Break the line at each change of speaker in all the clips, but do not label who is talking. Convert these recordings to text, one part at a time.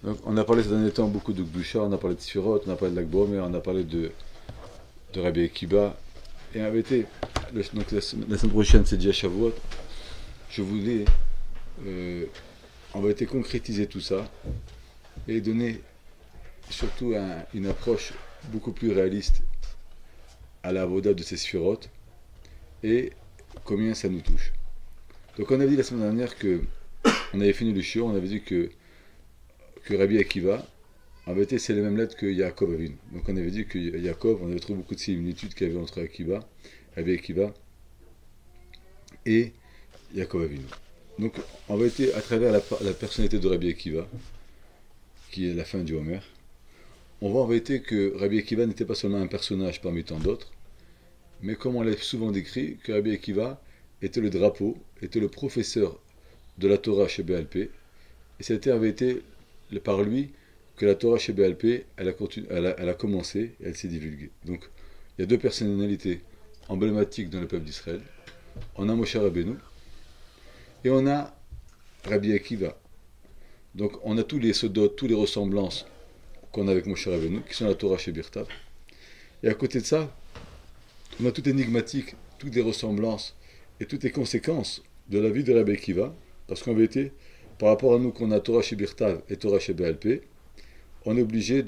Donc, on a parlé ces derniers temps beaucoup de Gdusha, on a parlé de Sfirot, on a parlé de l'Akbomer, on a parlé de Rabbi Akiba. Et en vérité, donc la semaine prochaine c'est déjà Shavuot. Je voulais euh, en vérité concrétiser tout ça et donner surtout une approche beaucoup plus réaliste à la avoda de ces Sfirot et combien ça nous touche. Donc on avait dit la semaine dernière que on avait fini le shiur, on avait dit que Rabbi Akiva, en vérité, c'est les mêmes lettres que Yaakov Avinu. Donc on avait dit que Yaakov, on avait trouvé beaucoup de similitudes qu'il y avait entre Rabbi Akiva et Yaakov Avinu. Donc en vérité, à travers la personnalité de Rabbi Akiva, qui est la fin du Homer, on voit en vérité que Rabbi Akiva n'était pas seulement un personnage parmi tant d'autres, mais comme on l'a souvent décrit, que Rabbi Akiva était le drapeau, était le professeur de la Torah chez BLP, et c'était en vérité par lui que la Torah chez BLP, elle a commencé et elle s'est divulguée. Donc, il y a deux personnalités emblématiques dans le peuple d'Israël. On a Moshe Rabbeinu et on a Rabbi Akiva. Donc, on a tous les sodot, toutes les ressemblances qu'on a avec Moshe Rabbeinu, qui sont la Torah chez Birtav. Et à côté de ça, on a tout énigmatique, toutes les ressemblances et toutes les conséquences de la vie de Rabbi Akiva, parce qu'en vérité, par rapport à nous qu'on a Torah chez Birtav et Torah chez BLP, on est obligé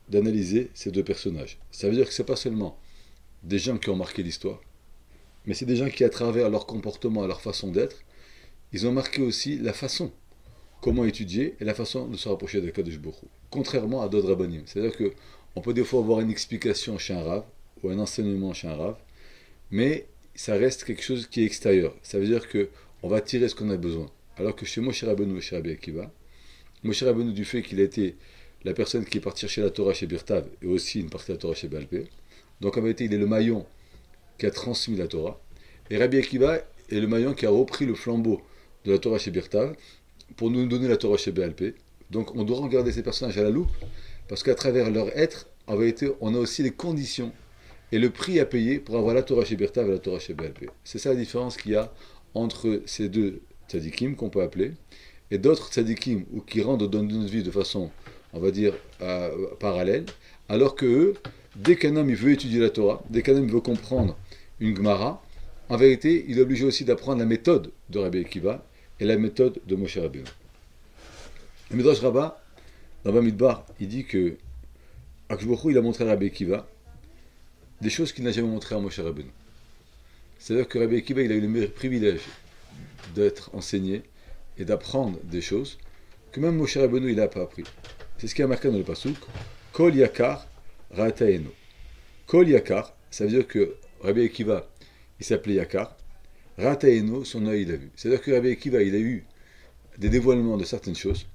d'analyser ces deux personnages. Ça veut dire que ce n'est pas seulement des gens qui ont marqué l'histoire, mais c'est des gens qui, à travers leur comportement et leur façon d'être, ils ont marqué aussi la façon, comment étudier et la façon de se rapprocher d'Akadosh Baruch Hu. Contrairement à d'autres rabbanim. C'est-à-dire qu'on peut des fois avoir une explication chez un rav, ou un enseignement chez un rav, mais ça reste quelque chose qui est extérieur. Ça veut dire qu'on va tirer ce qu'on a besoin. Alors que chez Moshe Rabbeinu et chez Rabbi Akiva, Moshe Rabbeinu, du fait qu'il a été la personne qui est partie chercher la Torah chez Birtav et aussi une partie de la Torah chez Balpé. Donc en vérité, il est le maillon qui a transmis la Torah. Et Rabbi Akiva est le maillon qui a repris le flambeau de la Torah chez Birtav pour nous donner la Torah chez Balpé. Donc on doit regarder ces personnages à la loupe parce qu'à travers leur être, en vérité, on a aussi les conditions et le prix à payer pour avoir la Torah chez Birtav et la Torah chez Balpé. C'est ça la différence qu'il y a entre ces deux tzadikim qu'on peut appeler et d'autres tzadikim ou qui rendent dans notre vie de façon, on va dire, parallèle, alors que eux, dès qu'un homme il veut étudier la Torah, dès qu'un homme veut comprendre une Gemara, en vérité, il est obligé aussi d'apprendre la méthode de Rabbi Akiva et la méthode de Moshe Rabbeinu. Le Midrash Rabbah, dans Bamidbar, il dit que Akadosh Baruch Hu, il a montré à Rabbi Akiva des choses qu'il n'a jamais montrées à Moshe Rabbeinu. C'est-à-dire que Rabbi Akiva, il a eu le privilège d'être enseigné et d'apprendre des choses que même Moshe Rabbeinu, il n'a pas appris. C'est ce qui est marqué dans le Pasuk. Kol Yakar Rataeno. Kol Yakar, ça veut dire que Rabbi Akiva, il s'appelait Yakar. Rataeno, son œil, il a vu. C'est-à-dire que Rabbi Akiva, il a eu des dévoilements de certaines choses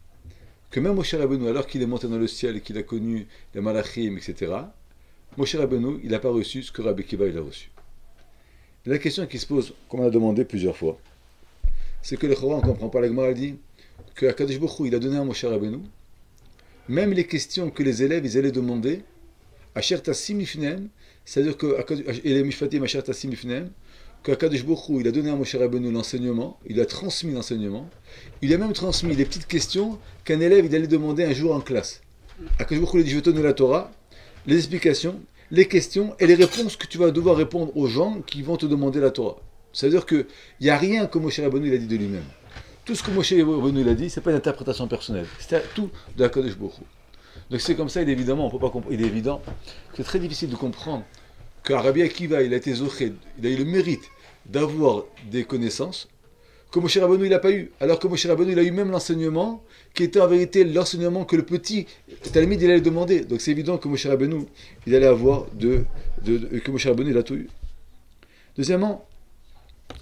que même Moshe Rabbeinu, alors qu'il est monté dans le ciel et qu'il a connu les malachim, etc., Moshe Rabbeinu, il n'a pas reçu ce que Rabbi Akiva, il a reçu. Et la question qui se pose, comme on a demandé plusieurs fois, c'est que le Chorah, on ne comprend pas. La Gemara dit que Akadosh Baruch Hu, il a donné à Moshe Rabbeinu même les questions que les élèves ils allaient demander, Asher Tassim Lifnehem, c'est-à-dire que et les Mishpatim Asher Tassim Lifnehem, que Akadosh Baruch Hu, il a donné à Moshe Rabbeinu l'enseignement, il a transmis l'enseignement, il a même transmis les petites questions qu'un élève il allait demander un jour en classe. Akadosh Baruch Hu, il a dit je vais te donner la Torah, les explications, les questions et les réponses que tu vas devoir répondre aux gens qui vont te demander la Torah. C'est-à-dire qu'il n'y a rien que Moshe Rabbeinu il a dit de lui-même. Tout ce que Moshe Rabbeinu il a dit, ce n'est pas une interprétation personnelle. C'est tout de la Kadosh Baruch Hu. Donc c'est comme ça, il est évidemment, on peut pas il est évident que c'est très difficile de comprendre que Rabbi Akiva, il a été zoché, il a eu le mérite d'avoir des connaissances que Moshe Rabbeinu il n'a pas eu. Alors que Moshe Rabbeinu il a eu même l'enseignement qui était en vérité l'enseignement que le petit Talmid il allait demander. Donc c'est évident que Moshe Rabbeinu il allait avoir que Moshe Rabbeinu il a tout eu. Deuxièmement,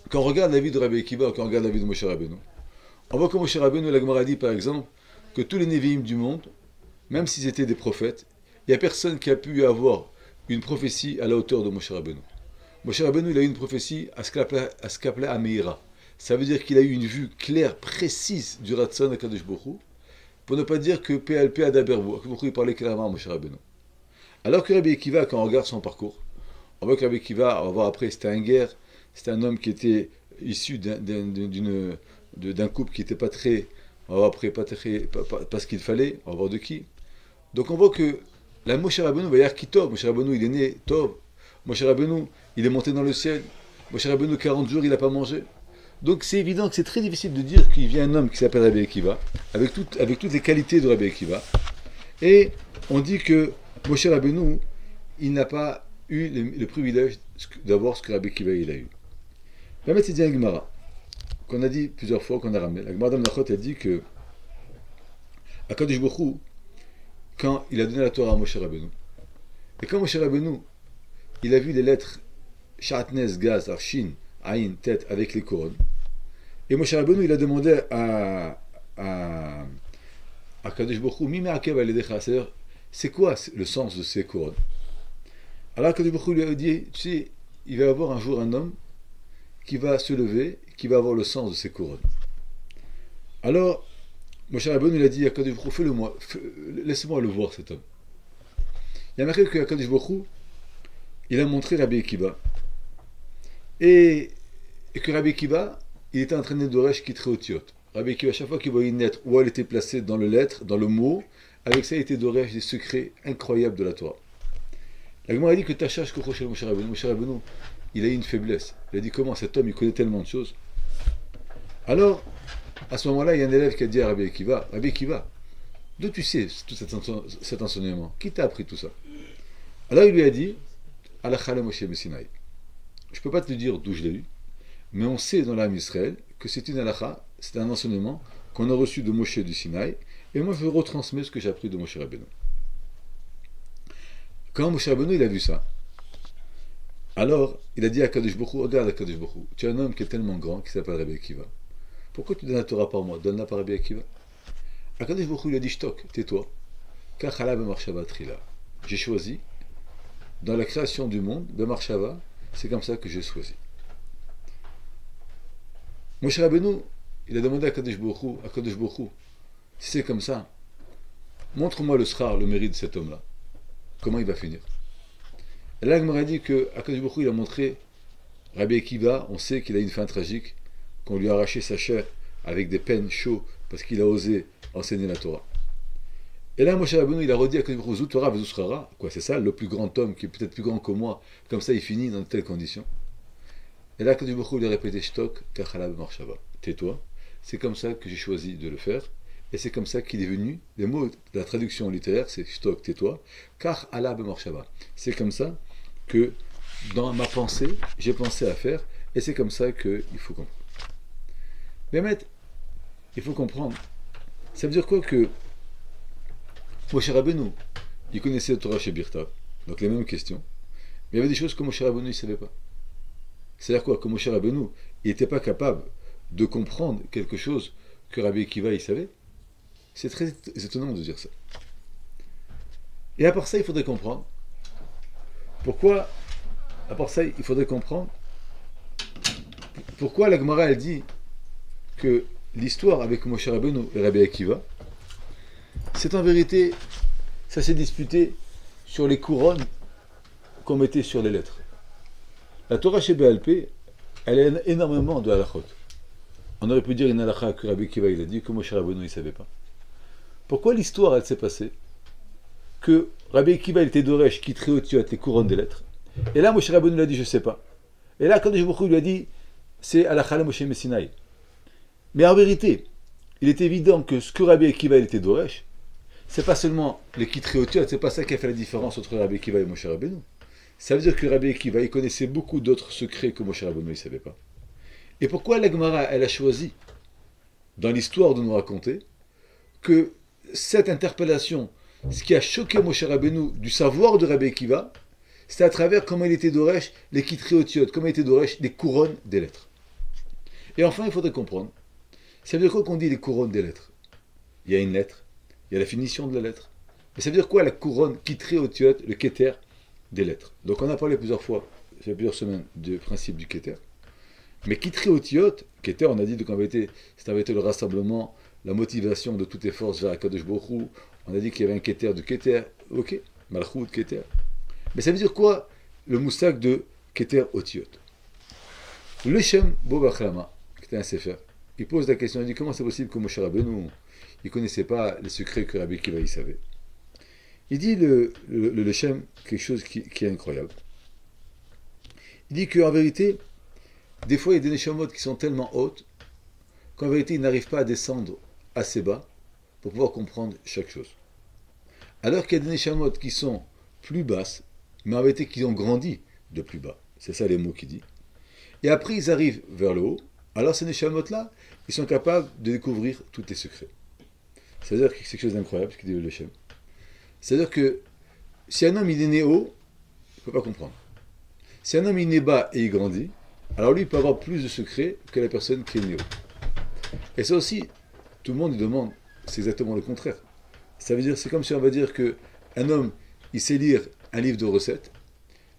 quand on regarde la vie de Rabbi Akiva, quand on regarde la vie de Moshe Rabbeinu, on voit que Moshe Rabbeinu, la Gemara dit par exemple, que tous les Nevi'im du monde, même s'ils étaient des prophètes, il n'y a personne qui a pu avoir une prophétie à la hauteur de Moshe Rabbeinu. Moshe Rabbeinu, il a eu une prophétie à ce qu'appelait Ameira. Ça veut dire qu'il a eu une vue claire, précise du Ratzon HaKadosh Baruch Hu, pour ne pas dire que PLP Adaberbu. HaKadosh Baruch Hu, il parlait clairement à Moshe Rabbeinu. Alors que Rabbi Akiva, quand on regarde son parcours, on voit que Rabbi Akiva, on va voir après, c'était un guerre, c'était un homme qui était issu d'un couple qui n'était pas très, on va voir après pas ce qu'il fallait, on va voir de qui. Donc on voit que la Moshe Rabbeinu va y avoir qui Tov. Moshe Rabbeinu il est né Tov. Moshe Rabbeinu il est monté dans le ciel. Moshe Rabbeinu 40 jours il n'a pas mangé. Donc c'est évident que c'est très difficile de dire qu'il vient un homme qui s'appelle Rabbi Akiva, avec toutes les qualités de Rabbi Akiva. Et on dit que Moshe Rabbeinu il n'a pas eu le privilège d'avoir ce que Rabbi Akiva il a eu. Permettez c'est dit à Gemara, qu'on a dit plusieurs fois, qu'on a ramené. La Gemara d'Amnachot a dit que Akadosh Baruch Hu, quand il a donné la Torah à Moshe Rabbeinu, et quand Moshe Rabbeinu, il a vu les lettres Shatnez, Gaz, Arshin, Aïn, Tet, avec les couronnes, et Moshe Rabbeinu, il a demandé à Kadosh Baruch Hu, Mime Akev Aledecha, c'est-à-dire, c'est quoi le sens de ces couronnes? Alors Kadosh Baruch Hu lui a dit, tu sais, il va y avoir un jour un homme qui va se lever, qui va avoir le sens de ces couronnes. Alors, Moshe Rabbeinu il a dit à Kadosh Baruch Hu, fais-le-moi, laisse-moi le voir cet homme. Il y a marqué que Kadosh Baruch Hu, il a montré Rabbi Akiva, et que Rabbi Akiva, il était entraîné d'Oresh qui très otiote. Rabbi Akiva, chaque fois qu'il voyait une lettre, où elle était placée dans le lettre, dans le mot, avec ça il était d'Oresh des secrets incroyables de la Torah. La Gemara a dit que Tachash Kocho Moshe Rabbeinu, Moshe Rabbeinu, il a eu une faiblesse. Il a dit comment cet homme il connaît tellement de choses. Alors, à ce moment-là, il y a un élève qui a dit à Rabbi Akiva, d'où tu sais tout cet enseignement? Qui t'a appris tout ça? Alors il lui a dit, Alachala Moshe Messinaï. Je ne peux pas te le dire d'où je l'ai eu, mais on sait dans l'âme Israël que c'est une halakha, c'est un enseignement qu'on a reçu de Moshe du Sinaï, et moi je retransmets ce que j'ai appris de Moshe Rabbeinu. Quand Moshe Rabbeinu il a vu ça, alors il a dit à Kadosh Baruch Hu, regarde à Kadosh Baruch Hu, tu as un homme qui est tellement grand qui s'appelle Rabbi Akiva. Pourquoi tu donnes la Torah par moi? Donne-la par Rabbi Akiva. Akadosh Baruch Hu lui a dit, Shtok, tais-toi. Kachala b'marshava trila. J'ai choisi, dans la création du monde, b'marshava, c'est comme ça que j'ai choisi. Moshe Rabbeinu, il a demandé à Kadosh Baruch Hu, si c'est comme ça, montre-moi le schar, le mérite de cet homme-là. Comment il va finir? Et là, il m'a dit que Akadosh Baruch Hu, il a montré Rabbi Akiva, on sait qu'il a une fin tragique, qu'on lui a arraché sa chair avec des peines chaudes parce qu'il a osé enseigner la Torah. Et là, Moshe Rabbeinu, il a redit à Akadosh Baruch Hu, Torah v'zusrara, quoi, c'est ça, le plus grand homme qui est peut-être plus grand que moi, comme ça il finit dans de telles conditions. Et là, Akadosh Baruch Hu, il a répété, Shtok, kachala b'marshava, tais-toi, c'est comme ça que j'ai choisi de le faire, et c'est comme ça qu'il est venu, les mots de la traduction littéraire, c'est Shtok, tais-toi, kachala b'marshava, c'est comme ça que dans ma pensée, j'ai pensé à faire, et c'est comme ça qu'il faut comprendre. Mais Ahmed, il faut comprendre, ça veut dire quoi que Moshe Rabbeinu, il connaissait le Torah chez Birta, donc les mêmes questions, mais il y avait des choses que Moshe Rabbeinu ne savait pas. C'est-à-dire quoi? Que Moshe Rabbeinu, il n'était pas capable de comprendre quelque chose que Rabbi Akiva, il savait. C'est très étonnant de dire ça. Et à part ça, il faudrait comprendre. Pourquoi, à part ça, il faudrait comprendre pourquoi la Gemara, elle dit que l'histoire avec Moshe Rabbeinu et Rabbi Akiva, c'est en vérité, ça s'est disputé sur les couronnes qu'on mettait sur les lettres. La Torah chez BLP, elle a énormément de halachot. On aurait pu dire une halakha que Rabbi Akiva il a dit, que Moshe Rabbeinu il ne savait pas. Pourquoi l'histoire elle s'est passée que Rabbi Akiva il était d'Oresh qui tréotiote les couronnes des lettres, et là Moshe Rabbeinu il a dit je ne sais pas. Et là Kadosh Baruch Hu lui a dit c'est halakha Moshe Messinaï. Mais en vérité, il est évident que ce que Rabbi Akiva il était d'Oresh, c'est pas seulement les kitréotiotes, c'est pas ça qui a fait la différence entre Rabbi Akiva et Moshe Rabbeinu. Ça veut dire que Rabbi Akiva, il connaissait beaucoup d'autres secrets que Moshe Rabbeinu ne savait pas. Et pourquoi la Gemara, elle a choisi, dans l'histoire de nous raconter, que cette interpellation, ce qui a choqué Moshe Rabbeinu du savoir de Rabbi Akiva, c'est à travers comment il était d'Oresh, les kitréotiotes, comment il était d'Oresh, les couronnes des lettres. Et enfin, il faudrait comprendre, ça veut dire quoi qu'on dit les couronnes des lettres? Il y a une lettre, il y a la finition de la lettre. Mais ça veut dire quoi la couronne kitréotiote, le keter des lettres? Donc on a parlé plusieurs fois, il y a plusieurs semaines, du principe du keter. Mais kitréotiote, keter, on a dit que ça avait été le rassemblement, la motivation de toutes les forces vers Akadosh Baruch Hu. On a dit qu'il y avait un keter de keter, ok, malchut keter. Mais ça veut dire quoi le moussak de keter otiot? Le Shem Bo Bachlama, qui était un sefer, il pose la question, il dit comment c'est possible que Moshe Rabbeinu, il ne connaissait pas les secrets que Rabbi Akiva il savait. Il dit le Shem quelque chose qui est incroyable. Il dit qu'en vérité, des fois il y a des neshamot qui sont tellement hautes qu'en vérité ils n'arrivent pas à descendre assez bas pour pouvoir comprendre chaque chose. Alors qu'il y a des neshamot qui sont plus basses, mais en vérité qui ont grandi de plus bas. C'est ça les mots qu'il dit. Et après ils arrivent vers le haut, alors ces neshamot-là, ils sont capables de découvrir tous les secrets. C'est-à-dire que c'est quelque chose d'incroyable ce qu'il dit le Shem. C'est-à-dire que si un homme il est né haut, il ne peut pas comprendre. Si un homme il est né bas et il grandit, alors lui il peut avoir plus de secrets que la personne qui est née haut. Et ça aussi, tout le monde lui demande, c'est exactement le contraire. Ça veut dire, c'est comme si on va dire que un homme, il sait lire un livre de recettes,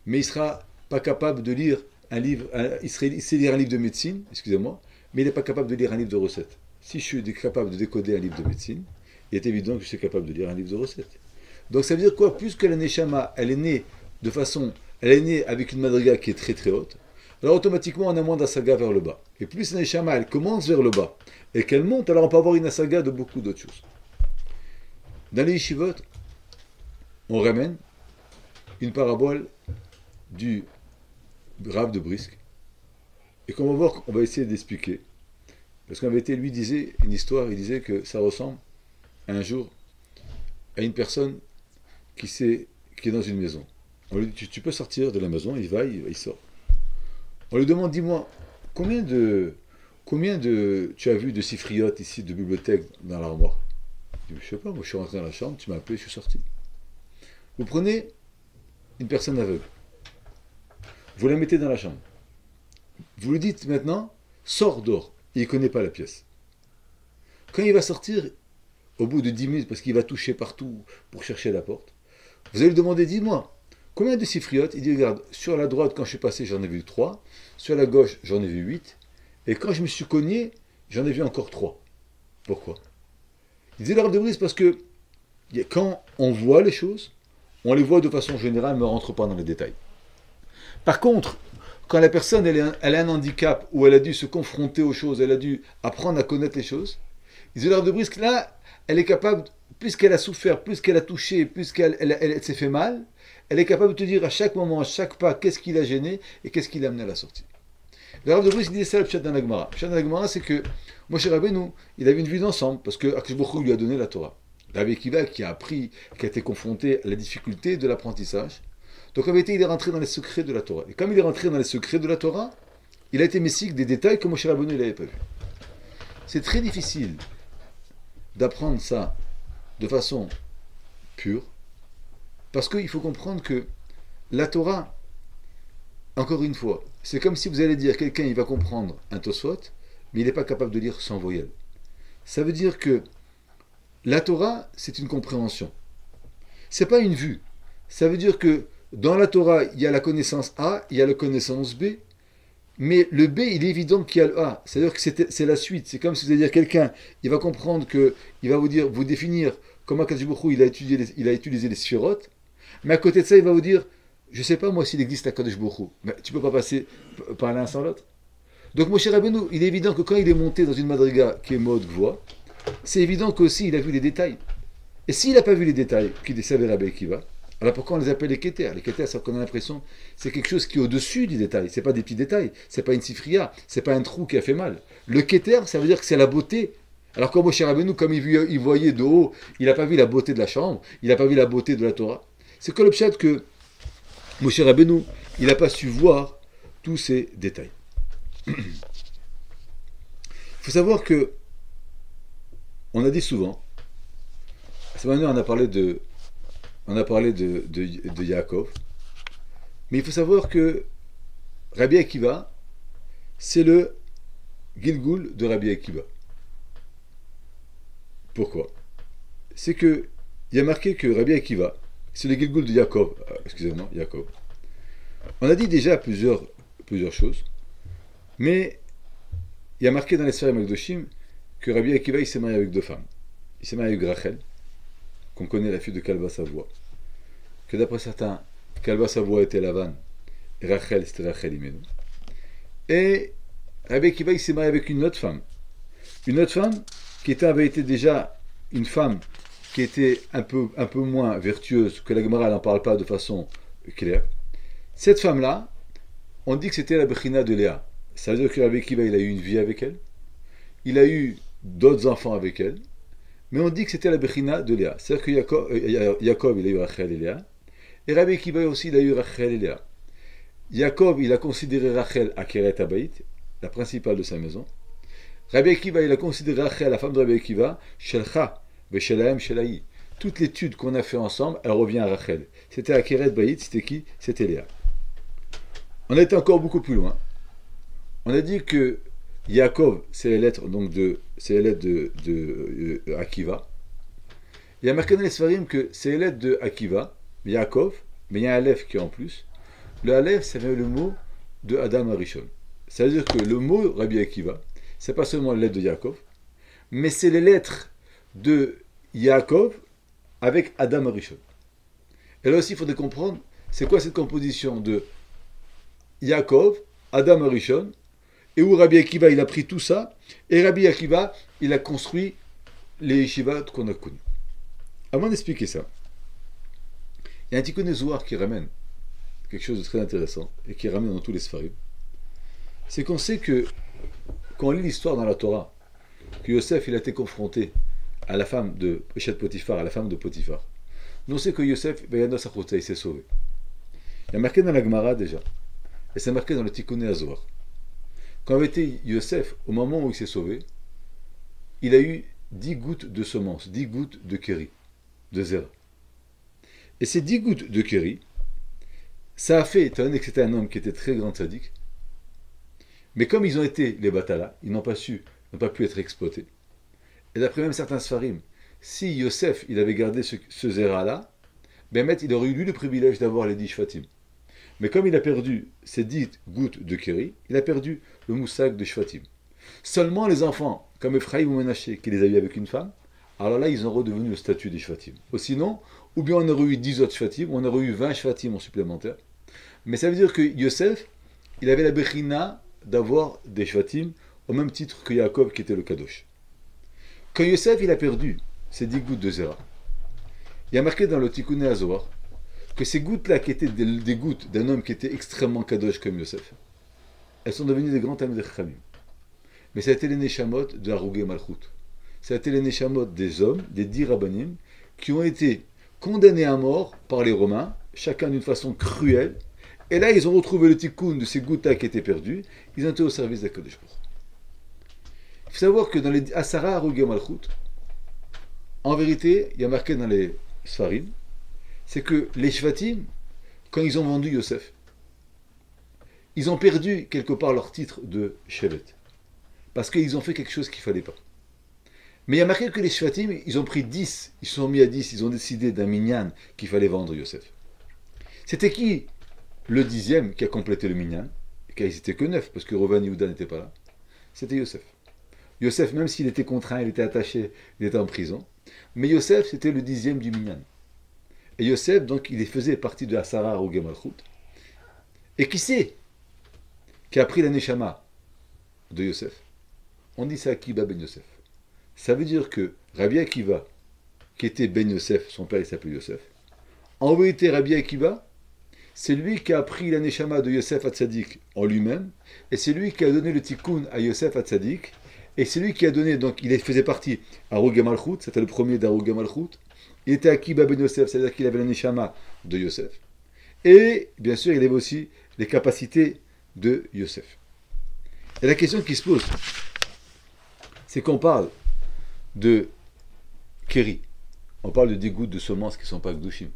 mais il ne sera pas capable de lire un livre, il sait lire un livre de médecine, excusez-moi, mais il n'est pas capable de lire un livre de recettes. Si je suis capable de décoder un livre de médecine, il est évident que je suis capable de lire un livre de recettes. Donc ça veut dire quoi? Plus que la Neshama, elle est née de façon, elle est née avec une madriga qui est très très haute, alors automatiquement on a moins d'asaga vers le bas. Et plus la Neshama, elle commence vers le bas, et qu'elle monte, alors on peut avoir une asaga de beaucoup d'autres choses. Dans les yeshivot, on ramène une parabole du Rav de Brisk, et qu'on va voir, on va essayer d'expliquer. Parce qu'en vérité, lui disait une histoire, il disait que ça ressemble un jour à une personne qui est dans une maison. On lui dit, tu peux sortir de la maison, il va, il sort. On lui demande, dis-moi, combien de tu as vu de sifriotes ici, de bibliothèques dans l'armoire? Je ne sais pas, moi je suis rentré dans la chambre, tu m'as appelé, je suis sorti. Vous prenez une personne aveugle, vous la mettez dans la chambre, vous lui dites maintenant, sors dehors, il ne connaît pas la pièce. Quand il va sortir, au bout de 10 minutes, parce qu'il va toucher partout pour chercher la porte, vous allez lui demander, dis-moi, combien de sifriotes? Il dit, regarde, sur la droite, quand je suis passé, j'en ai vu 3, sur la gauche, j'en ai vu 8, et quand je me suis cogné, j'en ai vu encore 3. Pourquoi? Il disait l'arbre de brise parce que quand on voit les choses, on les voit de façon générale, mais on ne rentre pas dans les détails. Par contre, quand la personne elle a un handicap, ou elle a dû se confronter aux choses, elle a dû apprendre à connaître les choses, il disait l'arbre de brise, là, elle est capable, puisqu'elle a souffert, puisqu'elle a touché, puisqu'elle s'est fait mal, elle est capable de te dire à chaque moment, à chaque pas, qu'est-ce qui l'a gêné et qu'est-ce qui l'a amené à la sortie. Le Rav de Brisk disait ça le Pshat dans la Gemara. Le Pshat dans la Gemara, c'est que Moshe Rabbeinu, il avait une vie d'ensemble, parce que Akadosh Baruch Hu lui a donné la Torah. Rabbi Akiva qui a appris, qui a été confronté à la difficulté de l'apprentissage. Donc en vérité, il est rentré dans les secrets de la Torah. Et comme il est rentré dans les secrets de la Torah, il a été messique des détails que Moshe Rabbeinu n'avait pas vus. C'est très difficile d'apprendre ça de façon pure, parce qu'il faut comprendre que la Torah, encore une fois, c'est comme si vous allez dire quelqu'un il va comprendre un Tosfot, mais il n'est pas capable de lire sans voyelle. Ça veut dire que la Torah, c'est une compréhension. C'est pas une vue. Ça veut dire que dans la Torah, il y a la connaissance A, il y a la connaissance B, mais le B, il est évident qu'il y a le A. C'est-à-dire que c'est la suite. C'est comme si vous allez dire quelqu'un, il va comprendre que, il va vous définir comment Akadosh Baruch Hu, il a utilisé les sphirotes, mais à côté de ça, il va vous dire, je ne sais pas moi s'il existe Akadosh Baruch Hu, mais tu ne peux pas passer par l'un sans l'autre. Donc Moshe Rabbeinu, il est évident que quand il est monté dans une madriga qui est mode Gvoa, c'est évident qu'aussi il a vu les détails. Et s'il n'a pas vu les détails qu'il savait Rabbi Akiva, alors pourquoi on les appelle les Keter? Les Keter, ça qu'on a l'impression, c'est quelque chose qui est au-dessus des détails. C'est pas des petits détails, c'est pas une sifria, c'est pas un trou qui a fait mal. Le Keter, ça veut dire que c'est la beauté. Alors quand Moshe Rabbeinu, comme il voyait de haut, il n'a pas vu la beauté de la chambre, il n'a pas vu la beauté de la Torah. C'est que le pshat que Moshe Rabbeinu, il n'a pas su voir tous ces détails. Il faut savoir que, on a dit souvent, cette manière on a parlé de Yaakov, mais il faut savoir que Rabbi Akiva, c'est le Gilgul de Rabbi Akiva. Pourquoi? C'est que il y a marqué que Rabbi Akiva, c'est le Gilgul de Yaakov, excusez-moi, Yaakov. On a dit déjà plusieurs choses, mais il y a marqué dans les Sfarim Akdoshim que Rabbi Akiva il s'est marié avec 2 femmes. Il s'est marié avec Rachel, qu'on connaît la fille de Kalba Savoie, que d'après certains, Kalba Savoie était Lavan, et Rachel c'était Rachel Imenu. Et Rabbi Akiva il s'est marié avec une autre femme, Une autre femme avait été déjà une femme qui était un peu moins vertueuse, que la Gemara n'en parle pas de façon claire. Cette femme-là, on dit que c'était la Bechina de Léa. Ça veut dire que Rabbi Akiva, il a eu une vie avec elle. Il a eu d'autres enfants avec elle. Mais on dit que c'était la Bechina de Léa. C'est-à-dire que Jacob, il a eu Rachel et Léa. Et Rabbi Akiva aussi, il a eu Rachel et Léa. Jacob, il a considéré Rachel Akeret Abaït, la principale de sa maison. Rabbi Akiva, il a considéré Rachel, la femme de Rabbi Akiva, Shelcha, Veshelaem, Shelaï. Toute l'étude qu'on a fait ensemble, elle revient à Rachel. C'était Akeret Baït, c'était qui? C'était Léa. On a été encore beaucoup plus loin. On a dit que Yaakov, c'est les lettres donc de Akiva. Il y a marqué dans les Sfarim que c'est les lettres de Akiva, Yaakov, mais il y a un Aleph qui est en plus. Le Aleph, c'est le mot de Adam Arishon. Ça veut dire que le mot Rabbi Akiva, c'est pas seulement les lettres de Yaakov, mais c'est les lettres de Yaakov avec Adam Arishon. Et là aussi, il faudrait comprendre, c'est quoi cette composition de Yaakov, Adam Arishon, et où Rabbi Akiva, il a pris tout ça, et Rabbi Akiva, il a construit les yeshivot qu'on a connus. Avant d'expliquer ça, il y a un Tikkun Zohar qui ramène quelque chose de très intéressant, et qui ramène dans tous les Sfarim. C'est qu'on sait que, quand on lit l'histoire dans la Torah, que Yosef, il a été confronté à la femme de Eshet Potiphar, à la femme de Potiphar. Nous on sait que Yosef, il s'est sauvé. Il y a marqué dans la Gemara déjà, et c'est marqué dans le Tikkun Zohar. Quand avait été Yosef, au moment où il s'est sauvé, il a eu 10 gouttes de semences, 10 gouttes de kéri, de zera. Et ces 10 gouttes de kéri, ça a fait, étant donné que c'était un homme qui était très grand tzaddik, mais comme ils ont été les batalas, ils n'ont pas pu être exploités. Et d'après même certains Sfarim, si Yosef il avait gardé ce zera-là, ben il aurait eu lui le privilège d'avoir les 10 shvatim. Mais comme il a perdu ces 10 gouttes de kéri, il a perdu le moussak de shvatim. Seulement les enfants, comme Ephraïm ou Menaché, qui les a eu avec une femme, alors là ils ont redevenu le statut des shvatim. Ou sinon, ou bien on aurait eu 10 autres shvatim, ou on aurait eu 20 shvatim en supplémentaire. Mais ça veut dire que Yosef, il avait la bechina d'avoir des shvatim au même titre que Yaakov qui était le kadosh. Quand Yosef il a perdu ces 10 gouttes de zera, il y a marqué dans le Tikkun Zohar que ces gouttes-là qui étaient des gouttes d'un homme qui était extrêmement kadosh comme Yosef, elles sont devenues des grands Talmidei Chachamim. Mais ça a été les Neshamot de Harugei Malchut. Ça a été les Neshamot des hommes, des 10 Rabbanim, qui ont été condamnés à mort par les Romains, chacun d'une façon cruelle. Et là, ils ont retrouvé le tikkun de ces gouttes-là qui étaient perdues. Ils ont été au service d'Akadosh Baruch Hu. Il faut savoir que dans les Asara Harugei Malchut, en vérité, il y a marqué dans les Sfarim, c'est que les Shvatim, quand ils ont vendu Yosef, ils ont perdu quelque part leur titre de Shevet. Parce qu'ils ont fait quelque chose qu'il ne fallait pas. Mais il y a marqué que les Shvatim, ils ont pris 10, ils se sont mis à 10, ils ont décidé d'un minyan qu'il fallait vendre Yosef. C'était qui le 10e qui a complété le minyan? Car ils n'étaient que 9, parce que Reuven et Yehuda n'étaient pas là. C'était Yosef. Yosef, même s'il était contraint, il était attaché, il était en prison. Mais Yosef, c'était le 10e du minyan. Et Yosef, donc, il faisait partie de Asara Harugei Malchut. Et qui c'est qui a pris la Neshama de Yosef? On dit ça Akiva ben Yosef. Ça veut dire que Rabbi Akiva, qui était ben Yosef, son père il s'appelait Yosef, en vérité Rabbi Akiva, c'est lui qui a pris la Neshama de Yosef Hatzadik en lui-même, et c'est lui qui a donné le tikkun à Yosef Hatzadik, et c'est lui qui a donné, donc il faisait partie à Harugei Malchut, c'était le premier d'Harugei Malchut, il était Akiva ben Yosef, c'est-à-dire qu'il avait la Neshama de Yosef, et bien sûr il avait aussi les capacités de Yosef. Et la question qui se pose, c'est qu'on parle de Kéri, on parle de 10 gouttes de semences qui ne sont pas Gdushim.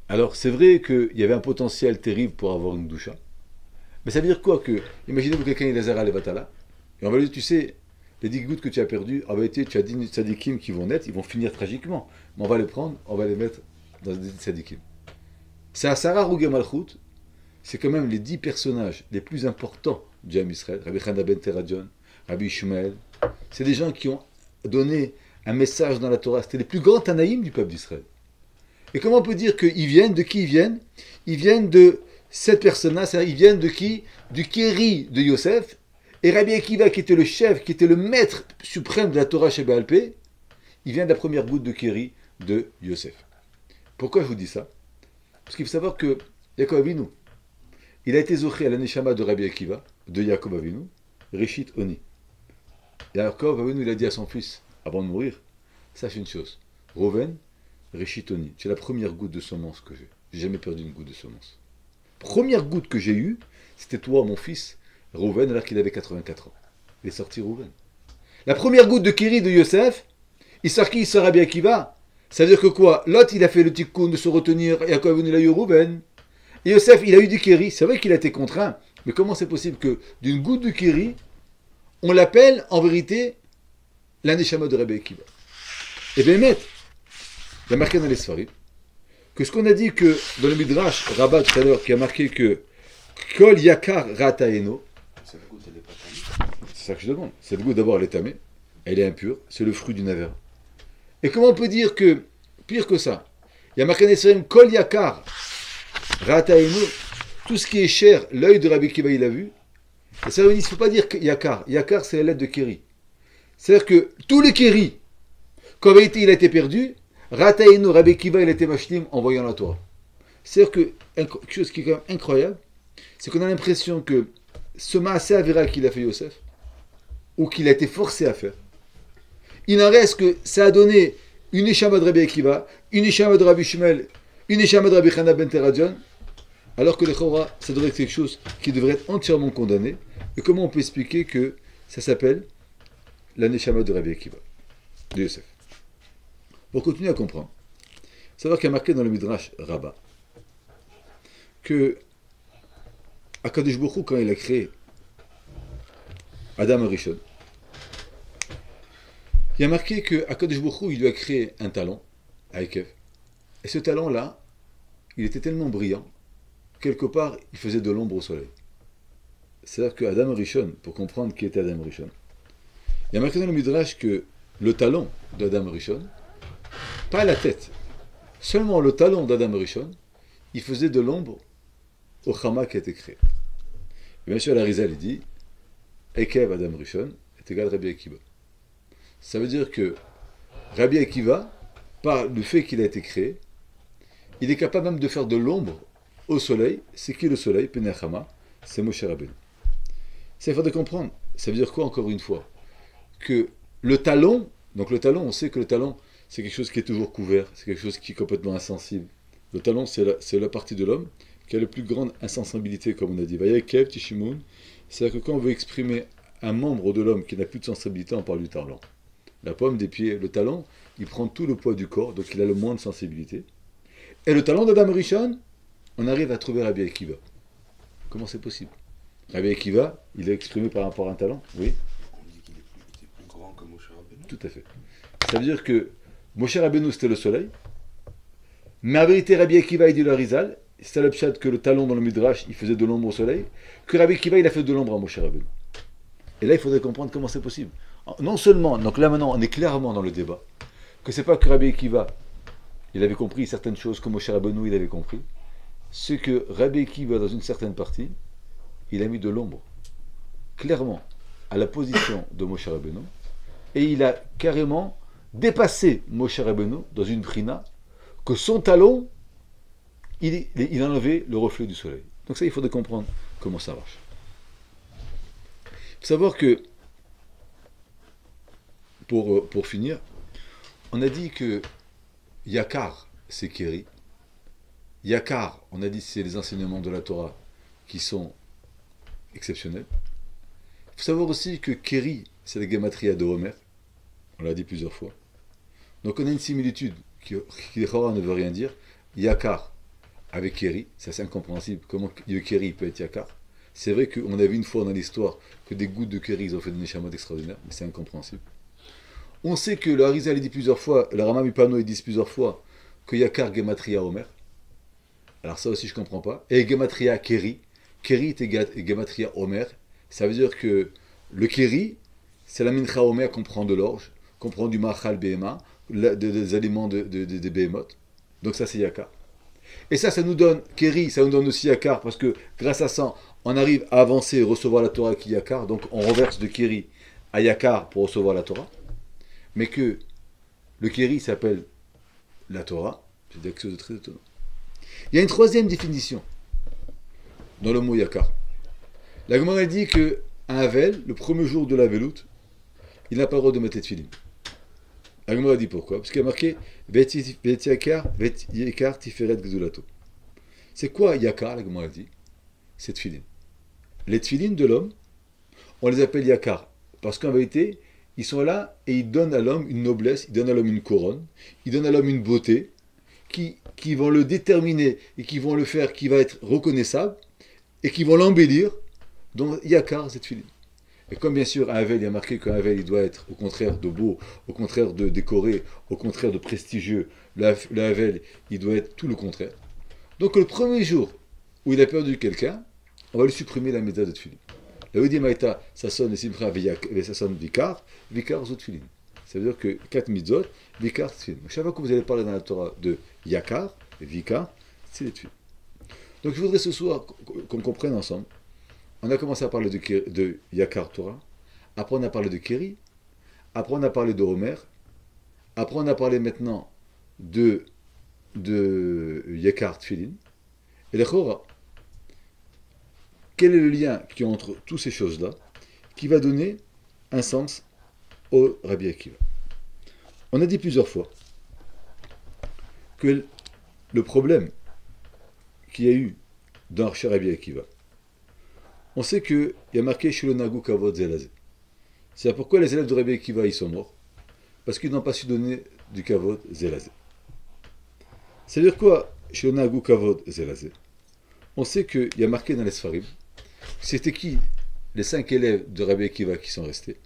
Alors c'est vrai qu'il y avait un potentiel terrible pour avoir une doucha, mais ça veut dire quoi que, imaginez-vous quelqu'un il est Zara Levatala, et on va lui dire, tu sais, les 10 gouttes que tu as perdues, en vérité tu as 10 tzadikim qui vont naître, ils vont finir tragiquement, mais on va les prendre, on va les mettre dans des tzadikim. C'est Asara Harugei Malchut, c'est quand même les 10 personnages les plus importants du Am Israël, Rabbi Chana ben Teradion, Rabbi Ishmael, c'est des gens qui ont donné un message dans la Torah, c'était les plus grands Tanaïm du peuple d'Israël. Et comment on peut dire qu'ils viennent, de qui ils viennent? Ils viennent de cette personne-là, c'est-à-dire ils viennent de qui? Du Kéri de Yosef, Et Rabbi Akiva, qui était le chef, qui était le maître suprême de la Torah chez Baal Pé, il vient de la première goutte de Kéri de Yosef. Pourquoi je vous dis ça? Parce qu'il faut savoir que Yaakov Avinu, il a été zoché à l'aneshama de Rabbi Akiva, de Yaakov Avinu, Rishit Oni. Yaakov Avinu, il a dit à son fils, avant de mourir, sache une chose, Rouven, Rishit Oni, c'est la première goutte de semence que j'ai. J'ai jamais perdu une goutte de semence. Première goutte que j'ai eue, c'était toi, mon fils, Rouven, alors qu'il avait 84 ans. Il est sorti Rouven. La première goutte de Kéri de Yosef, il sort qui? Il sort Rabbi Akiva. Ça veut dire que quoi? L'autre, il a fait le tikkun de se retenir, et Yaakov Avinu, il a eu Rouven. Et Yosef, il a eu du Kéri. C'est vrai qu'il a été contraint, mais comment c'est possible que d'une goutte de Kéri, on l'appelle en vérité l'aneshama de Rabbi Akiva? Et bien, il y a marqué dans les Sfarim que ce qu'on a dit que dans le Midrash Rabbah tout à l'heure, qui a marqué que Kol Yakar Rataeno, c'est ça que je demande. Cette goutte d'abord elle est tamée, elle est impure, c'est le fruit du naver. Et comment on peut dire que, pire que ça, il y a marqué dans les Sfarim Kol Yakar Rataeno, tout ce qui est cher, l'œil de Rabbi Akiva il a vu. Et ça veut dire, il ne faut pas dire Yakar. Yakar c'est la lettre de Kéri. C'est-à-dire que tous les Kéri, quand il a été perdu, Rataïno, Rabbi Akiva, il était machlim en voyant la Torah. C'est-à-dire que, quelque chose qui est quand même incroyable, c'est qu'on a l'impression que ce Maaseh Avera qu'il a fait Yosef, ou qu'il a été forcé à faire, il en reste que ça a donné une Neshama de Rabbi Akiva, une Neshama de Rabbi Shmuel, une Neshama de Rabbi Chana ben Teradion, alors que le Chora, ça devrait être quelque chose qui devrait être entièrement condamné. Et comment on peut expliquer que ça s'appelle la Neshama de Rabbi Akiva, de Yosef? Pour continuer à comprendre, savoir qu'il y a marqué dans le Midrash Rabbah que Akadosh Baruch Hu, quand il a créé Adam Rishon, il y a marqué que Akadosh Baruch Hu, il lui a créé un talon à Ekev. Et ce talon-là, il était tellement brillant, quelque part, il faisait de l'ombre au soleil. C'est-à-dire que Adam Rishon, pour comprendre qui était Adam Rishon, il y a marqué dans le Midrash que le talon d'Adam Rishon, pas la tête, seulement le talon d'Adam Rishon, il faisait de l'ombre au Chama qui a été créé. Et bien sûr, l'Arizal, il dit Ekev Adam Rishon est égal à Rabbi Akiva. Ça veut dire que Rabbi Akiva, par le fait qu'il a été créé, il est capable même de faire de l'ombre au soleil. C'est qui le soleil? Penei Chama, c'est Moshe Rabbeinu. C'est il faut comprendre. Ça veut dire quoi, encore une fois? Que le talon, donc le talon, on sait que le talon, c'est quelque chose qui est toujours couvert, c'est quelque chose qui est complètement insensible. Le talon, c'est la partie de l'homme qui a la plus grande insensibilité, comme on a dit. Vayakev Tishimoun, c'est-à-dire que quand on veut exprimer un membre de l'homme qui n'a plus de sensibilité, on parle du talon. La paume des pieds, le talon, il prend tout le poids du corps, donc il a le moins de sensibilité. Et le talon d'Adam Rishon, on arrive à trouver Rabbi Akiva. Comment c'est possible? Rabbi Akiva, il est exprimé par rapport à un talon? Oui.
On dit qu'il était plus grand que Moshe Rabbeinu.
Tout à fait. Ça veut dire que Moshe Rabbeinu, c'était le soleil, mais en vérité, Rabbi Akiva, il dit le Harizal, c'est le pshat que le talon dans le Midrash, il faisait de l'ombre au soleil, que Rabbi Akiva, il a fait de l'ombre à Moshe Rabbeinu. Et là, il faudrait comprendre comment c'est possible. Non seulement, donc là maintenant, on est clairement dans le débat, que c'est pas que Rabbi Akiva, il avait compris certaines choses que Moshe Rabbeinu, il avait compris, c'est que Rabbi Akiva, dans une certaine partie, il a mis de l'ombre, clairement, à la position de Moshe Rabbeinu, et il a carrément dépassé Moshe Rabbeinu dans une brina, que son talon, il enlevait le reflet du soleil. Donc ça, il faudrait comprendre comment ça marche. Il faut savoir que, pour finir, on a dit que Yakar, c'est Kéri. Yakar, on a dit c'est les enseignements de la Torah qui sont exceptionnels. Il faut savoir aussi que Kéri, c'est la gematria de Homer. On l'a dit plusieurs fois. Donc on a une similitude qui ne veut rien dire. Yakar avec Kéri, ça c'est incompréhensible. Comment le Kéri peut être Yakar? C'est vrai qu'on a vu une fois dans l'histoire que des gouttes de Kéri, ils ont fait des neshamot extraordinaires, mais c'est incompréhensible. On sait que le Harizal dit plusieurs fois, le Rama Mipano il dit plusieurs fois que Yakar gematria Homer. Alors ça aussi je ne comprends pas. Et gematria Kéri. Kéri est gematria Homer. Ça veut dire que le Kéri, c'est la mincha Homer qu'on prend de l'orge, qu'on prend du machal behema, des aliments des behemoth. Donc ça c'est Yakar. Et ça nous donne Kéri, ça nous donne aussi Yakar, parce que grâce à ça, on arrive à avancer et recevoir la Torah qui Yakar, donc on reverse de Kéri à Yakar pour recevoir la Torah, mais que le Kéri s'appelle la Torah, c'est quelque chose de très étonnant. Il y a une troisième définition dans le mot Yakar. La Gemara dit que un Havel, le premier jour de la Veloute, il n'a pas le droit de mettre de filim. La Gemara dit pourquoi? Parce qu'il y a marqué Vet Yakar Tiferet Gzulato. C'est quoi Yakar? La Gemara dit c'est tefilin. Les tefilin de l'homme, on les appelle Yakar. Parce qu'en vérité, ils sont là et ils donnent à l'homme une noblesse, ils donnent à l'homme une couronne, ils donnent à l'homme une beauté qui vont le déterminer et qui vont le faire, qui va être reconnaissable et qui vont l'embellir. Donc Yakar, c'est tefilin. Et comme bien sûr, un Havel, il y a marqué qu'un Havel, il doit être au contraire de beau, au contraire de décoré, au contraire de prestigieux. Le Havel, il doit être tout le contraire. Donc le premier jour où il a perdu quelqu'un, on va lui supprimer la méthode de tefilin. La Udi Maïta, ça sonne Simcha, ça sonne Vikar, Vikar Zot Tefilin. Ça veut dire que 4 mitzvot, Vikar Tefilin. Chaque fois que vous allez parler dans la Torah de Yakar, Vikar, c'est les tefilin. Donc je voudrais ce soir qu'on comprenne ensemble. On a commencé à parler de Yakar Torah, après on a parlé de Kéri, après on a parlé de Homer, après on a parlé maintenant de Yakar Tefilin, et les Chora. Quel est le lien qui est entre toutes ces choses-là qui va donner un sens au Rabbi Akiva? On a dit plusieurs fois que le problème qu'il y a eu dans chez Rabbi Akiva, on sait qu'il y a marqué Shilonagu Kavod Zelazé. C'est pourquoi les élèves de Rabbi Akiva ils sont morts, parce qu'ils n'ont pas su donner du Kavod Zelazé. C'est-à-dire quoi Shilonagu Kavod Zelazé? On sait qu'il y a marqué dans les Sfarim. C'était qui les 5 élèves de Rabbi Akiva qui sont restés?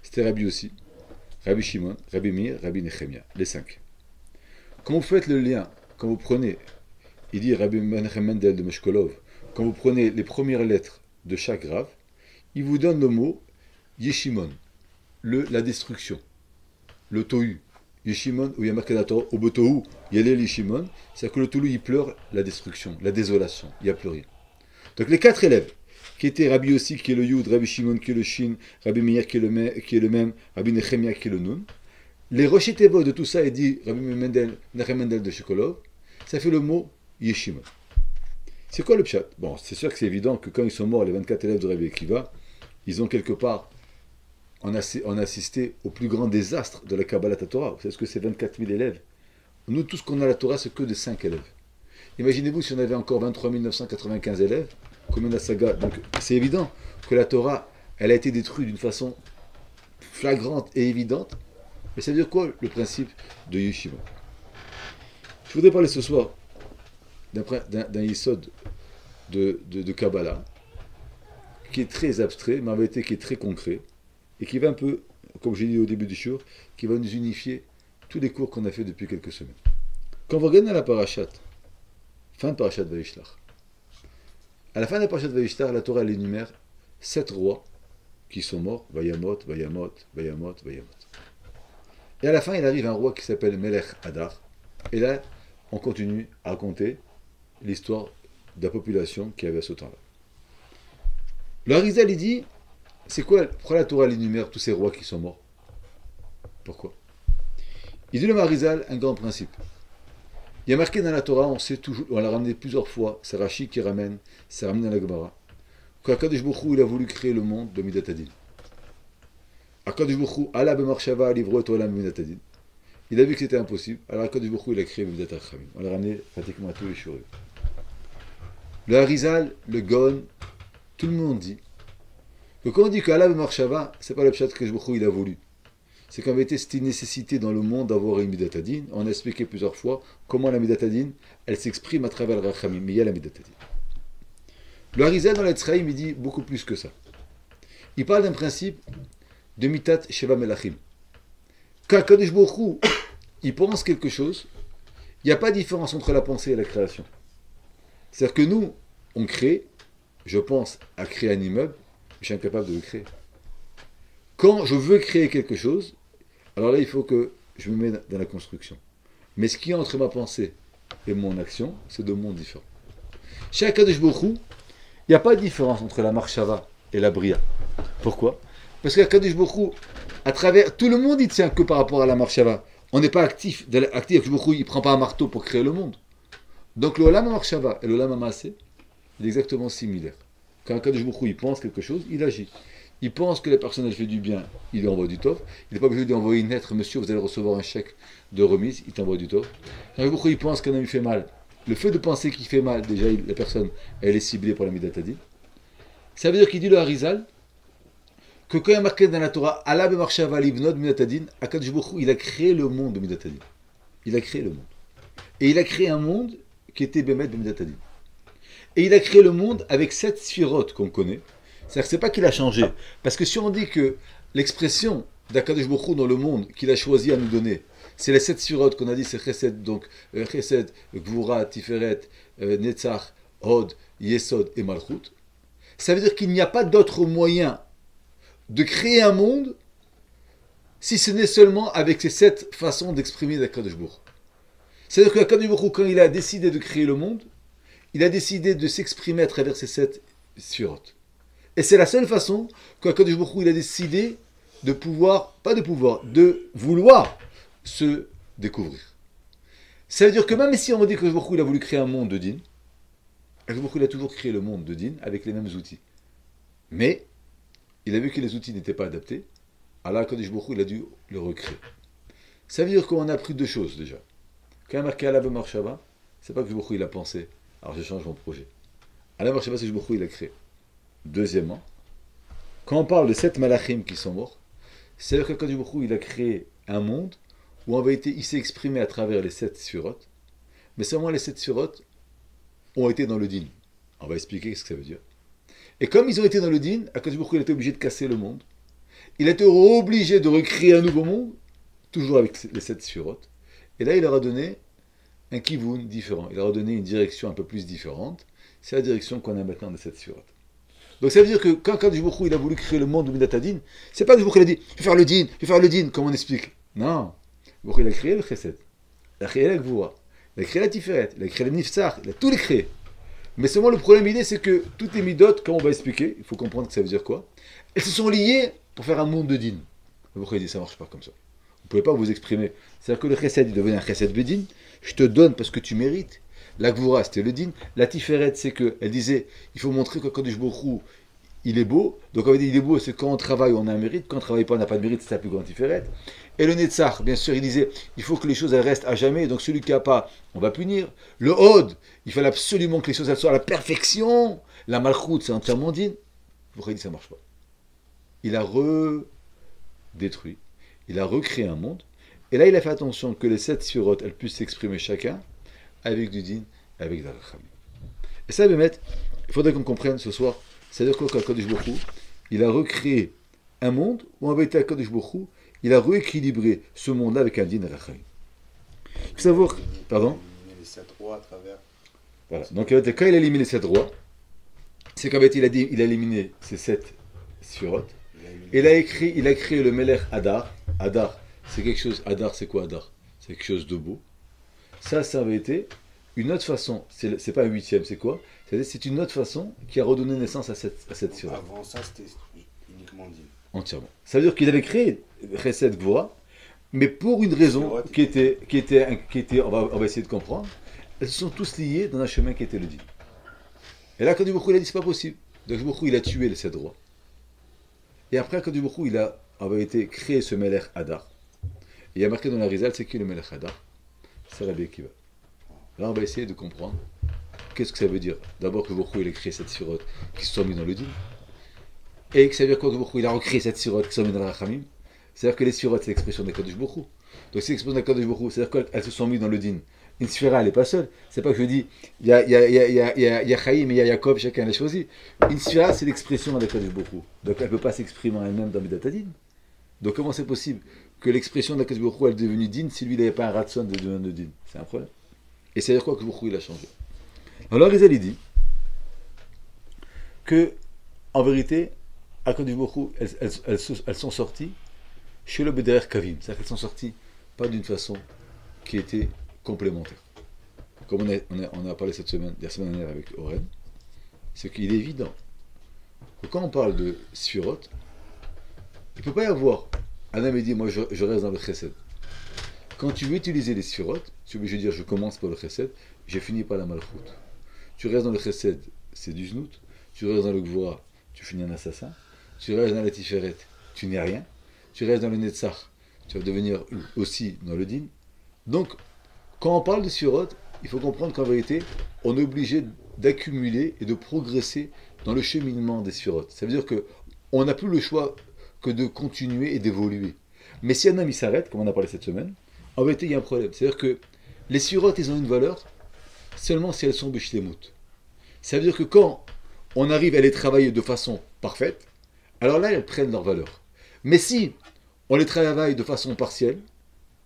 C'était Rabbi aussi, Rabbi Shimon, Rabbi Meir, Rabbi Nechemia, les 5. Quand vous faites le lien, quand vous prenez, il dit Rabbi Menachem Mendel de Meshkolov, quand vous prenez les premières lettres de chaque Rav, il vous donne le mot Yeshimon, la destruction, le Tohu. Yeshimon, où il y a marqué la Torah, au Botohu, il y a les Yeshimon, c'est-à-dire que le Tohu, il pleure la destruction, la désolation, il n'y a plus rien. Donc les 4 élèves, qui étaient Rabbi aussi, qui est le Yud, Rabbi Shimon, qui est le Shin, Rabbi Meir, qui est le Mem, Rabbi Nechemia, qui est le Nun, les Rochetevo de tout ça, il dit Rabbi Menachem Mendel de Shekolov, ça fait le mot Yeshimon. C'est quoi le pshat? Bon, c'est sûr que c'est évident que quand ils sont morts, les 24 élèves de Rabbi Akiva, ils ont quelque part, on a assisté au plus grand désastre de la Kabbalat Torah. Vous savez ce que c'est 24 000 élèves? Nous, tout ce qu'on a à la Torah, c'est que de 5 élèves. Imaginez-vous si on avait encore 23 995 élèves, comme la saga. Donc c'est évident que la Torah, elle a été détruite d'une façon flagrante et évidente. Mais ça veut dire quoi le principe de Yeshiva? Je voudrais parler ce soir d'un yesod de Kabbalah qui est très abstrait, mais en vérité qui est très concret et qui va un peu, comme j'ai dit au début du show, qui va nous unifier tous les cours qu'on a fait depuis quelques semaines. Quand vous regardez la parashat, fin de parashat Vayishlach, à la fin de la parashat Vayishlach, la Torah elle énumère 7 rois qui sont morts, Vayamot, Vayamot, Vayamot, Vayamot. Et à la fin, il arrive un roi qui s'appelle Melech Hadar. Et là, on continue à raconter l'histoire de la population qui avait à ce temps-là. Le Harizal, il dit, c'est quoi, pourquoi la Torah énumère tous ces rois qui sont morts? Pourquoi? Il dit le Harizal un grand principe. Il y a marqué dans la Torah, on sait toujours, on l'a ramené plusieurs fois, c'est Rashi qui ramène, c'est ramené dans la Gemara, qu'Akadosh Baruch Hu, il a voulu créer le monde de Midat Hadin. Akadosh Baruch Hu, Allah b'marshava livro et olam Midat Hadin. Il a vu que c'était impossible, alors Akadosh Baruch Hu, il a créé Midat Hachamim. On l'a ramené pratiquement à tous les shurim. Le Harizal, le Gon, tout le monde dit que quand on dit qu'Allah b'marshava, c'est pas le pshat que Baruch Hu, il a voulu. C'est qu'en vérité, c'était une nécessité dans le monde d'avoir une Midat Hadin. On a expliqué plusieurs fois comment la Midat Hadin, elle s'exprime à travers le Rachamim, mais il y a la Midat Hadin. Le Harizal dans l'Etzraïm, il dit beaucoup plus que ça. Il parle d'un principe de Mitat Sheva Melachim. Quand Kadosh Baruch Hu, il pense quelque chose, il n'y a pas de différence entre la pensée et la création. C'est-à-dire que nous, on crée, je pense à créer un immeuble, je suis incapable de le créer. Quand je veux créer quelque chose, alors là, il faut que je me mette dans la construction. Mais ce qui est entre ma pensée et mon action, c'est deux mondes différents. Chez Akadosh Baruch Hu, il n'y a pas de différence entre la Marshava et la Bria. Pourquoi? Parce qu'Akadosh Baruch Hu, à travers tout le monde, il tient que par rapport à la Marshava. On n'est pas actif. Akadosh Baruch Hu, il ne prend pas un marteau pour créer le monde. Donc le Olam HaMarshava et le Olam HaMaaseh, il est exactement similaire. Quand Akadosh Baruch Hu, il pense quelque chose, il agit. Il pense que la personne elle fait du bien, il lui envoie du tov. Il n'est pas obligé de lui envoyer une lettre, monsieur, vous allez recevoir un chèque de remise, il t'envoie du tov. Quand Akadosh Baruch Hu, il pense qu'un homme lui fait mal, le fait de penser qu'il fait mal, déjà la personne, elle est ciblée pour la Midatadin. Ça veut dire qu'il dit le Harizal, que quand il y a marqué dans la Torah, Allah be'marshava livnod Midatadin, Akadosh Baruch Hu, il a créé le monde de Midatadin. Il a créé le monde. Et il a créé un monde qui était Bemet Midatadin. Et il a créé le monde avec 7 sphirotes qu'on connaît. C'est-à-dire que c'est pas qu'il a changé. Parce que si on dit que l'expression d'Akadosh Baruch Hu dans le monde qu'il a choisi à nous donner, c'est les 7 sphirotes qu'on a dit, c'est Chesed, donc Chesed, Gvura, Tiferet, Netzach, Hod, Yesod et Malchut. Ça veut dire qu'il n'y a pas d'autre moyen de créer un monde si ce n'est seulement avec ces 7 façons d'exprimer d'Akadosh Baruch Hu. C'est-à-dire qu'Akadosh Baruch Hu, quand il a décidé de créer le monde, il a décidé de s'exprimer à travers ces 7 sphirotes. Et c'est la seule façon qu'Akadosh Baruch Hu, il a décidé de pouvoir, pas de pouvoir, de vouloir se découvrir. Ça veut dire que même si on dit qu'Akadosh Baruch Hu, il a voulu créer un monde de din, Akadosh Baruch Hu, il a toujours créé le monde de din avec les mêmes outils. Mais, il a vu que les outils n'étaient pas adaptés, alors Akadosh Baruch Hu, il a dû le recréer. Ça veut dire qu'on a appris deux choses déjà. Quand il y a marqué Allah be'marshava, c'est pas que Baruch Hu, il a pensé, alors je change mon projet. Allah be'marshava, c'est que Baruch Hu, il a créé. Deuxièmement, quand on parle de 7 malachim qui sont morts, c'est-à-dire qu'Akadosh Baruch Hu, il a créé un monde où en vérité il s'est exprimé à travers les 7 sphirotes, mais seulement les 7 sphirotes ont été dans le din. On va expliquer ce que ça veut dire. Et comme ils ont été dans le din, Akadosh Baruch Hu, il a été obligé de casser le monde. Il a été obligé de recréer un nouveau monde, toujours avec les 7 sphirotes. Et là, il leur a donné un kivun différent. Il leur a donné une direction un peu plus différente. C'est la direction qu'on a maintenant des 7 sphirotes. Donc ça veut dire que quand Akadosh Baruch Hu, il a voulu créer le monde de Midatadin, c'est pas que Baruch Hu, il a dit je vais faire le din, comme on explique. Non. Baruch Hu, il a créé le chesed, il a créé la gvura, il a créé la tiferet, il a créé le nifsar, il a tout les créé. Mais seulement le problème, l'idée, c'est que toutes les midotes, comme on va expliquer, il faut comprendre que ça veut dire quoi, elles se sont liées pour faire un monde de din. Baruch Hu, il dit ça marche pas comme ça. Vous ne pouvez pas vous exprimer. C'est-à-dire que le chesed, il devenait un chesed bedin, je te donne parce que tu mérites. La gvura, c'était le din. La tiferet, c'est qu'elle disait, il faut montrer que Akadosh Baruch Hu, il est beau. Donc on va dire, il est beau, c'est quand on travaille, on a un mérite. Quand on ne travaille pas, on n'a pas de mérite, c'est la plus grande tiferet. Et le netzach, bien sûr, il disait, il faut que les choses, elles restent à jamais. Donc celui qui n'a pas, on va punir. Le hod, il fallait absolument que les choses, elles soient à la perfection. La malchut, c'est entièrement din. Vous dit, ça ne marche pas. Il a redétruit. Il a recréé un monde. Et là, il a fait attention que les 7 sphirotes, elles puissent s'exprimer chacun avec du din, avec de la rachamim. Et ça, Bémet, il faudrait qu'on comprenne ce soir, c'est-à-dire qu'Akadosh Baruch Hu, il a recréé un monde où en vérité Akadosh Baruch Hu, il a rééquilibré ce monde-là avec un din et rachamim. Il faut savoir, pardon.
Il a les 7 rois à travers.
Voilà. Donc quand il a éliminé les 7 rois, c'est qu'en fait il a éliminé ces 7 sphirotes. Il a créé le Melech Hadar. Hadar, c'est quelque chose. Hadar, c'est quoi Hadar? C'est quelque chose de beau. Ça avait été une autre façon. C'est pas un huitième, c'est quoi? C'est une autre façon qui a redonné naissance à cette sphirote.
Avant ça, c'était uniquement dit.
Entièrement. Ça veut dire qu'il avait créé Chesed Gvura, mais pour une raison qui était on va essayer de comprendre. Elles se sont tous liées dans un chemin qui était le dit. Et là, quand Baruch Hu, il a dit c'est pas possible. Donc Baruch Hu, il a tué les 7 rois. Et après, quand Baruch Hu, il avait été créé ce Melech Hadar. Et il y a marqué dans la Rizal, c'est qui le Melech Hadar? C'est Rabbi Akiva. Là, on va essayer de comprendre qu'est-ce que ça veut dire. D'abord que Baruch Hu, il a créé cette sirote qui se sont mis dans le din. Et que ça veut dire quoi que Baruch Hu, il a recréé cette sirote qui se sont mis dans la rachamim. C'est-à-dire que les sirotes, c'est l'expression d'Akadosh Baruch Hu. Donc c'est l'expression d'Akadosh Baruch Hu, c'est-à-dire qu'elles se sont mis dans le din. Une sphira, elle n'est pas seule. C'est pas que je dis, il y a Chaim et il y a Jacob, chacun l'a choisi. Une sphira, c'est l'expression d'Akadosh Baruch Hu. Donc elle ne peut pas s'exprimer en elle-même dans Midatadin. Donc comment c'est possible que l'expression d'Akadosh Baruch Hu, elle est devenue din si lui, il n'avait pas un ratson de devenir din? C'est un problème. Et c'est-à-dire quoi que Baruch Hu, il a changé. Alors Rizal, il dit que, en vérité, Akadosh Baruch Hu, elles sont sorties chez le Bederer Kavim. C'est-à-dire qu'elles sont sorties pas d'une façon qui était complémentaire. comme on a parlé cette semaine, la semaine dernière avec Oren, c'est qu'il est évident que quand on parle de Sphirot, il ne peut pas y avoir un homme qui dit moi je reste dans le chesed. Quand tu veux utiliser les Sphirot, tu veux dire je commence par le chesed, j'ai fini par la malchoute. Tu restes dans le chesed, c'est du znout. Tu restes dans le gvura, tu finis un assassin. Tu restes dans la tiferet, tu n'es rien. Tu restes dans le netzach, tu vas devenir aussi dans le din. Donc, quand on parle de Sphirot, il faut comprendre qu'en vérité, on est obligé d'accumuler et de progresser dans le cheminement des Sphirot. Ça veut dire qu'on n'a plus le choix que de continuer et d'évoluer. Mais si un homme il s'arrête, comme on a parlé cette semaine, en vérité il y a un problème. C'est-à-dire que les Sphirot, ils ont une valeur seulement si elles sont b'shlemut. Ça veut dire que quand on arrive à les travailler de façon parfaite, alors là elles prennent leur valeur. Mais si on les travaille de façon partielle,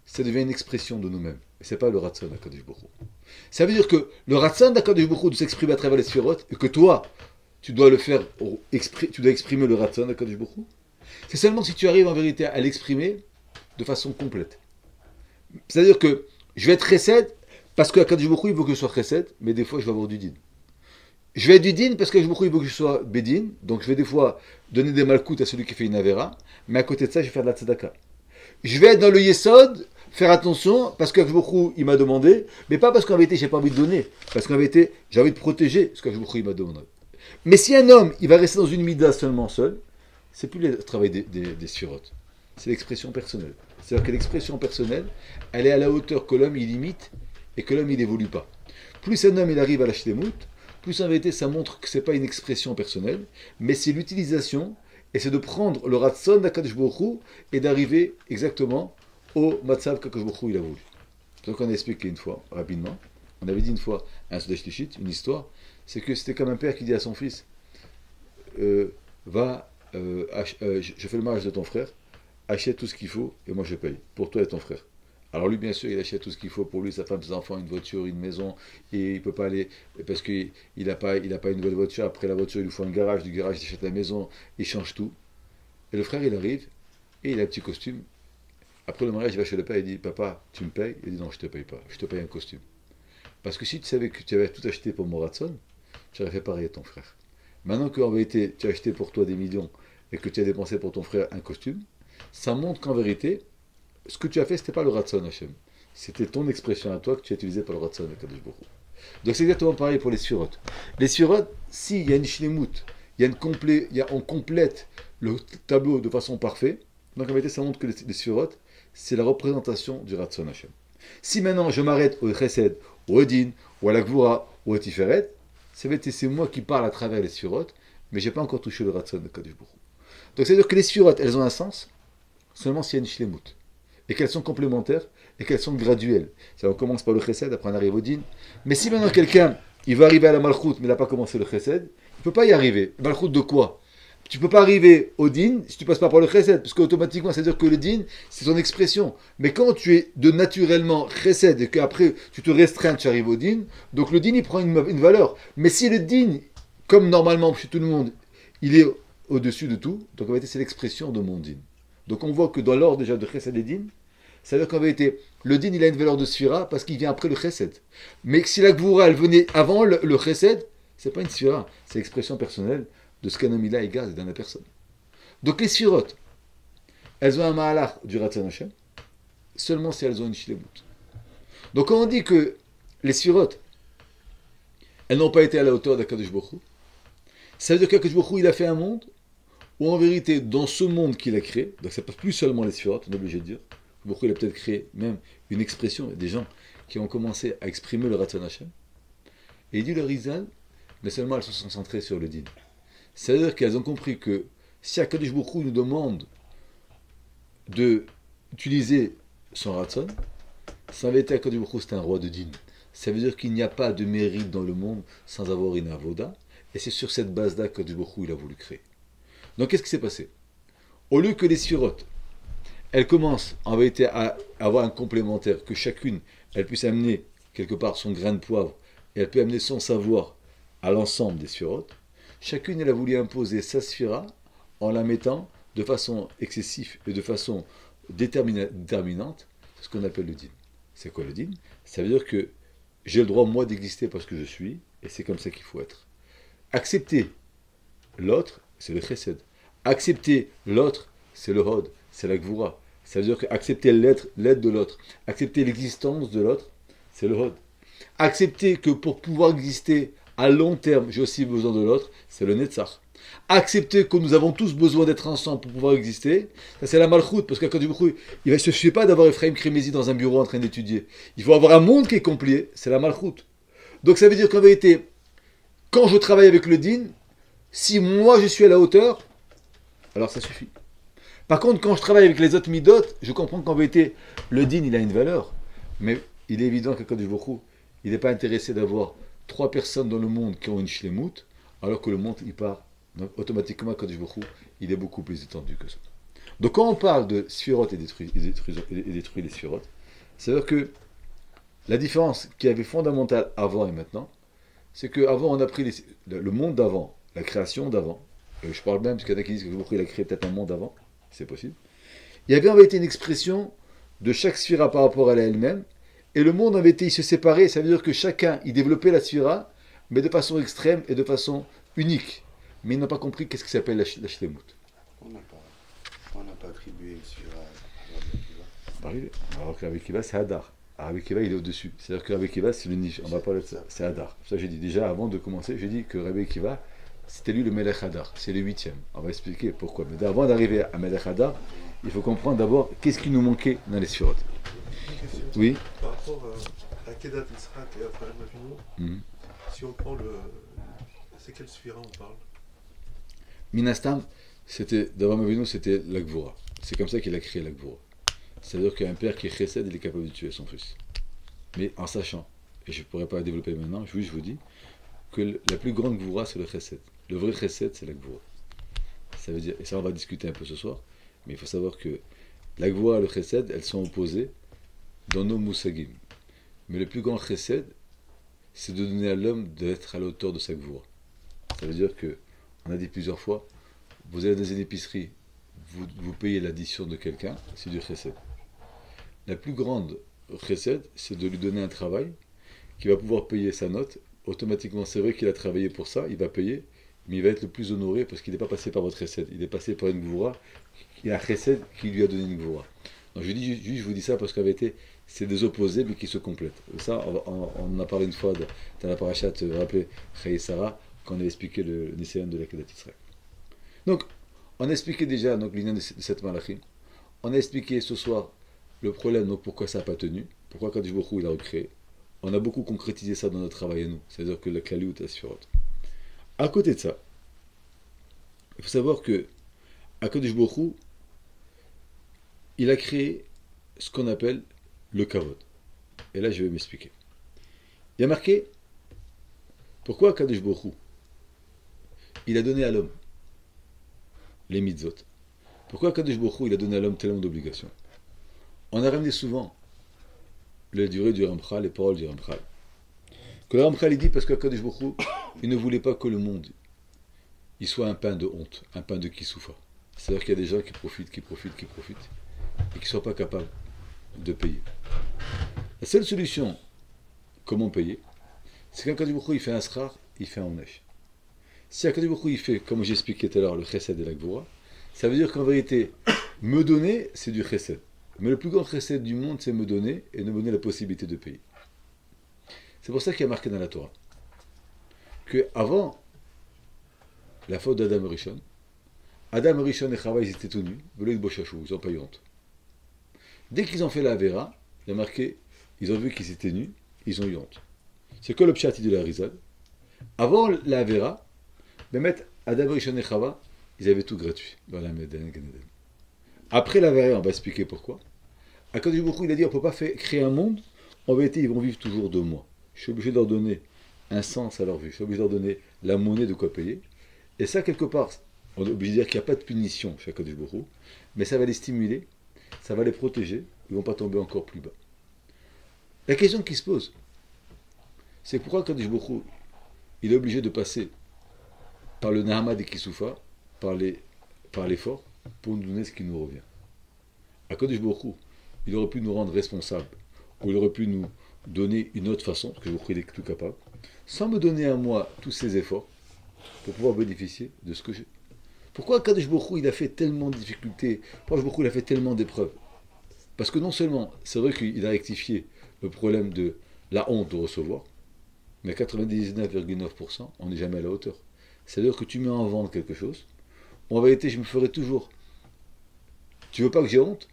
ça devient une expression de nous-mêmes. Et ce n'est pas le Ratzon d'Akadosh Baruch Hu. Ça veut dire que le Ratzon d'Akadosh Baruch Hu de s'exprimer à travers les Sphirot, et que toi, tu dois le faire, tu dois exprimer le Ratzon d'Akadosh Baruch Hu, c'est seulement si tu arrives en vérité à l'exprimer de façon complète. C'est-à-dire que je vais être chesed, parce qu'Akadosh Baruch Hu, il veut que je sois chesed, mais des fois je vais avoir du din. Je vais être du din parce que Akadosh Baruch Hu, il veut que je sois bedin, donc je vais des fois donner des malkoutes à celui qui fait une avera, mais à côté de ça, je vais faire de la tzedaka. Je vais être dans le yesod, faire attention, parce qu'Akadosh Baruch Hu, il m'a demandé, mais pas parce qu'en vérité, j'ai pas envie de donner, parce qu'en vérité, j'ai envie de protéger ce qu'Akadosh Baruch Hu, il m'a demandé. Mais si un homme, il va rester dans une mida seulement seul, c'est plus le travail des Sphirot, c'est l'expression personnelle. C'est-à-dire que l'expression personnelle, elle est à la hauteur que l'homme, il imite, et que l'homme, il n'évolue pas. Plus un homme, il arrive à la shlemut, plus en vérité, ça montre que ce n'est pas une expression personnelle, mais c'est l'utilisation, et c'est de prendre le ratzon d'Akadosh Baruch Hu et d'arriver exactement au matzav qu'Akadosh Baruch Hu il a voulu. Donc on a expliqué une fois, rapidement, on avait dit une fois, un Sodesh Tishit, une histoire, c'est que c'était comme un père qui dit à son fils, je fais le mariage de ton frère, achète tout ce qu'il faut, et moi je paye, pour toi et ton frère. Alors lui, bien sûr, il achète tout ce qu'il faut pour lui, sa femme, ses enfants, une voiture, une maison, et il ne peut pas aller, parce qu'il n'a pas une nouvelle voiture, après la voiture, il lui faut un garage, du garage, il achète la maison, il change tout. Et le frère, il arrive, et il a un petit costume. Après le mariage, il va chez le père, il dit, papa, tu me payes? Il dit, non, je ne te paye pas, je te paye un costume. Parce que si tu savais que tu avais tout acheté pour mon ratson, tu aurais fait pareil à ton frère. Maintenant qu'en vérité, tu as acheté pour toi des millions, et que tu as dépensé pour ton frère un costume, ça montre qu'en vérité, ce que tu as fait, ce n'était pas le Ratzon Hashem. C'était ton expression à toi que tu as utilisée par le Ratzon Akadosh Baruch Hu. Donc c'est exactement pareil pour les Sphirot. Les Sphirot, s'il y a une shlemut, on complète le tableau de façon parfaite, donc en vérité ça montre que les Sphirot, c'est la représentation du Ratzon Hashem. Si maintenant je m'arrête au Chesed, au Odin, ou à la Gvura, ou au Tiferet, c'est moi qui parle à travers les Sphirot, mais je n'ai pas encore touché le Ratzon Akadosh Baruch Hu. Donc c'est-à-dire que les Sphirot, elles ont un sens seulement s'il y a une shlemut. Et qu'elles sont complémentaires, et qu'elles sont graduelles. Ça, on commence par le chesed, après on arrive au din. Mais si maintenant quelqu'un, il va arriver à la malchoute, mais il n'a pas commencé le chesed, il ne peut pas y arriver. Malchoute de quoi? Tu ne peux pas arriver au din si tu ne passes pas par le chesed, parce qu'automatiquement, ça veut dire que le din, c'est ton expression. Mais quand tu es de naturellement chesed, et qu'après tu te restreins, tu arrives au din, donc le din, il prend une valeur. Mais si le din, comme normalement chez tout le monde, il est au-dessus de tout, donc en vérité, c'est l'expression de mon din. Donc on voit que dans l'ordre déjà de chesed et din, ça veut dire qu'en vérité, le din il a une valeur de sphira parce qu'il vient après le chesed. Mais si la gvura elle venait avant le chesed, c'est pas une sphira, c'est l'expression personnelle de ce qu'un homme il a égale dans la personne. Donc les sphirot, elles ont un mahalach du Ratzon Hashem, seulement si elles ont une shlemut. Donc quand on dit que les sphirot, elles n'ont pas été à la hauteur d'Akadosh Baruch Hu, ça veut dire qu'Akadosh Baruch Hu il a fait un monde où en vérité, dans ce monde qu'il a créé, donc c'est pas plus seulement les sphirot, on est obligé de dire, pourquoi il a peut-être créé même une expression, des gens qui ont commencé à exprimer le Ratzon Hashem. Et il dit le Rizal, mais seulement elles se sont centrées sur le din. C'est-à-dire qu'elles ont compris que si Akadosh Baruch Hu nous demande d'utiliser son Ratzon, ça avait été Akadosh Baruch Hu, c'est un roi de din. Ça veut dire qu'il n'y a pas de mérite dans le monde sans avoir une avoda, et c'est sur cette base-là qu'Akadosh Baruch Hu il a voulu créer. Donc qu'est-ce qui s'est passé? Au lieu que les sphirot, elles commencent en vérité à avoir un complémentaire, que chacune, elle puisse amener quelque part son grain de poivre, et elle peut amener son savoir à l'ensemble des sphirotes, chacune elle a voulu imposer sa sphira en la mettant de façon excessive et de façon déterminante, c'est ce qu'on appelle le din. C'est quoi le din? Ça veut dire que j'ai le droit, moi, d'exister parce que je suis, et c'est comme ça qu'il faut être. Accepter l'autre, c'est le chesed. Accepter l'autre, c'est le hod, c'est la gvura. Ça veut dire qu'accepter l'aide de l'autre, accepter l'existence de l'autre, c'est le hod. Accepter que pour pouvoir exister à long terme, j'ai aussi besoin de l'autre, c'est le netzach. Accepter que nous avons tous besoin d'être ensemble pour pouvoir exister, ça c'est la malchoute, parce qu'à il ne suffit pas d'avoir Ephraim Crémézy dans un bureau en train d'étudier. Il faut avoir un monde qui est complet, c'est la malchoute. Donc ça veut dire qu'en vérité, quand je travaille avec le din, si moi je suis à la hauteur, alors ça suffit. Par contre, quand je travaille avec les autres midot, je comprends qu'en vérité, le din il a une valeur, mais il est évident qu'Akadosh Baruch Hu, il n'est pas intéressé d'avoir 3 personnes dans le monde qui ont une shlemut, alors que le monde il part. Donc automatiquement, Akadosh Baruch Hu, il est beaucoup plus étendu que ça. Donc quand on parle de sphirot et détruit les sphirot, c'est-à-dire que la différence qui avait fondamentale avant et maintenant, c'est qu'avant on a pris le monde d'avant, la création d'avant, je parle même parce qu'il y en a qui disent que il a créé peut-être un monde d'avant, c'est possible. Il y avait en vérité une expression de chaque sphira par rapport à elle-même, et le monde avait été, il se séparait, ça veut dire que chacun, il développait la sphira, mais de façon extrême et de façon unique. Mais ils n'ont pas compris qu'est-ce qui s'appelle la shlemut.
On n'a pas attribué sur Rabbi Akiva.
Alors que Rabbi Akiva, c'est Hadar. Rabbi Akiva, il est au-dessus. C'est-à-dire que Rabbi Akiva, c'est le niche. On va parler de ça. C'est Hadar. Ça, j'ai dit déjà, avant de commencer, j'ai dit que Rabbi Akiva, c'était lui le Melech Hadar. C'est le 8e. On va expliquer pourquoi. Mais avant d'arriver à Melech Hadar, il faut comprendre d'abord qu'est-ce qui nous manquait dans les sphirotes. Oui.
Par rapport à Kedat Yitzhak et Abraham Avinu, si on prend le. C'est quel sphira on parle?
Minastam, d'Abraham Avinu, c'était la Gvura. C'est comme ça qu'il a créé la Gvura. C'est-à-dire qu'un père qui est chesed, il est capable de tuer son fils. Mais en sachant, et je ne pourrais pas développer maintenant, je vous dis que la plus grande Gvura, c'est le chesed. Le vrai chesed, c'est la Gvura. Ça veut dire, et ça on va discuter un peu ce soir, mais il faut savoir que la Gvura et le chesed, elles sont opposées dans nos moussagim. Mais le plus grand chesed, c'est de donner à l'homme d'être à la hauteur de sa Gvura. Ça veut dire que, on a dit plusieurs fois, vous allez dans une épicerie, vous payez l'addition de quelqu'un, c'est du chesed. La plus grande chesed, c'est de lui donner un travail qui va pouvoir payer sa note. Automatiquement, c'est vrai qu'il a travaillé pour ça, il va payer, mais il va être le plus honoré parce qu'il n'est pas passé par votre chesed. Il est passé par une gvoura, il y a un chesed qui lui a donné une gvoura. Donc je vous dis ça parce qu'en vérité, c'est des opposés mais qui se complètent. Ça, on en a parlé une fois dans la parachat, vous vous rappelez, Chaye Sarah, quand on a expliqué le Niséan de la Kedat Israël. Donc, on a expliqué déjà l'union de cette malachim. On a expliqué ce soir le problème, donc pourquoi ça n'a pas tenu, pourquoi Kadosh Baruch Hu il a recréé. On a beaucoup concrétisé ça dans notre travail à nous, c'est-à-dire que la Klaliut est Sphirot. À côté de ça, il faut savoir que Kadosh Baruch Hu, il a créé ce qu'on appelle le kavod. Et là, je vais m'expliquer. Il y a marqué pourquoi Kadosh Baruch Hu, il a donné à l'homme les mitzvot. Pourquoi Kadosh Baruch Hu, il a donné à l'homme tellement d'obligations? On a ramené souvent la durée du Ramchal, les paroles du Ramchal. Que le Ramchal, il dit parce que Kadosh Baruch Hu, il ne voulait pas que le monde il soit un pain de honte, un pain de kisoufa. C'est-à-dire qu'il y a des gens qui profitent, et qui ne sont pas capables de payer. La seule solution, comment payer, c'est qu'un Kadosh Baruch Hu, il fait un srar, il fait un onesh. Si un Kadosh Baruch Hu, il fait, comme j'ai expliqué tout à l'heure, le chesed et la gvura, ça veut dire qu'en vérité, me donner, c'est du chesed. Mais le plus grand chesed du monde, c'est me donner et me donner la possibilité de payer. C'est pour ça qu'il y a marqué dans la Torah que avant la faute d'Adam Rishon, Adam Rishon et Chava, ils étaient tout nus, ils n'ont pas eu honte. Dès qu'ils ont fait la Avera, il y a marqué, ils ont vu qu'ils étaient nus, ils ont eu honte. C'est que le pshat de la Rizal. Avant la Avera, Adam Rishon et Chava, ils avaient tout gratuit dans la Méden. Après la Avera, on va expliquer pourquoi. Akadosh Baruch Hu, il a dit, on ne peut pas créer un monde, en vérité, ils vont vivre toujours de moi. Je suis obligé de leur donner un sens à leur vie, je suis obligé de leur donner la monnaie de quoi payer. Et ça, quelque part, on est obligé de dire qu'il n'y a pas de punition chez Akadosh Baruch Hu, mais ça va les stimuler, ça va les protéger, ils ne vont pas tomber encore plus bas. La question qui se pose, c'est pourquoi Akadosh Baruch Hu, il est obligé de passer par le Nahama de Kisoufa, par l'effort, pour nous donner ce qui nous revient. Akadosh Baruch Hu, il aurait pu nous rendre responsables, ou il aurait pu nous donner une autre façon, parce que je vous prie, il est tout capable, sans me donner à moi tous ces efforts pour pouvoir bénéficier de ce que j'ai. Pourquoi Kadosh Baruch Hu, il a fait tellement de difficultés? Pourquoi Kadosh Baruch Hu, il a fait tellement d'épreuves? Parce que non seulement, c'est vrai qu'il a rectifié le problème de la honte de recevoir, mais à 99,9%, on n'est jamais à la hauteur. C'est-à-dire que tu mets en vente quelque chose, en vérité, je me ferai toujours. Tu veux pas que j'ai honte,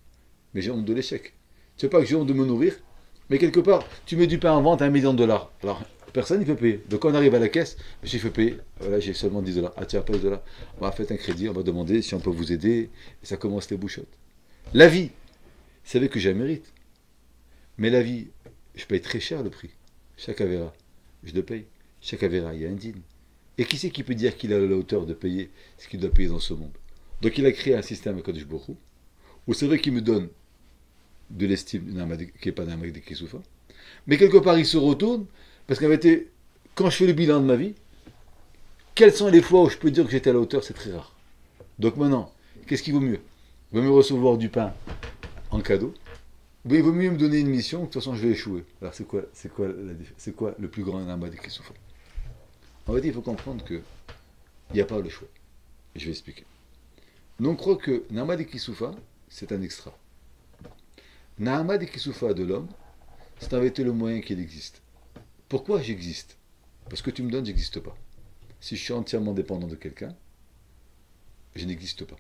mais j'ai honte de l'échec. Tu veux pas que j'ai honte de me nourrir, mais quelque part, tu mets du pain en vente à $1 million. Alors, personne ne peut payer. Donc, quand on arrive à la caisse, j'ai fait payer. Voilà, j'ai seulement $10. Ah, tiens, pas $10. On va faire un crédit, on va demander si on peut vous aider. Et ça commence les bouchottes. La vie, c'est vrai que j'ai un mérite. Mais la vie, je paye très cher le prix. Chaque avéra, je le paye. Chaque avéra, il y a un digne. Et qui c'est qui peut dire qu'il a la hauteur de payer ce qu'il doit payer dans ce monde? Donc, il a créé un système avec Kadosh Baruch Hu, où c'est vrai qu'il me donne de l'estime qui n'est pas d'un mec de Kisoufa. Mais quelque part, il se retourne, parce qu'en fait, quand je fais le bilan de ma vie, quelles sont les fois où je peux dire que j'étais à la hauteur? C'est très rare. Donc maintenant, qu'est-ce qui vaut mieux? Il vaut mieux recevoir du pain en cadeau, ou il vaut mieux me donner une mission, de toute façon je vais échouer. Alors c'est quoi le plus grand nama de Kisoufa? En fait, il faut comprendre qu'il n'y a pas le choix. Et je vais expliquer. Nous on croit que nama de Kisoufa, c'est un extra. Nahama de Kisoufa de l'homme, c'est en vérité le moyen qu'il existe. Pourquoi j'existe? Parce que tu me donnes, j'existe pas. Si je suis entièrement dépendant de quelqu'un, je n'existe pas.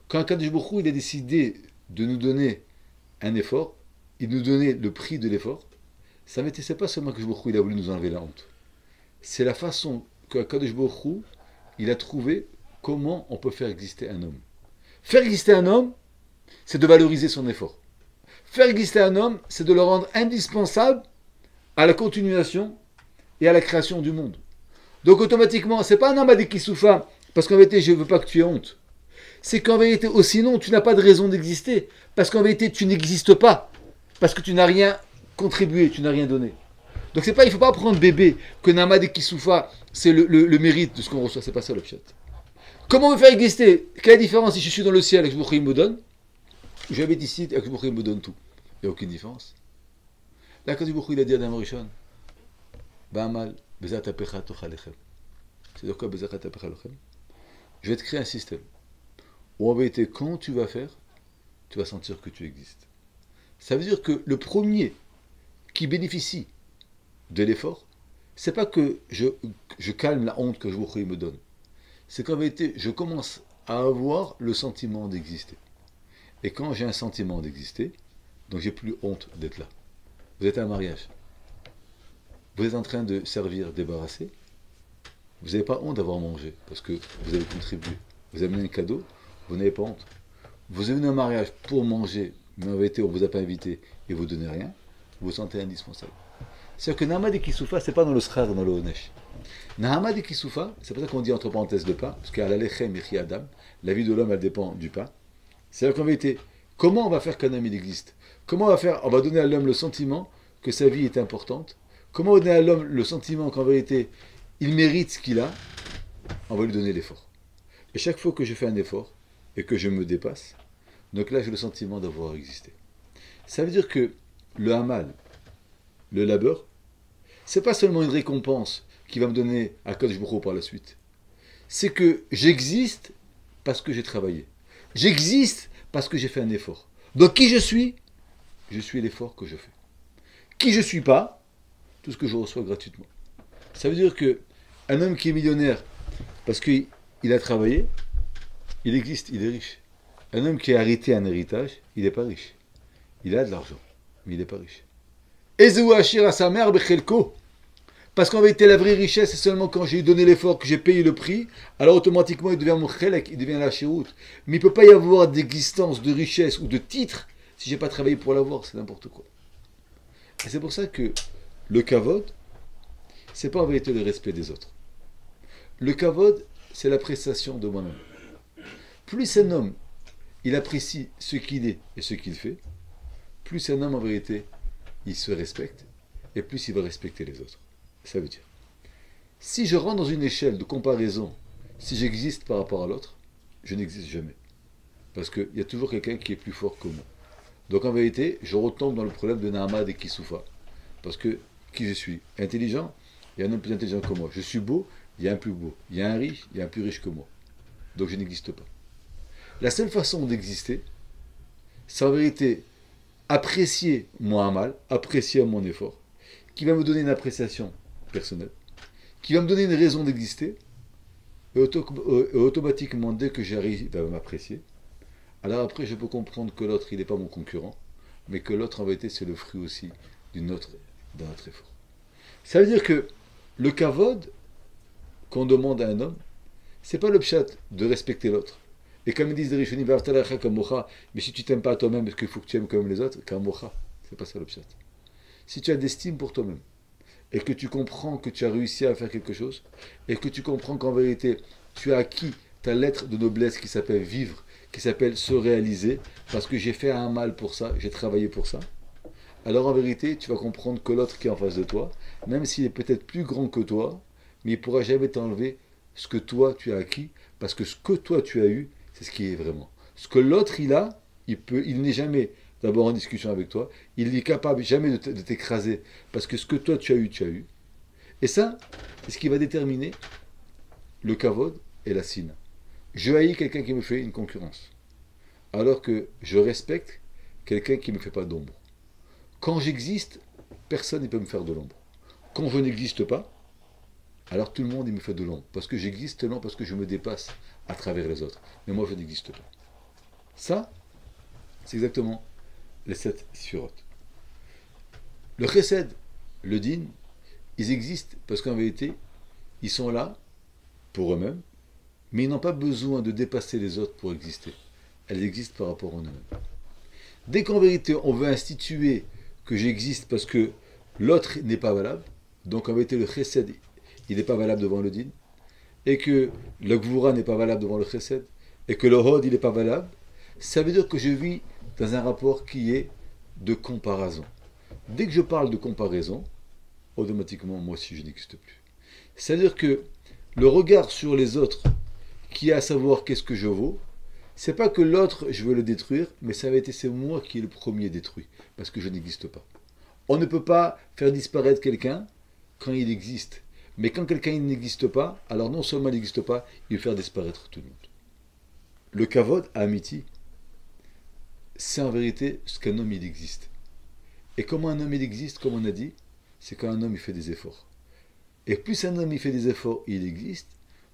Quand Kadosh Baruch Hu, il a décidé de nous donner un effort, il nous donnait le prix de l'effort, ça c'est pas seulement que Kadosh Baruch Hu, il a voulu nous enlever la honte. C'est la façon que Kadosh Baruch Hu, il a trouvé comment on peut faire exister un homme. Faire exister un homme, c'est de valoriser son effort. Faire exister un homme, c'est de le rendre indispensable à la continuation et à la création du monde. Donc automatiquement, c'est pas un Amadi Kisoufa, parce qu'en vérité, je ne veux pas que tu aies honte. C'est qu'en vérité, ou sinon, tu n'as pas de raison d'exister, parce qu'en vérité, tu n'existes pas, parce que tu n'as rien contribué, tu n'as rien donné. Donc c'est pas, il ne faut pas prendre bébé que Namadi Kisoufa, c'est le mérite de ce qu'on reçoit, c'est pas ça le pchat. Comment me faire exister? Quelle est la différence si je suis dans le ciel et que Baruch me donne? J'habite ici et que Baruch me donne tout. Il n'y a aucune différence. Là, quand Baruch il a dit à Adam Rishon, Ba'amal, Bezat Apecha Tochalechem. C'est-à-dire quoi, Bezat Apecha Lochem? Je vais te créer un système où en vérité, quand tu vas faire, tu vas sentir que tu existes. Ça veut dire que le premier qui bénéficie de l'effort, c'est pas que je calme la honte que Baruch me donne. C'est qu'en vérité, je commence à avoir le sentiment d'exister. Et quand j'ai un sentiment d'exister, donc j'ai plus honte d'être là. Vous êtes à un mariage. Vous êtes en train de servir, débarrasser. Vous n'avez pas honte d'avoir mangé, parce que vous avez contribué. Vous avez amené un cadeau, vous n'avez pas honte. Vous avez venu à un mariage pour manger, mais en vérité, on ne vous a pas invité et vous ne donnez rien, vous vous sentez indispensable. C'est-à-dire que Nahama de Kisoufa, ce n'est pas dans le schar, dans le Onesh. Nahama de Kisoufa, c'est pour ça qu'on dit entre parenthèses le pain, parce qu'à la lechem et Adam, la vie de l'homme, elle dépend du pain. C'est-à-dire qu'en vérité, comment on va faire qu'un homme il existe? Comment on va faire? On va donner à l'homme le sentiment que sa vie est importante. Comment on va donner à l'homme le sentiment qu'en vérité, il mérite ce qu'il a? On va lui donner l'effort. Et chaque fois que je fais un effort et que je me dépasse, donc là j'ai le sentiment d'avoir existé. Ça veut dire que le hamal, le labeur, c'est pas seulement une récompense qui va me donner à Kadosh Baruch Hu par la suite. C'est que j'existe parce que j'ai travaillé. J'existe parce que j'ai fait un effort. Donc qui je suis l'effort que je fais. Qui je suis pas, tout ce que je reçois gratuitement. Ça veut dire que un homme qui est millionnaire parce qu'il a travaillé, il existe, il est riche. Un homme qui a hérité un héritage, il n'est pas riche. Il a de l'argent, mais il n'est pas riche. Ezeu Hachir à sa mère, Bechelko. Parce qu'en vérité, la vraie richesse, c'est seulement quand j'ai donné l'effort, que j'ai payé le prix, alors automatiquement, il devient mon chelek, il devient la chéroute. Mais il ne peut pas y avoir d'existence, de richesse ou de titre si je n'ai pas travaillé pour l'avoir, c'est n'importe quoi. Et c'est pour ça que le kavod, c'est pas en vérité le respect des autres. Le kavod, c'est l'appréciation de moi-même. Plus un homme, il apprécie ce qu'il est et ce qu'il fait, plus un homme, en vérité, il se respecte, et plus il va respecter les autres. Ça veut dire, si je rentre dans une échelle de comparaison, si j'existe par rapport à l'autre, je n'existe jamais. Parce qu'il y a toujours quelqu'un qui est plus fort que moi. Donc en vérité, je retombe dans le problème de Nahama et Kisoufa. parce que qui je suis? Intelligent, il y a un homme plus intelligent que moi. Je suis beau, il y a un plus beau. Il y a un riche, il y a un plus riche que moi. Donc je n'existe pas. La seule façon d'exister, c'est en vérité apprécier mon amal, apprécier mon effort, qui va me donner une appréciation personnelle, qui va me donner une raison d'exister, et automatiquement, dès que j'arrive à m'apprécier, alors après je peux comprendre que l'autre, il n'est pas mon concurrent, mais que l'autre, en vérité, c'est le fruit aussi d'un autre effort. Ça veut dire que le kavod qu'on demande à un homme, c'est pas le pshat de respecter l'autre. Et comme ils disent les Rishonim, mais si tu t'aimes pas à toi-même, est-ce qu'il faut que tu aimes comme les autres? C'est pas ça le pshat. Si tu as d'estime pour toi-même, et que tu comprends que tu as réussi à faire quelque chose, et que tu comprends qu'en vérité, tu as acquis ta lettre de noblesse qui s'appelle vivre, qui s'appelle se réaliser, parce que j'ai fait un mal pour ça, j'ai travaillé pour ça, alors en vérité, tu vas comprendre que l'autre qui est en face de toi, même s'il est peut-être plus grand que toi, mais il ne pourra jamais t'enlever ce que toi tu as acquis, parce que ce que toi tu as eu, c'est ce qui est vraiment. Ce que l'autre il a, il n'est jamais d'abord en discussion avec toi, il n'est capable jamais de t'écraser, parce que ce que toi tu as eu, tu as eu. Et ça, c'est ce qui va déterminer le kavod et la sina. Je haïs quelqu'un qui me fait une concurrence, alors que je respecte quelqu'un qui ne me fait pas d'ombre. Quand j'existe, personne ne peut me faire de l'ombre. Quand je n'existe pas, alors tout le monde il me fait de l'ombre. Parce que j'existe seulement parce que je me dépasse à travers les autres. Mais moi je n'existe pas. Ça, c'est exactement les 7 sfirotes. Le chesed, le din, ils existent parce qu'en vérité, ils sont là pour eux-mêmes, mais ils n'ont pas besoin de dépasser les autres pour exister. Elles existent par rapport à eux-mêmes. Dès qu'en vérité, on veut instituer que j'existe parce que l'autre n'est pas valable, donc en vérité, le chesed, il n'est pas valable devant le din, et que le gvura n'est pas valable devant le chesed, et que le hod, il n'est pas valable, ça veut dire que je vis dans un rapport qui est de comparaison. Dès que je parle de comparaison, automatiquement, moi aussi, je n'existe plus. C'est-à-dire que le regard sur les autres, qui est à savoir qu'est-ce que je vaux, c'est pas que l'autre, je veux le détruire, mais ça va être c'est moi qui est le premier détruit, parce que je n'existe pas. On ne peut pas faire disparaître quelqu'un quand il existe. Mais quand quelqu'un n'existe pas, alors non seulement il n'existe pas, il veut faire disparaître tout le monde. Le kavod, à Amiti, c'est en vérité ce qu'un homme il existe. Et comment un homme il existe, comme on a dit, c'est quand un homme il fait des efforts. Et plus un homme il fait des efforts et il existe,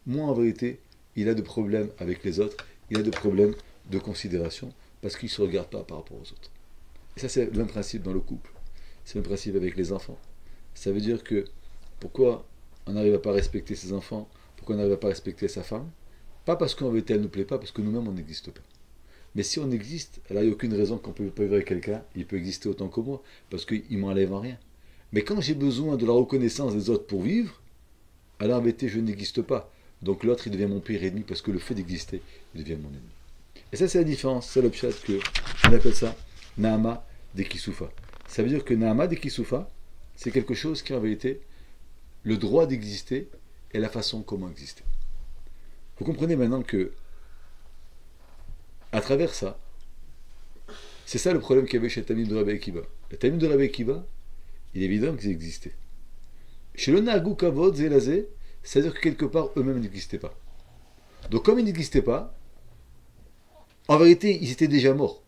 moins en vérité il a de problèmes avec les autres, il a de problèmes de considération, parce qu'il ne se regarde pas par rapport aux autres. Et ça c'est le même principe dans le couple, c'est le même principe avec les enfants. Ça veut dire que pourquoi on n'arrive pas à respecter ses enfants, pourquoi on n'arrive pas à respecter sa femme? Pas parce qu'en vérité elle ne nous plaît pas, parce que nous-mêmes on n'existe pas. Mais si on existe, alors il n'y a aucune raison qu'on ne peut pas vivre avec quelqu'un, il peut exister autant que moi, parce qu'il ne m'enlève en rien. Mais quand j'ai besoin de la reconnaissance des autres pour vivre, alors en vérité je n'existe pas. Donc l'autre il devient mon pire ennemi, parce que le fait d'exister, il devient mon ennemi. Et ça c'est la différence, c'est le pshat que on appelle ça Nahama Dekisufa. Ça veut dire que Nahama Dekisufa, c'est quelque chose qui en vérité le droit d'exister et la façon comment exister. Vous comprenez maintenant que à travers ça, c'est ça le problème qu'il y avait chez le Tamim de Rabbi Akiva. Le Tamim de Rabbi Akiva, il est évident qu'ils existaient. Chez le Nagou Kavod, Zelazé, c'est-à-dire que quelque part eux-mêmes n'existaient pas. Donc comme ils n'existaient pas, en vérité, ils étaient déjà morts.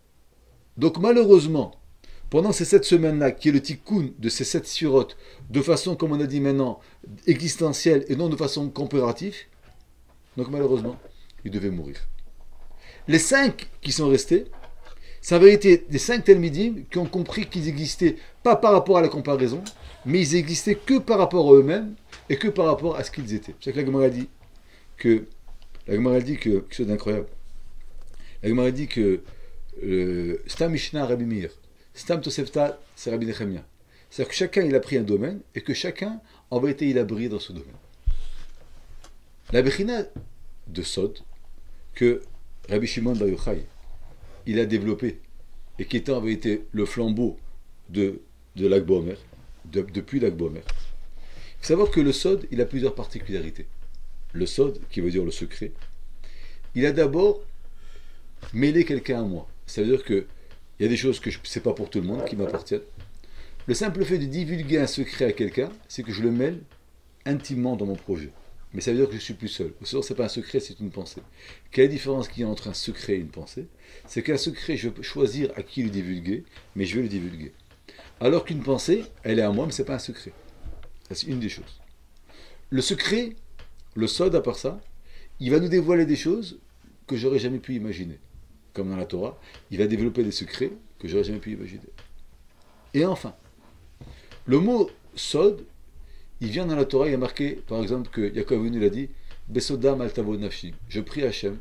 Donc malheureusement, pendant ces 7 semaines-là, qui est le tikkun de ces 7 surotes, de façon, comme on a dit maintenant, existentielle et non de façon comparative, donc malheureusement, ils devaient mourir. Les 5 qui sont restés, c'est en vérité des 5 Talmidim qui ont compris qu'ils existaient pas par rapport à la comparaison, mais ils existaient que par rapport à eux-mêmes et que par rapport à ce qu'ils étaient. C'est que la Gemara dit que, quelque chose d'incroyable. La Gemara dit que Stam Mishnah Rabbi Meir, Stam Tosefta, c'est Rabbi Nechemia. C'est-à-dire que chacun il a pris un domaine et que chacun, en vérité, il a brillé dans ce domaine. La Bechina de Sod, que Rabbi Shimon Bar Yochai, il a développé, et qui était en vérité le flambeau de Lag BaOmer, depuis Lag BaOmer. Il faut savoir que le Sod, il a plusieurs particularités. Le Sod, qui veut dire le secret, il a d'abord mêlé quelqu'un à moi. Ça veut dire que il y a des choses que ce n'est pas pour tout le monde qui m'appartiennent. Le simple fait de divulguer un secret à quelqu'un, c'est que je le mêle intimement dans mon projet. Mais ça veut dire que je suis plus seul. Ce n'est pas un secret, c'est une pensée. Quelle différence qu'il y a entre un secret et une pensée? C'est qu'un secret, je peux choisir à qui le divulguer, mais je vais le divulguer. Alors qu'une pensée, elle est à moi, mais ce n'est pas un secret. C'est une des choses. Le secret, le sod, à part ça, il va nous dévoiler des choses que j'aurais jamais pu imaginer. Comme dans la Torah, il va développer des secrets que j'aurais jamais pu imaginer. Et enfin, le mot sod, il vient dans la Torah, il y a marqué, par exemple, que Yaakov Avinu l'a dit, Besodam al tavo nafshi. Je prie Hachem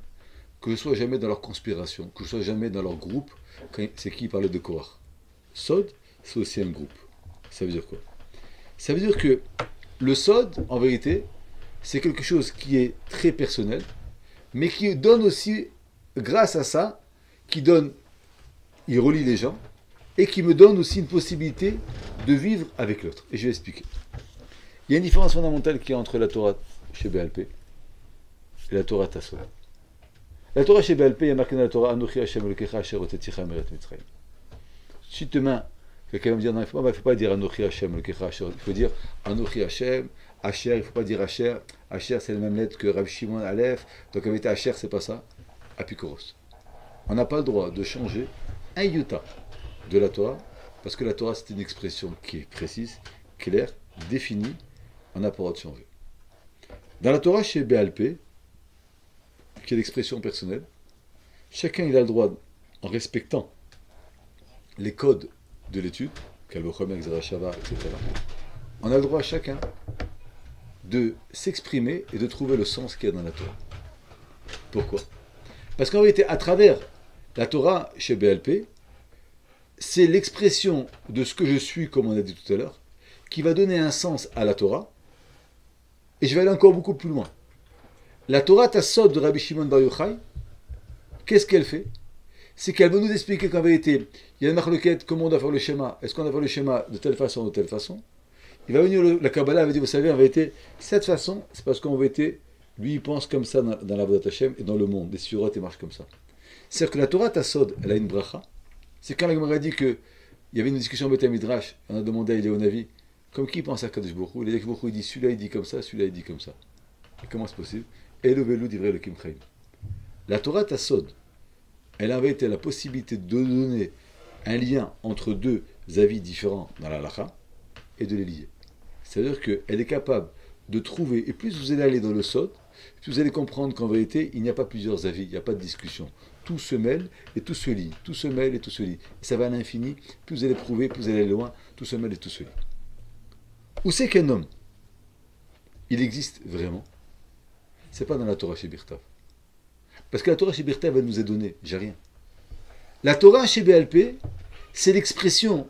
que je ne sois jamais dans leur conspiration, que je ne sois jamais dans leur groupe. C'est qui parlait de Korach. Sod, c'est aussi un groupe. Ça veut dire quoi? Ça veut dire que le sod, en vérité, c'est quelque chose qui est très personnel, mais qui donne aussi, grâce à ça, il relie les gens, et qui me donne aussi une possibilité de vivre avec l'autre. Et je vais expliquer. Il y a une différence fondamentale qui est entre la Torah chez BLP et la Torah Tassot. La Torah chez BLP, il y a marqué dans la Torah Anochi Hashem Elokecha Asher Hotzetzicha Meret Mitzrayim. Si demain, quelqu'un va me dire non, il ne faut pas dire Anochi Hashem Elokecha Asher, il faut dire Anochi Hashem, Asher, il ne faut pas dire Asher. Asher, c'est la même lettre que Rav Shimon Aleph, donc avec Asher, c'est pas ça. Apikoros. On n'a pas le droit de changer un iota de la Torah, parce que la Torah, c'est une expression qui est précise, claire, définie. On n'a pas le droit de changer. Dans la Torah chez BLP, qui est l'expression personnelle, chacun il a le droit, en respectant les codes de l'étude, Kalvochomer, Xerashava, etc., on a le droit chacun de s'exprimer et de trouver le sens qu'il y a dans la Torah. Pourquoi? Parce qu'en réalité, à travers la Torah chez BLP, c'est l'expression de ce que je suis, comme on a dit tout à l'heure, qui va donner un sens à la Torah. Et je vais aller encore beaucoup plus loin. La Torah Tassot de Rabbi Shimon Bar Yochai, qu'est-ce qu'elle fait? C'est qu'elle veut nous expliquer qu'en vérité, il y a une marloquette, comment on doit faire le schéma. Est-ce qu'on doit faire le schéma de telle façon ou de telle façon? Il va venir la Kabbalah, elle va dire, vous savez, en vérité, cette façon, c'est parce qu'en vérité, lui, il pense comme ça dans la Vodat Hashem et dans le monde. Les surotes, ils marchent comme ça. C'est-à-dire que la Torah Tassot, elle a une bracha. C'est quand la Gemara dit qu'il y avait une discussion au Beth Midrash, on a demandé à Éléonavi, comme qui pense à Kadosh Baruch Hu? Il a dit que il dit celui-là il dit comme ça, celui-là il dit comme ça. Et comment c'est possible? Elevelu divrei Elokim Chaim. La Torah Tassod, elle avait été la possibilité de donner un lien entre deux avis différents dans la halakha et de les lier. C'est-à-dire qu'elle est capable de trouver, et plus vous allez aller dans le Sod, plus vous allez comprendre qu'en vérité, il n'y a pas plusieurs avis, il n'y a pas de discussion. Tout se mêle et tout se lie. Tout se mêle et tout se lie. Et ça va à l'infini. Plus vous allez prouver, plus vous allez aller loin, tout se mêle et tout se lie. Où c'est qu'un homme, il existe vraiment? C'est pas dans la Torah chez Birtav. Parce que la Torah chez Birtav, elle nous est donnée. J'ai rien. La Torah chez BLP, c'est l'expression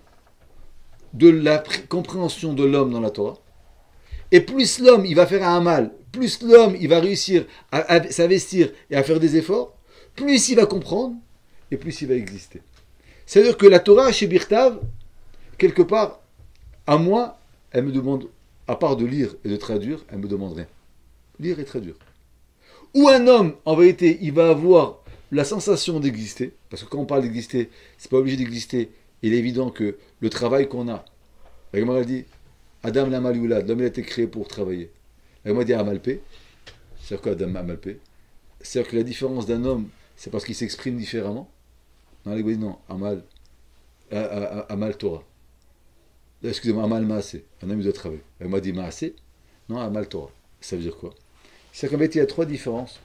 de la compréhension de l'homme dans la Torah. Et plus l'homme, il va faire un mal, plus l'homme, il va réussir à s'investir et à faire des efforts, plus il va comprendre et plus il va exister. C'est-à-dire que la Torah chez Birtav, quelque part, à moi, elle me demande, à part de lire et de traduire, elle me demande rien. Lire et traduire. Ou un homme, en vérité, il va avoir la sensation d'exister, parce que quand on parle d'exister, c'est pas obligé d'exister. Il est évident que le travail qu'on a, la Gemara dit, Adam la malioulad, l'homme il a été créé pour travailler. La Gemara dit Amalpé, c'est-à-dire quoi Adam Amalpé? C'est-à-dire que la différence d'un homme, c'est parce qu'il s'exprime différemment. Non, la Gemara dit non, Amal Torah. Excusez-moi, Amal Maasé, un homme il doit travailler. La Gemara dit Maasé, non, Amal Torah. Ça veut dire quoi? C'est qu'en fait, il y a trois différences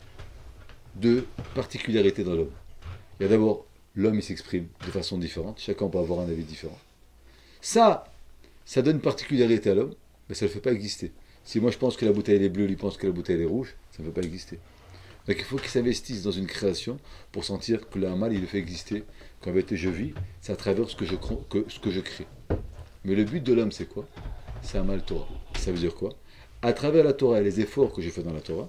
de particularité dans l'homme. Il y a d'abord, l'homme il s'exprime de façon différente, chacun peut avoir un avis différent. Ça donne une particularité à l'homme, mais ça ne le fait pas exister. Si moi je pense que la bouteille est bleue, lui pense que la bouteille est rouge, ça ne peut pas exister. Donc il faut qu'il s'investisse dans une création pour sentir que le Hamal il le fait exister. Qu'en vérité je vis, c'est à travers ce que je crée. Mais le but de l'homme c'est quoi? C'est Hamal Torah. Ça veut dire quoi? À travers la Torah et les efforts que je fais dans la Torah,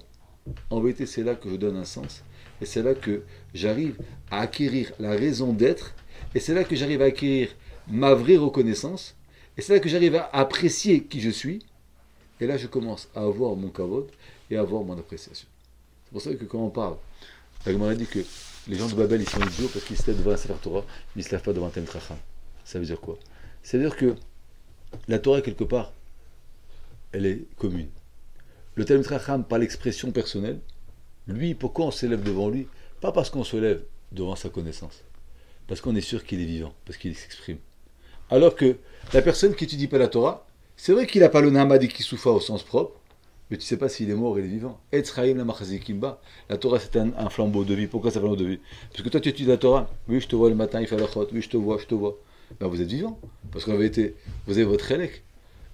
en vérité c'est là que je donne un sens. Et c'est là que j'arrive à acquérir la raison d'être. Et c'est là que j'arrive à acquérir ma vraie reconnaissance. Et c'est là que j'arrive à apprécier qui je suis. Et là je commence à avoir mon kavod et à avoir mon appréciation. C'est pour ça que quand on parle, la Gemara dit que les gens de Babel ils sont idiots parce qu'ils se lèvent devant un Sefer Torah, mais ils ne se lèvent pas devant un Talmid Chacham. Ça veut dire quoi? C'est-à-dire que la Torah, quelque part, elle est commune. Le Talmud Chacham, par l'expression personnelle, lui, pourquoi on s'élève devant lui? Pas parce qu'on se lève devant sa connaissance, parce qu'on est sûr qu'il est vivant, parce qu'il s'exprime. Alors que la personne qui étudie pas la Torah, c'est vrai qu'il n'a pas le Nahmad et Kisoufa au sens propre, mais tu ne sais pas s'il est mort ou il est vivant. Etzraïm la Machazikimba. La Torah, c'est un flambeau de vie. Pourquoi c'est un flambeau de vie? Parce que toi, tu étudies la Torah. Oui, je te vois le matin, il fait la chôte. Oui, je te vois, je te vois. Ben, vous êtes vivant. Parce que vous avez votre élec.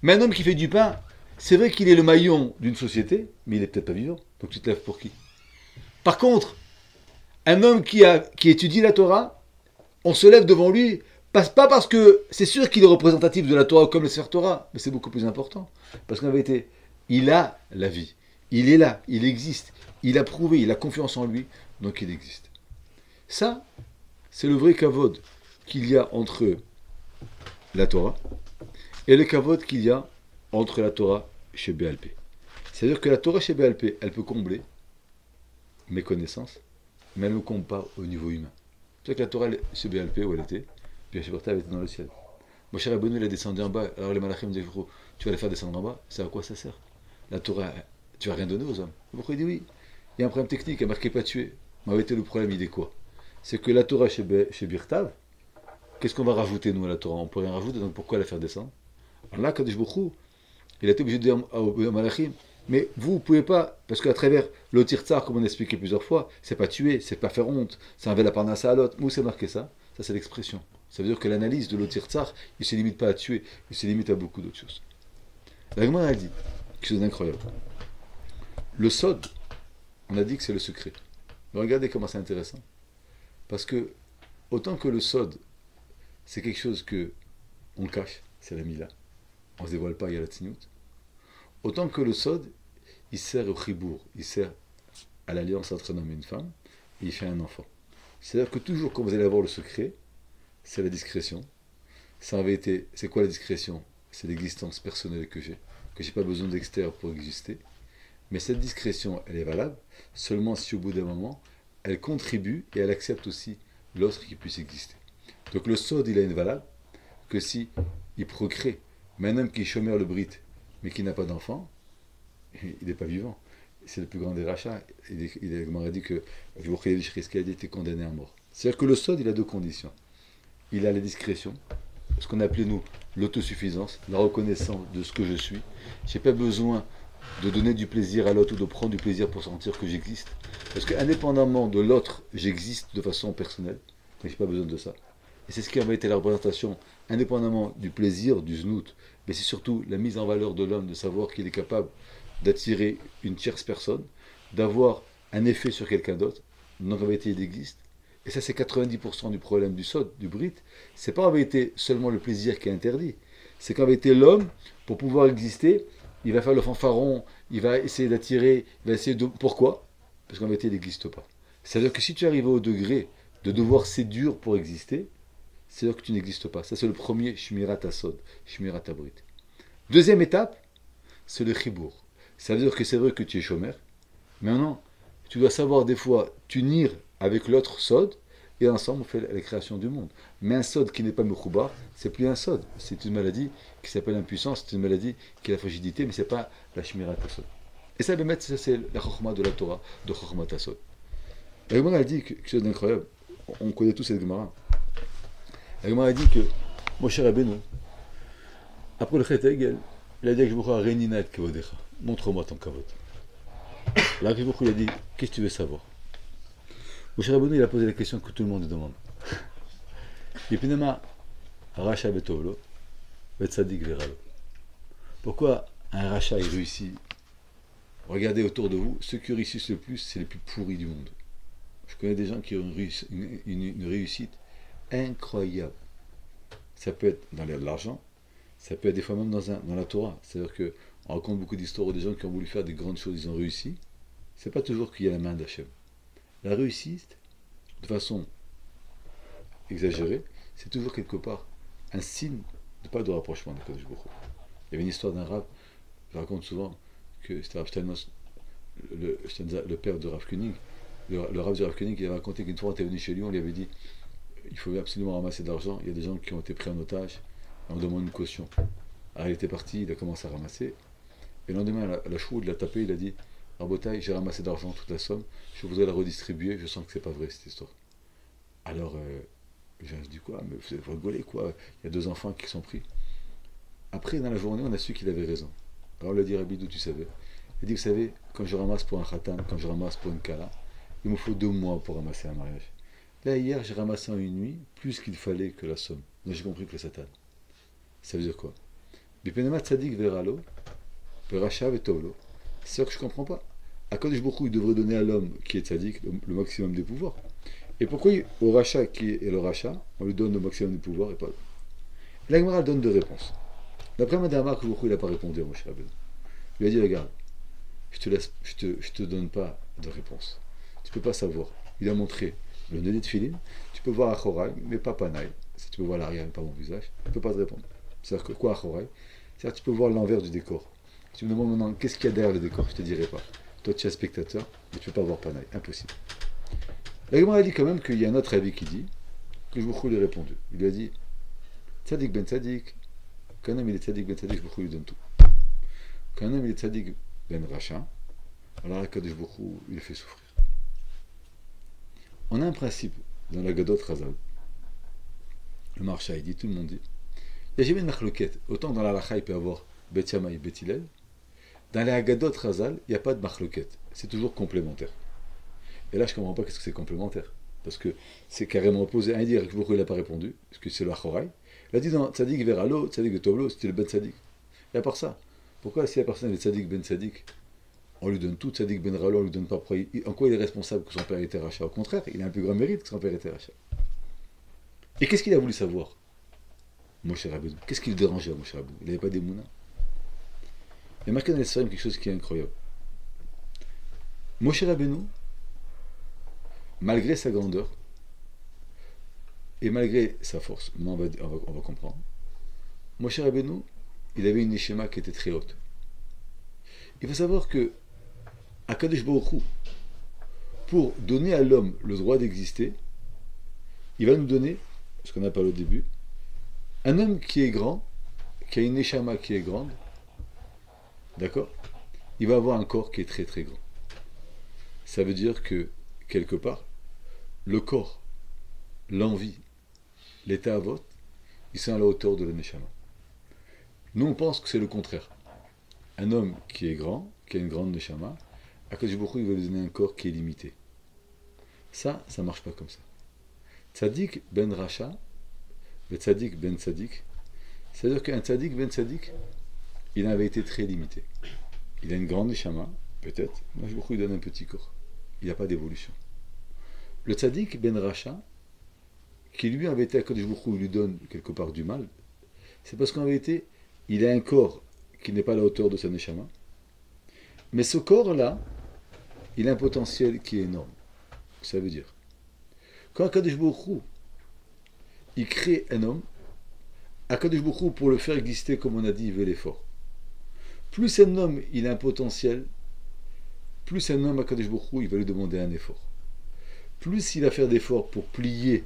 Mais un homme qui fait du pain, c'est vrai qu'il est le maillon d'une société, mais il n'est peut-être pas vivant. Donc tu te lèves pour qui? Par contre, un homme qui étudie la Torah, on se lève devant lui, pas parce que c'est sûr qu'il est représentatif de la Torah comme le Sefer Torah, mais c'est beaucoup plus important. Parce qu'en vérité, il a la vie. Il est là, il existe. Il a prouvé, il a confiance en lui, donc il existe. Ça, c'est le vrai kavod qu'il y a entre la Torah et le kavod qu'il y a entre la Torah chez BLP. C'est-à-dire que la Torah chez BLP, elle peut combler mes connaissances, mais elle ne me comble pas au niveau humain. C'est-à-dire que la Torah chez BLP, où elle était, puis chez Bertha, elle était dans le ciel. Moshe Rabbeinu, il est descendu en bas, alors les malachim me disaient, tu vas les faire descendre en bas, c'est à quoi ça sert? La Torah, tu vas rien donner aux hommes. Pourquoi il dit oui? Il y a un problème technique, il a marqué pas tuer. Mais en réalité, le problème, il est quoi? C'est que la Torah chez Birtav, qu'est-ce qu'on va rajouter, nous, à la Torah? On ne peut rien rajouter, donc pourquoi la faire descendre? Alors là, Kadosh Baruch Hu, il a été obligé de dire aux malachim, mais vous ne pouvez pas, parce qu'à travers le tirtzar, comme on a expliqué plusieurs fois, c'est pas tuer, c'est pas faire honte, c'est enlever la parnassa à l'autre. Où c'est marqué ça? Ça, c'est l'expression. Ça veut dire que l'analyse de l'otirtzar, il ne se limite pas à tuer, il se limite à beaucoup d'autres choses. La Gemara a dit quelque chose d'incroyable. Le sod, on a dit que c'est le secret. Mais regardez comment c'est intéressant. Parce que, autant que le sod, c'est quelque chose que on cache, c'est la mila, on ne se dévoile pas, il y a la tzniut. Autant que le sod, il sert au chibour, il sert à l'alliance entre un homme et une femme, et il fait un enfant. C'est-à-dire que toujours quand vous allez avoir le secret, c'est la discrétion. Ça avait été, c'est quoi la discrétion? C'est l'existence personnelle que j'ai pas besoin d'extérieur pour exister. Mais cette discrétion, elle est valable seulement si au bout d'un moment, elle contribue et elle accepte aussi l'autre qui puisse exister. Donc le sod, il a une valable que si il procrée. Mais un homme qui est chômeur le brit, mais qui n'a pas d'enfant, il n'est pas vivant. C'est le plus grand des rachats. Il m'a dit que a été condamné à mort. C'est-à-dire que le sod, il a deux conditions. Il a la discrétion, ce qu'on appelait nous l'autosuffisance, la reconnaissance de ce que je suis. Je n'ai pas besoin de donner du plaisir à l'autre ou de prendre du plaisir pour sentir que j'existe. Parce qu'indépendamment de l'autre, j'existe de façon personnelle, mais je n'ai pas besoin de ça. Et c'est ce qui avait été la représentation, indépendamment du plaisir, du znout, mais c'est surtout la mise en valeur de l'homme, de savoir qu'il est capable d'attirer une tierce personne, d'avoir un effet sur quelqu'un d'autre, donc en vérité il existe. Et ça c'est 90% du problème du sod, du brit, c'est pas en vérité seulement le plaisir qui est interdit, c'est qu'en vérité l'homme, pour pouvoir exister, il va faire le fanfaron, il va essayer d'attirer, il va essayer de... Pourquoi? Parce qu'en vérité il n'existe pas. C'est-à-dire que si tu arrives au degré de devoir séduire pour exister, c'est-à-dire que tu n'existes pas. Ça c'est le premier shmirat asod, shmirat abrit. Deuxième étape, c'est le chibour. Ça veut dire que c'est vrai que tu es chômeur, mais maintenant, tu dois savoir des fois t'unir avec l'autre sod, et ensemble on fait la création du monde. Mais un sod qui n'est pas mechoubar, c'est plus un sod. C'est une maladie qui s'appelle l'impuissance, c'est une maladie qui est la fragilité, mais c'est pas la shmirat asod. Et ça, ça c'est la chokhma de la Torah, de chokhmat asod. La Gemara a dit quelque chose d'incroyable. On connaît tous cette Gemara. La Gemara a dit que Moshe Rabbeinu, après le Chet Egel, il a dit que je me crois Renina et Kavodecha. Montre-moi ton kavod. Là, il a dit, qu'est-ce que tu veux savoir? Moshe Rabbeinu, il a posé la question que tout le monde demande. Yepinema, Racha betovlo, vetzadik veralo. Pourquoi un rachat est réussi? Regardez autour de vous, ceux qui réussissent le plus, c'est les plus pourris du monde. Je connais des gens qui ont une réussite incroyable. Ça peut être dans l'argent, ça peut être des fois même dans la Torah. C'est-à-dire qu'on raconte beaucoup d'histoires des gens qui ont voulu faire des grandes choses, ils ont réussi. C'est pas toujours qu'il y a la main d'Hachem. La réussite, de façon exagérée, c'est toujours quelque part un signe pas de rapprochement de Kadosh Baruch Hu. Il y avait une histoire d'un Rav, je raconte souvent que c'était Rav Steinmetz, le père de Rav Koenig, le Rav de Rav Koenig, il a raconté qu'une fois on était venu chez lui, on lui avait dit il faut absolument ramasser de l'argent, il y a des gens qui ont été pris en otage, on demande une caution. Alors il était parti, il a commencé à ramasser. Et le lendemain, la choude l'a tapé, il a dit Rabotaï, j'ai ramassé d'argent, toute la somme, je voudrais la redistribuer, je sens que c'est pas vrai cette histoire. Alors, j'ai dit quoi? Mais vous rigolez quoi? Il y a 2 enfants qui sont pris. Après, dans la journée, on a su qu'il avait raison. Alors on lui a dit Rabbi, d'où tu savais? Il a dit, vous savez, quand je ramasse pour un khatan, quand je ramasse pour une kala, il me faut 2 mois pour ramasser un mariage. Là, hier, j'ai ramassé en une nuit plus qu'il fallait que la somme. Donc j'ai compris que le Satan. Ça veut dire quoi? Bipenema tzadik veralo, veracha vetovlo. C'est ça que je ne comprends pas. À Kadosh Baruch Hu, il devrait donner à l'homme qui est tzadik le maximum des pouvoirs. Et pourquoi au rachat qui est le rachat, on lui donne le maximum des pouvoirs et pas. La Gemara donne 2 réponses. D'après Madame Marc, Baruch Hu, il n'a pas répondu à Moshe Rabbeinu. Il lui a dit, regarde, je te donne pas de réponse. Tu ne peux pas savoir. Il a montré le nez de Tfilin, tu peux voir Achorai, mais pas Panaï. Si tu peux voir l'arrière, mais pas mon visage, tu ne peux pas te répondre. C'est-à-dire que quoi Achorai? C'est-à-dire que tu peux voir l'envers du décor. Si tu me demandes maintenant qu'est-ce qu'il y a derrière le décor, je ne te dirai pas. Toi, tu es spectateur, mais tu ne peux pas voir Panaï. Impossible. La Gemara dit quand même qu'il y a un autre avis qui dit que Baruch Hu lui a répondu. Il lui a dit Tzadik ben Tzadik, qu'un homme il est Tzadik ben Tzadik, Baruch Hu lui donne tout. Quand un homme il est Tzadik ben Racha, alors Kadosh Baruch Hu il le fait souffrir. On a un principe dans la Gadot Chazal. Le Maharsha il dit, tout le monde dit, il n'y a jamais une machloket. Autant dans la Halacha il peut y avoir Bet Shammai et Bet Hillel, dans les Agadot Chazal il n'y a pas de machloket. C'est toujours complémentaire. Et là je ne comprends pas qu'est-ce que c'est complémentaire. Parce que c'est carrément opposé. Un dit que Baruch Hu il n'a pas répondu, parce que c'est le Achorai. Il a dit dans Tzadik Veralo, Tzadik Vetovlo, c'était le Ben Tzadik. Et à part ça, pourquoi si la personne est Tzadik Ben Tzadik, on lui donne tout, Tzadik Ben Ralo, on lui donne pas pourquoi en quoi il est responsable que son père était rachat? Au contraire, il a un plus grand mérite que son père était rachat. Et qu'est-ce qu'il a voulu savoir, Moshe Rabbeinu? Qu'est-ce qui le dérangeait à Moshe Rabbeinu? Il n'avait pas des mounins. Il y a marqué dans l'Israël quelque chose qui est incroyable. Moshe Rabbeinu, malgré sa grandeur, et malgré sa force, on va comprendre, Moshe Rabbeinu, il avait une neshama qui était très haute. Il faut savoir que Akadosh Baruch Hu, pour donner à l'homme le droit d'exister, il va nous donner, ce qu'on a parlé au début, un homme qui est grand, qui a une neshama qui est grande, d'accord? Il va avoir un corps qui est très très grand. Ça veut dire que, quelque part, le corps, l'envie, l'état à vote, ils sont à la hauteur de la neshama. Nous, on pense que c'est le contraire. Un homme qui est grand, qui a une grande neshama, Akadosh Baruch Hu, il va lui donner un corps qui est limité. Ça ne marche pas comme ça. Tzadik ben Racha, le Tzadik ben Tzadik, c'est-à-dire qu'un Tzadik ben Tzadik, il avait été très limité. Il a une grande neshama, peut-être, mais Akadosh Baruch Hu lui donne un petit corps. Il n'y a pas d'évolution. Le Tzadik ben Racha, qui lui avait été Akadosh Baruch Hu, il lui donne quelque part du mal, c'est parce qu'en vérité, il a un corps qui n'est pas à la hauteur de sa neshama, mais ce corps-là, il a un potentiel qui est énorme. Ça veut dire, quand Akadosh Baruch Hu, il crée un homme, Akadosh Baruch Hu, pour le faire exister, comme on a dit, il veut l'effort. Plus un homme, il a un potentiel, plus un homme, Akadosh Baruch Hu, il va lui demander un effort. Plus il va faire d'efforts pour plier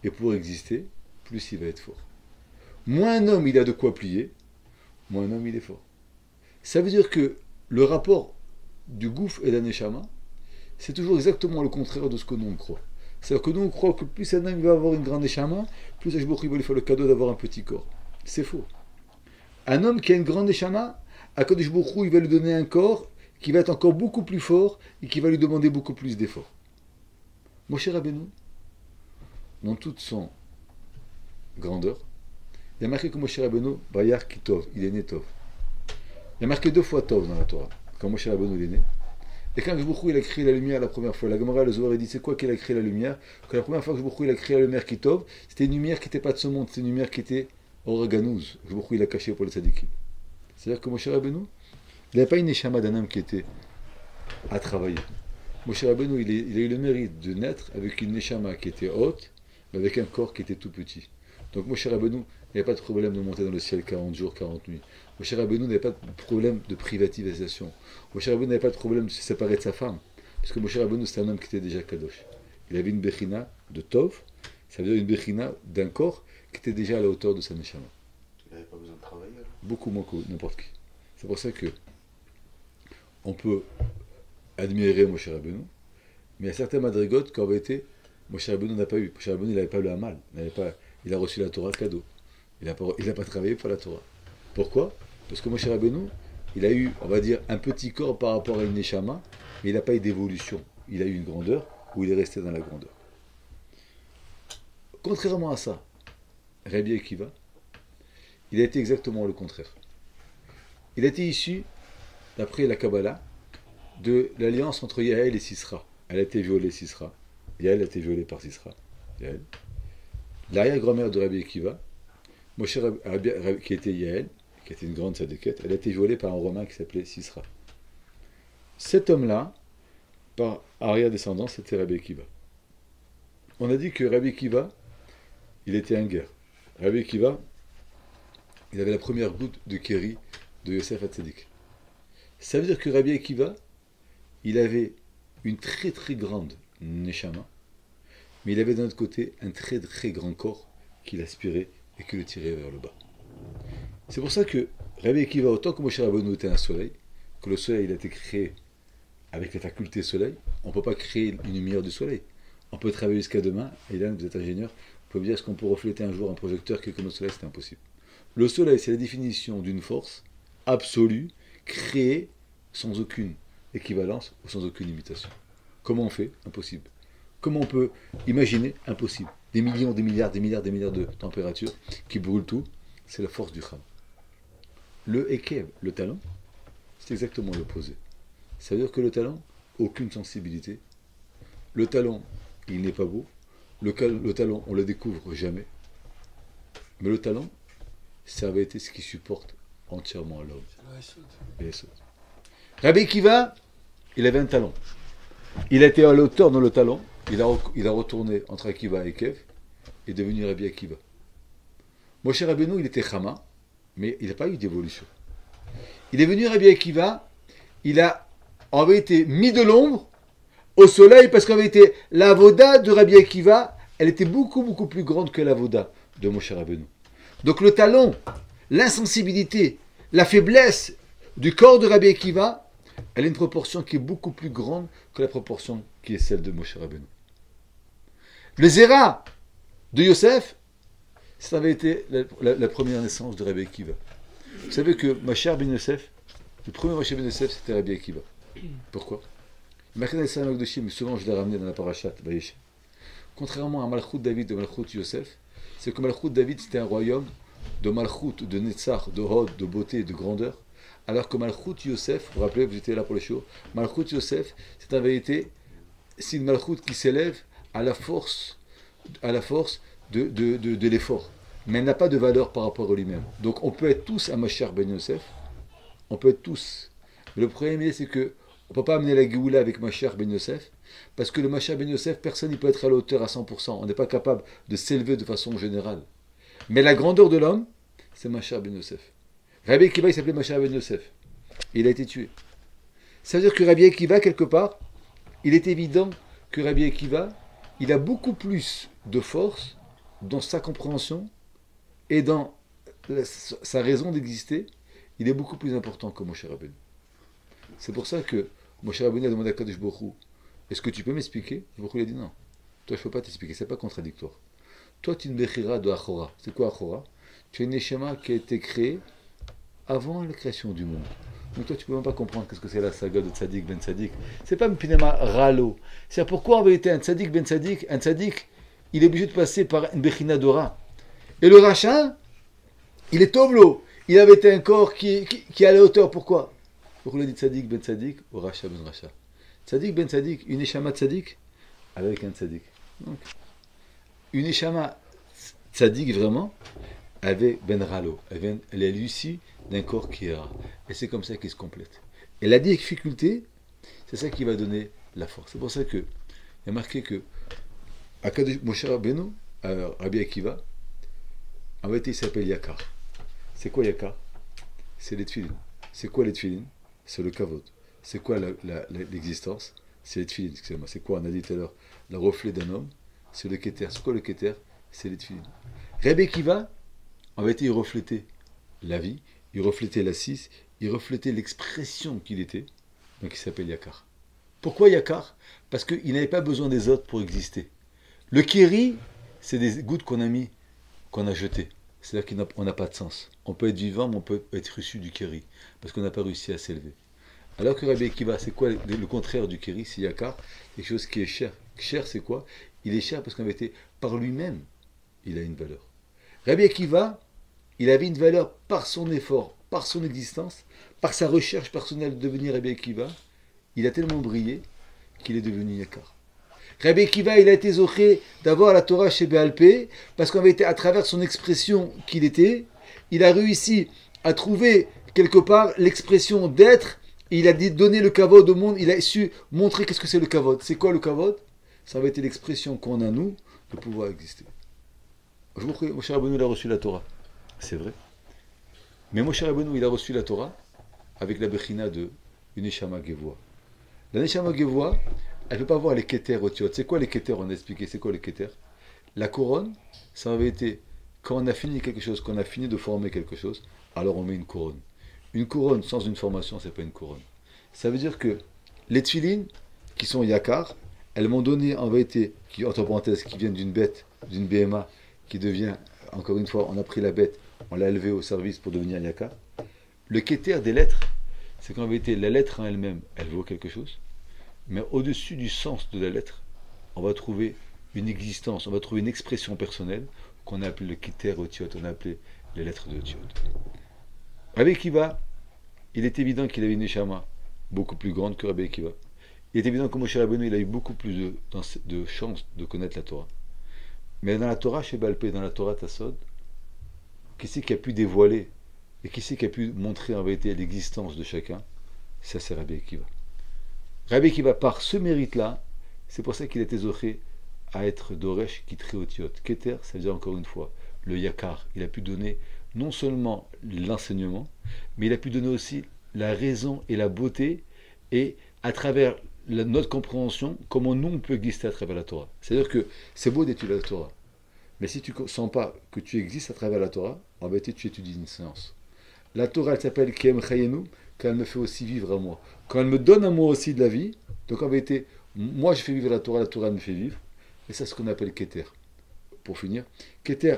et pour exister, plus il va être fort. Moins un homme, il a de quoi plier, moins un homme, il est fort. Ça veut dire que le rapport du gouffre et d'un neshama, c'est toujours exactement le contraire de ce que nous on croit. C'est-à-dire que nous on croit que plus un homme va avoir une grande neshama, plus Akadosh Baruch Hu va lui faire le cadeau d'avoir un petit corps. C'est faux. Un homme qui a une grande neshama, Akadosh Baruch Hu, il va lui donner un corps qui va être encore beaucoup plus fort et qui va lui demander beaucoup plus d'efforts. Moshe Rabbeinu, dans toute son grandeur, il y a marqué que Moshe Rabbeinu, Bayar Kitov, il est né Tov. Il y a marqué 2 fois Tov dans la Torah, quand Moshe Rabbeinu il est né. Et quand Baruch Hu, il a créé la lumière la première fois, la Gemara, le Zohar, il dit c'est quoi qu'il a créé la lumière? Que la première fois que Baruch Hu, il a créé la lumière Kitov, c'était une lumière qui n'était pas de ce monde, c'était une lumière qui était Organouz, que Baruch Hu, il a caché pour les tzadikim. C'est-à-dire que Moshe Rabbeinu, il n'avait pas une neshama d'un homme qui était à travailler. Moshe Rabbeinu, il a eu le mérite de naître avec une neshama qui était haute, mais avec un corps qui était tout petit. Donc Moshe Rabbeinu n'avait pas de problème de monter dans le ciel 40 jours, 40 nuits. Moshe Rabbeinu n'avait pas de problème de privatisation. Moshe Rabbeinu n'avait pas de problème de se séparer de sa femme. Parce que Moshe Rabbeinu, c'était un homme qui était déjà kadosh. Il avait une bechina de tov, ça veut dire une bechina d'un corps qui était déjà à la hauteur de sa neshama.
Il n'avait pas besoin de travailler.
beaucoup moins que n'importe qui. C'est pour ça que on peut admirer Moshe Rabbeinu, mais il y a certains madrigotes qui avaient été, Moshe Rabbeinu n'a pas eu. Moshe Rabbeinu n'avait pas le Hamal, il a reçu la Torah cadeau. Il n'a pas travaillé pour la Torah. Pourquoi? Parce que Moshe Rabbeinu, il a eu, on va dire, un petit corps par rapport à une Neshama, mais il n'a pas eu d'évolution. Il a eu une grandeur où il est resté dans la grandeur. Contrairement à ça, Rabbi Akiva, il a été exactement le contraire. Il a été issu, d'après la Kabbalah, de l'alliance entre Yael et Sisra. Elle a été violée, Sisra. Yael a été violée par Sisra. Yael. L'arrière-grand-mère de Rabbi Akiva, Moshe qui était Yael, qui était une grande sadéquette, elle a été violée par un Romain qui s'appelait Sisra. Cet homme-là, par arrière-descendance, c'était Rabbi Akiva. On a dit que Rabbi Akiva, il était un guerre. Rabbi Akiva, il avait la première goutte de Kéri de Yosef Hatzadik. Ça veut dire que Rabbi Akiva, il avait une très très grande Neshama, mais il avait d'un autre côté un très très grand corps qui l'aspirait et qui le tirait vers le bas. C'est pour ça que Rabbi Akiva, autant que Moshe Rabbeinu était un soleil, que le soleil il a été créé avec les facultés soleil, on ne peut pas créer une lumière du soleil. On peut travailler jusqu'à demain, et là vous êtes ingénieur, vous pouvez me dire est-ce qu'on peut refléter un jour un projecteur qui est comme le soleil, c'est impossible. Le soleil, c'est la définition d'une force absolue, créée sans aucune équivalence ou sans aucune imitation. Comment on fait? Impossible. Comment on peut imaginer? Impossible. Des millions, des milliards de températures qui brûlent tout, c'est la force du Cham. Le Ekev, le talent, c'est exactement l'opposé. Ça veut dire que le talent, aucune sensibilité. Le talent, il n'est pas beau. Le talent, on ne le découvre jamais. Mais le talent, ça avait été ce qui supporte entièrement l'homme. Rabbi Akiva, il avait un talent. Il a été à l'auteur dans le talent. Il a retourné entre Akiva et Kev et est devenu Rabbi Akiva. Moshe Rabbeinu, il était Chama, mais il n'a pas eu d'évolution. Il est venu Rabbi Akiva, on avait été mis de l'ombre au soleil parce qu'en vérité, la voda de Rabbi Akiva, elle était beaucoup, beaucoup plus grande que la voda de Moshe Rabbeinu. Donc le talent, l'insensibilité, la faiblesse du corps de Rabbi Akiva, elle a une proportion qui est beaucoup plus grande que la proportion qui est celle de Moshe Rabbeinu. Le Zera de Yosef, ça avait été la première naissance de Rabbi Akiva. Vous savez que Moshe ben Yosef, le premier Moshe ben Yosef, c'était Rabbi Akiva. Pourquoi? Souvent je l'ai ramené dans la parashat Vayeshev. Contrairement à Malchut David de Malchut Yosef, c'est que Malchut David c'était un royaume de Malchut, de Netzach, de Hod, de beauté et de grandeur, alors que Malchut Yosef, vous vous rappelez, vous étiez là pour les shows, Malchut Yosef, c'est en vérité, c'est une Malchut qui s'élève à la force de l'effort, mais elle n'a pas de valeur par rapport à lui-même. Donc on peut être tous un Mashiach ben Yosef, on peut être tous. Mais le premier, c'est que on ne peut pas amener la Géoula avec Mashiach ben Yosef, parce que le Mashiach ben Yosef, personne ne peut être à la hauteur à 100%. On n'est pas capable de s'élever de façon générale. Mais la grandeur de l'homme, c'est Mashiach ben Yosef. Rabbi Akiva, il s'appelait Mashiach ben Yosef. Et il a été tué. Ça veut dire que Rabbi Akiva, quelque part, il est évident que Rabbi Akiva, il a beaucoup plus de force dans sa compréhension et dans sa raison d'exister. Il est beaucoup plus important que Moshe Rabbeinu. C'est pour ça que Moshe Rabbeinu a demandé à Kadosh Baruch Hu, est-ce que tu peux m'expliquer? Baruch Hu a dit non. Toi, je ne peux pas t'expliquer, c'est pas contradictoire. Toi, tu es une Bechira de Achora. C'est quoi Achora? Tu es une Neshama qui a été créée avant la création du monde. Donc toi, tu ne peux même pas comprendre qu'est-ce que c'est la saga de Tzadik ben Tzadik. C'est pas un pinema ralo. C'est pourquoi en vérité un Tzadik ben Tzadik, il est obligé de passer par une Bechina d'Ora. Et le Racha, il est Tovlo. Il avait été un corps qui est à la hauteur. Pourquoi? Pourquoi on dit Tzadik ben Tzadik ou Racha ben Racha? Tzadik ben Tzadik, une Neshama Tzadik avec un Tzadik. Donc, une Neshama Tzadik vraiment avec Ben Ralo. Elle est l'issue d'un corps qui est rare. Et c'est comme ça qu'il se complète. Et la difficulté, c'est ça qui va donner la force. C'est pour ça qu'il y a marqué que Moshe Rabbeinu, Rabbi Akiva, en vérité il s'appelle Yakar. C'est quoi Yakar? C'est les tefilin. C'est quoi les tefilin? C'est le kavod. C'est quoi l'existence? C'est les tefilin, excusez-moi. C'est quoi, on a dit tout à l'heure, le reflet d'un homme? C'est le keter. C'est quoi le keter? C'est les tefilin. Rabbi Akiva, en vérité, il reflétait la vie, il reflétait la six, il reflétait l'expression qu'il était, donc il s'appelle Yakar. Pourquoi Yakar? Parce qu'il n'avait pas besoin des autres pour exister. Le Kéri, c'est des gouttes qu'on a mis, qu'on a jetées. C'est-à-dire qu'on n'a pas de sens. On peut être vivant, mais on peut être issu du Kéri, parce qu'on n'a pas réussi à s'élever. Alors que Rabbi Akiva, c'est quoi le contraire du Kéri? C'est Yakar, quelque chose qui est cher. Cher, c'est quoi? Il est cher parce qu'en vérité, par lui-même, il a une valeur. Rabbi Akiva, il avait une valeur par son effort, par son existence, par sa recherche personnelle de devenir Rabbi Akiva. Il a tellement brillé qu'il est devenu Yakar. Rabbi Akiva, il a été zoché d'avoir la Torah chez Béalpé, parce qu'en vérité, à travers son expression qu'il était, il a réussi à trouver quelque part l'expression d'être. Il a donné le kavod au monde, il a su montrer qu'est-ce que c'est le kavod. C'est quoi le kavod? Ça va être l'expression qu'on a, nous, de pouvoir exister. Moshe Rabbeinu, il a reçu la Torah. C'est vrai. Mais Moshe Rabbeinu, il a reçu la Torah avec la bechina de une Neshama Gevoa. La Neshama Gevoa, elle ne peut pas voir les keter otiot. C'est quoi les keter? On a expliqué, c'est quoi les keter? La couronne, ça avait été, quand on a fini quelque chose, quand on a fini de former quelque chose, alors on met une couronne. Une couronne sans une formation, c'est pas une couronne. Ça veut dire que les tfilines, qui sont yakar, elles m'ont donné en vérité, qui, entre parenthèses, qui viennent d'une bête, d'une BMA, qui devient, encore une fois, on a pris la bête, on l'a élevée au service pour devenir yakar. Le keter des lettres, c'est qu'en vérité, la lettre en elle-même, elle vaut quelque chose, mais au-dessus du sens de la lettre, on va trouver une existence, on va trouver une expression personnelle qu'on a appelé le keter otiot, on a appelé les lettres de otiot. Rabbi Akiva, il est évident qu'il avait une neshama beaucoup plus grande que Rabbi Akiva. Il est évident que Moshe Rabbeinu, il a eu beaucoup plus de chances de connaître la Torah. Mais dans la Torah chez Balpé, dans la Torah Tassod, qui c'est qui a pu dévoiler et qui c'est qui a pu montrer en vérité l'existence de chacun? Ça, c'est Rabbi Akiva. Rabbi Akiva, par ce mérite-là, c'est pour ça qu'il était zoché à être Doresh Kitri Otiot. Keter, ça veut dire encore une fois, le Yakar. Il a pu donner non seulement l'enseignement, mais il a pu donner aussi la raison et la beauté, et à travers notre compréhension, comment nous on peut exister à travers la Torah. C'est-à-dire que c'est beau d'étudier la Torah, mais si tu ne sens pas que tu existes à travers la Torah, en vérité tu étudies une séance. La Torah, elle s'appelle Kiem Chayenu, quand elle me fait aussi vivre à moi. Quand elle me donne à moi aussi de la vie, donc en vérité, moi je fais vivre la Torah elle me fait vivre, et c'est ce qu'on appelle Keter. Pour finir, Keter,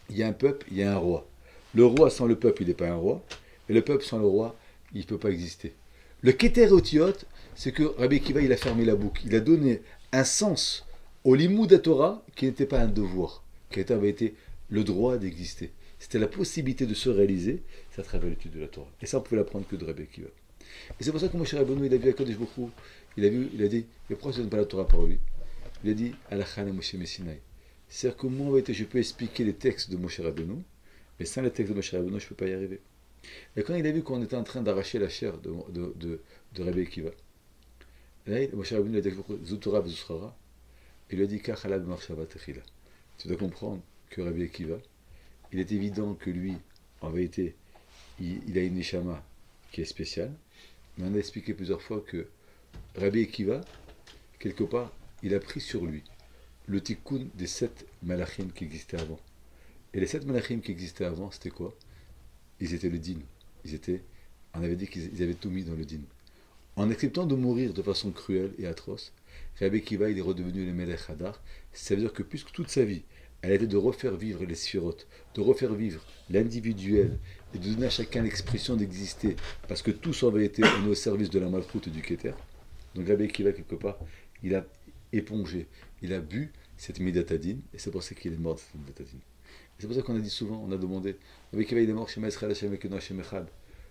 il y a un peuple, il y a un roi. Le roi sans le peuple, il n'est pas un roi, et le peuple sans le roi, il ne peut pas exister. Le Keter Otiot, c'est que Rabbi Akiva, il a fermé la boucle. Il a donné un sens au Limoud de Torah qui n'était pas un devoir, qui avait été le droit d'exister. C'était la possibilité de se réaliser, c'est à travers l'étude de la Torah. Et ça, on ne pouvait l'apprendre que de Rabbi Akiva. Et c'est pour ça que Moshe Rabbeinu, il a vu Akadosh Baruch Hu, il a dit, mais pourquoi je ne donne pas la Torah par lui? Il a dit, Alachan et Moshe Messinaï. C'est-à-dire que moi, en vérité, je peux expliquer les textes de Moshe Rabbeinu, mais sans les textes de Moshe Rabbeinu, je ne peux pas y arriver. Et quand il a vu qu'on était en train d'arracher la chair de Rabbi Akiva, là, Moshe Rabbeinu a dit, Zutora v'Zusrara, il lui a dit, Kachalad Marshava Techila. Tu dois comprendre que Rabbi Akiva, il est évident que lui, en vérité, il a une neshama qui est spéciale, mais on a expliqué plusieurs fois que Rabbi Akiva, quelque part, il a pris sur lui le tikkun des 7 malachim qui existaient avant. Et les 7 malachim qui existaient avant, c'était quoi? Ils étaient le din. On avait dit qu'ils avaient tout mis dans le din. En acceptant de mourir de façon cruelle et atroce, Rabbi Akiva, il est redevenu le Melech Hadar. Ça veut dire que puisque toute sa vie, elle était de refaire vivre les sphirotes, de refaire vivre l'individuel, et de donner à chacun l'expression d'exister, parce que tous en vérité, on est au service de la malchoute et du Keter. Donc Rabbi Akiva, quelque part, il a épongé, il a bu cette Midatadine, et c'est pour ça qu'il est mort de cette Midatadine. C'est pour ça qu'on a dit souvent, on a demandé, Rabbi Akiva, il est mort chez Maïsraël Hashem Ekeno Hashem Echad.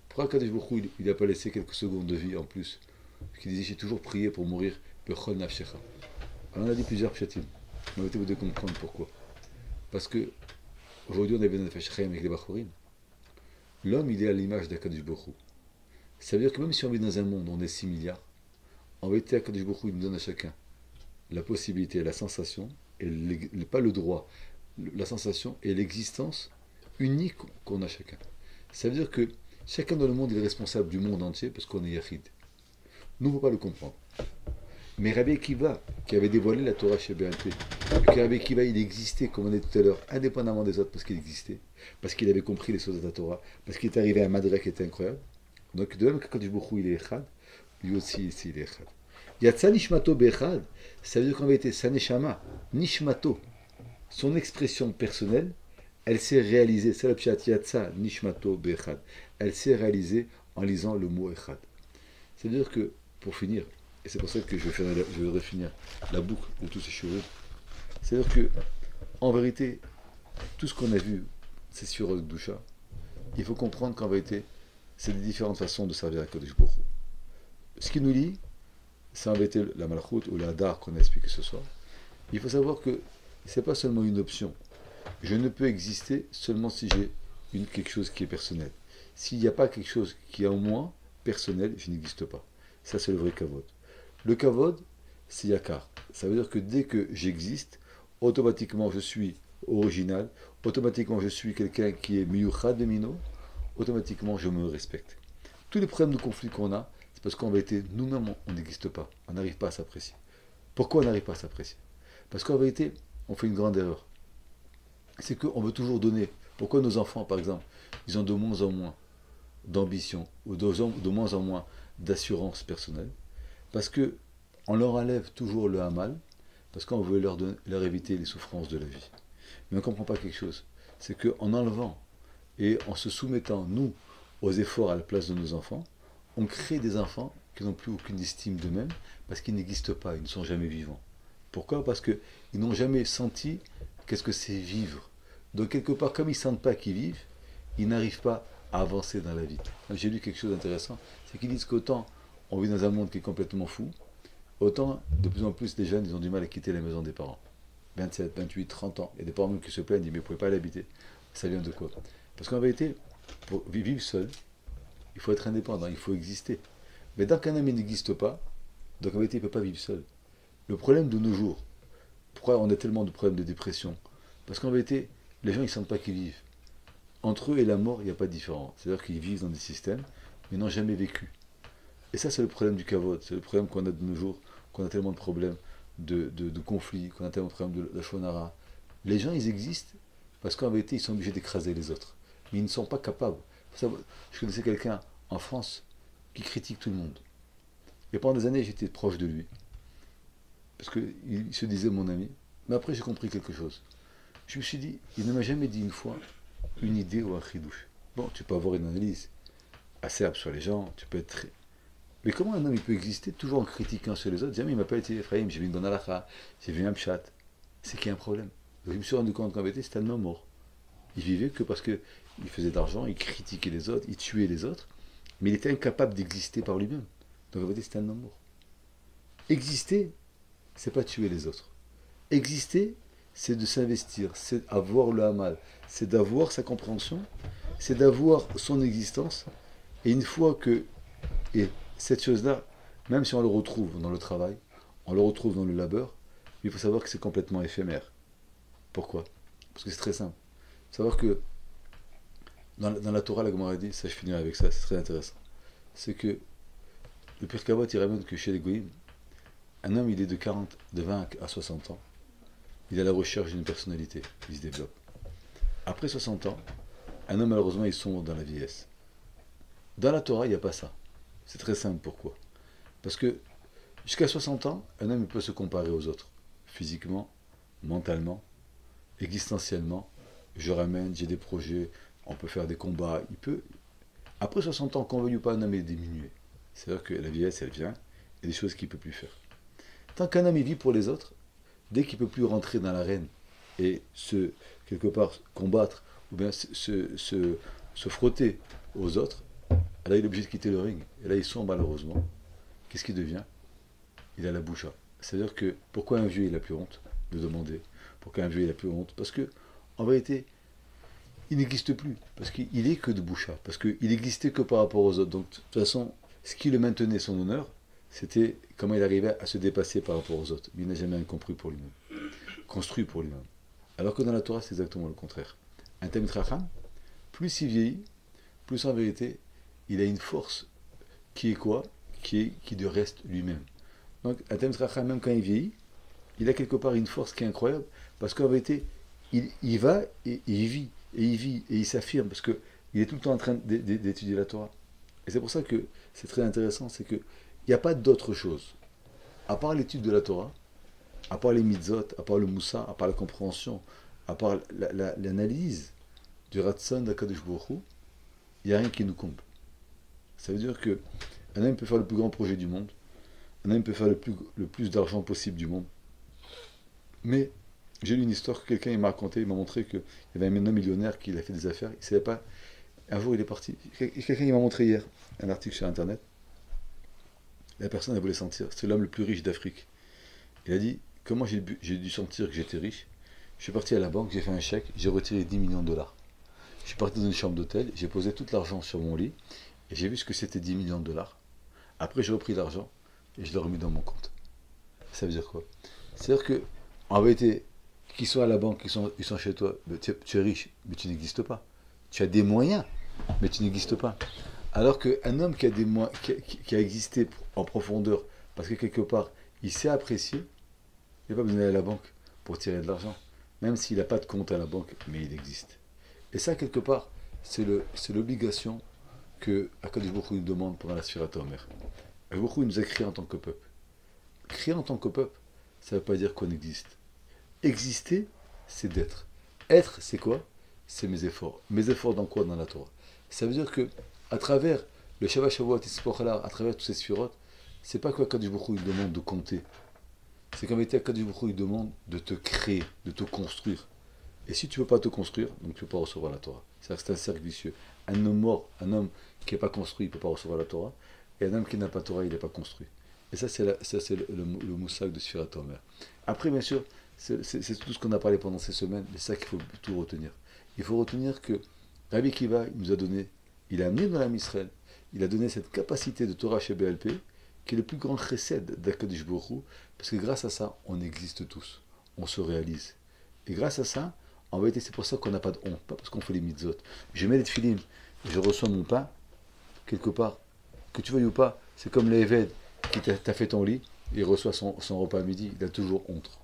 Pourquoi Kadosh Baruch Hu, il n'a pas laissé quelques secondes de vie en plus? Parce qu'il disait, j'ai toujours prié pour mourir, Bechol Nafshecha. Alors on a dit plusieurs pshatim, mais vous devez comprendre pourquoi. Parce que, aujourd'hui on a besoin de faire avec les Bachorim. L'homme, il est à l'image d'Akadosh Baruch Hu. Ça veut dire que même si on vit dans un monde où on est 6 milliards, en vérité, Akadosh Baruch Hu, il nous donne à chacun la possibilité, la sensation, et pas le droit, la sensation et l'existence unique qu'on a chacun. Ça veut dire que chacun dans le monde il est responsable du monde entier parce qu'on est yachid. Nous, on ne peut pas le comprendre. Mais Rabbi Akiva, qui avait dévoilé la Torah chez BNP, que Rabbi Akiva, il existait, comme on a dit tout à l'heure, indépendamment des autres, parce qu'il existait, parce qu'il avait compris les choses de la Torah, parce qu'il est arrivé à un Madra qui était incroyable. Donc, de même que Kadosh Baruch Hu, il est Echad, lui aussi, ici, il est Echad. Yatsa Nishmato Bechad, ça veut dire qu'en vérité, sa Neshama, Nishmato, son expression personnelle, elle s'est réalisée, c'est la Pshat Yatsa Nishmato Bechad, elle s'est réalisée en lisant le mot Echad. C'est-à-dire que, pour finir, et c'est pour ça que je voudrais finir la boucle de tous ces cheveux, c'est-à-dire que, en vérité, tout ce qu'on a vu, c'est sur Doucha, il faut comprendre qu'en vérité, c'est des différentes façons de servir à Kadosh Baruch Hu. Ce qui nous lie, c'est en vérité la Malchut ou la Hadar qu'on a expliqué ce soir. Il faut savoir que ce n'est pas seulement une option. Je ne peux exister seulement si j'ai quelque chose qui est personnel. S'il n'y a pas quelque chose qui est en moi personnel, je n'existe pas. Ça, c'est le vrai kavod. Le kavod, c'est yakar. Ça veut dire que dès que j'existe, automatiquement je suis original, automatiquement je suis quelqu'un qui est miyuchad de mino, automatiquement je me respecte. Tous les problèmes de conflit qu'on a, c'est parce qu'en vérité, nous-mêmes, on n'existe pas. On n'arrive pas à s'apprécier. Pourquoi on n'arrive pas à s'apprécier? Parce qu'en vérité, on fait une grande erreur. C'est qu'on veut toujours donner. Pourquoi nos enfants, par exemple, ils ont de moins en moins d'ambition ou de moins en moins d'assurance personnelle? Parce que on leur enlève toujours le hamal, parce qu'on veut leur éviter les souffrances de la vie. Mais on ne comprend pas quelque chose. C'est qu'en enlevant et en se soumettant, nous, aux efforts à la place de nos enfants, on crée des enfants qui n'ont plus aucune estime d'eux-mêmes, parce qu'ils n'existent pas, ils ne sont jamais vivants. Pourquoi? Parce qu'ils n'ont jamais senti qu'est-ce que c'est vivre. Donc quelque part, comme ils ne sentent pas qu'ils vivent, ils n'arrivent pas à avancer dans la vie. J'ai lu quelque chose d'intéressant, c'est qu'ils disent qu'autant on vit dans un monde qui est complètement fou, autant de plus en plus les jeunes ils ont du mal à quitter la maison des parents. 27, 28, 30 ans. Il y a des parents même qui se plaignent, ils disent mais vous ne pouvez pas l'habiter. Ça vient de quoi? Parce qu'en vérité, pour vivre seul, il faut être indépendant, il faut exister. Mais tant qu'un homme n'existe pas, donc en vérité il ne peut pas vivre seul. Le problème de nos jours, pourquoi on a tellement de problèmes de dépression? Parce qu'en vérité, les gens ils ne sentent pas qu'ils vivent. Entre eux et la mort, il n'y a pas de différence. C'est-à-dire qu'ils vivent dans des systèmes, mais n'ont jamais vécu. Et ça, c'est le problème du kavod. C'est le problème qu'on a de nos jours, qu'on a tellement de problèmes de conflits, qu'on a tellement de problèmes de la shonara. Les gens, ils existent parce qu'en vérité, ils sont obligés d'écraser les autres. Mais ils ne sont pas capables. Je connaissais quelqu'un en France qui critique tout le monde. Et pendant des années, j'étais proche de lui. Parce qu'il se disait mon ami. Mais après, j'ai compris quelque chose. Je me suis dit, il ne m'a jamais dit une fois une idée ou un chidouche. Bon, tu peux avoir une analyse acerbe sur les gens, tu peux être très... Mais comment un homme il peut exister toujours en critiquant sur les autres? Jamais il m'appelle Ephraim, j'ai vu une bonne halakha, j'ai vu un pshat. C'est qu'il y a un problème. Donc, je me suis rendu compte qu'en vérité, c'était un homme mort. Il vivait que parce qu'il faisait d'argent, il critiquait les autres, il tuait les autres, mais il était incapable d'exister par lui-même. Donc en vérité, c'était un homme mort. Exister, c'est pas tuer les autres. Exister, c'est de s'investir, c'est avoir le hamal, c'est d'avoir sa compréhension, c'est d'avoir son existence. Et une fois que... Et cette chose-là, même si on le retrouve dans le travail, on le retrouve dans le labeur, il faut savoir que c'est complètement éphémère. Pourquoi? Parce que c'est très simple. Il faut savoir que dans la Torah, la Gemara dit, ça je finirai avec ça, c'est très intéressant, c'est que le Pirkei Avot, il ramène que chez les Goïms, un homme il est de 20 à 60 ans, il est à la recherche d'une personnalité, il se développe. Après 60 ans, un homme malheureusement il sombre dans la vieillesse. Dans la Torah, il n'y a pas ça. C'est très simple, pourquoi? Parce que jusqu'à 60 ans, un homme il peut se comparer aux autres, physiquement, mentalement, existentiellement. Je ramène, j'ai des projets, on peut faire des combats, il peut... Après 60 ans, qu'on veuille ou pas, un homme est diminué. C'est-à-dire que la vieillesse, elle vient, il y a des choses qu'il ne peut plus faire. Tant qu'un homme il vit pour les autres, dès qu'il ne peut plus rentrer dans l'arène et quelque part, combattre, ou bien se frotter aux autres, là, il est obligé de quitter le ring. Et là, il sombre malheureusement. Qu'est-ce qu'il devient? Il a la boucha. C'est-à-dire que, pourquoi un vieux, il a plus honte de demander? Pourquoi un vieux, il a plus honte? Parce que, en vérité, il n'existe plus. Parce qu'il est que de boucha. Parce qu'il n'existait que par rapport aux autres. Donc, de toute façon, ce qui le maintenait son honneur, c'était comment il arrivait à se dépasser par rapport aux autres. Mais il n'a jamais rien compris pour lui-même. Construit pour lui-même. Alors que dans la Torah, c'est exactement le contraire. Un Talmid Chacham, plus il vieillit, plus en vérité, il a une force qui est quoi? Qui lui reste lui-même. Donc, un Talmid Chacham, même quand il vieillit, il a quelque part une force qui est incroyable, parce qu'en vérité, il va et il vit, et il vit, et il s'affirme, parce qu'il est tout le temps en train d'étudier la Torah. Et c'est pour ça que c'est très intéressant, c'est qu'il n'y a pas d'autre chose, à part l'étude de la Torah, à part les mitzvot, à part le moussa, à part la compréhension, à part l'analyse du Ratson d'Akadosh Baruch Hu, il n'y a rien qui nous comble. Ça veut dire que un homme peut faire le plus grand projet du monde, un homme peut faire le plus d'argent possible du monde, mais j'ai lu une histoire que quelqu'un m'a raconté, il m'a montré qu'il y avait un homme millionnaire qui a fait des affaires, il ne savait pas, un jour il est parti, quelqu'un m'a montré hier un article sur internet, la personne elle voulait sentir, c'est l'homme le plus riche d'Afrique. Il a dit, comment j'ai dû sentir que j'étais riche? Je suis parti à la banque, j'ai fait un chèque, j'ai retiré 10 millions de dollars. Je suis parti dans une chambre d'hôtel, j'ai posé tout l'argent sur mon lit, et j'ai vu ce que c'était 10 millions de dollars. Après j'ai repris l'argent, et je l'ai remis dans mon compte. Ça veut dire quoi? C'est-à-dire que, en vérité, qu'ils soient à la banque, ils sont chez toi, tu es riche, mais tu n'existes pas. Tu as des moyens, mais tu n'existes pas. Alors qu'un homme qui a existé en profondeur, parce que quelque part, il sait apprécier, il n'a pas besoin d'aller à la banque pour tirer de l'argent. Même s'il n'a pas de compte à la banque, mais il existe. Et ça, quelque part, c'est l'obligation que Akadosh Baruch Hu nous demande pendant la Sfirat HaOmer. Akadosh Baruch Hu nous a créés en tant que peuple. Créer en tant que peuple, ça ne veut pas dire qu'on existe. Exister, c'est d'être. Être, c'est quoi? C'est mes efforts. Mes efforts dans quoi? Dans la Torah. Ça veut dire que, à travers le Shabbat Shavuot, à travers tous ces Sfirot, c'est pas quoi Akadosh Baruch Hu nous demande de compter. C'est qu'en vérité, Akadosh Baruch Hu il demande de te créer, de te construire. Et si tu ne peux pas te construire, donc tu ne peux pas recevoir la Torah. C'est un cercle vicieux. Un homme mort, un homme qui n'est pas construit, il ne peut pas recevoir la Torah. Et un homme qui n'a pas Torah, il n'est pas construit. Et ça, c'est le moussak de Sfirat HaOmer. Après, bien sûr, c'est tout ce qu'on a parlé pendant ces semaines, c'est ça qu'il faut tout retenir. Il faut retenir que Rabbi Akiva, il nous a donné, il a amené dans l'âme Israël, il a donné cette capacité de Torah chez BLP, qui est le plus grand chesed d'Akadosh Baruch Hu, parce que grâce à ça, on existe tous, on se réalise. Et grâce à ça, en vérité, c'est pour ça qu'on n'a pas de honte, pas parce qu'on fait les mitzvot. Je mets les tefilines, je reçois mon pain, quelque part, que tu veuilles ou pas, c'est comme l'Eved qui t'a fait ton lit, il reçoit son repas à midi, il a toujours honte.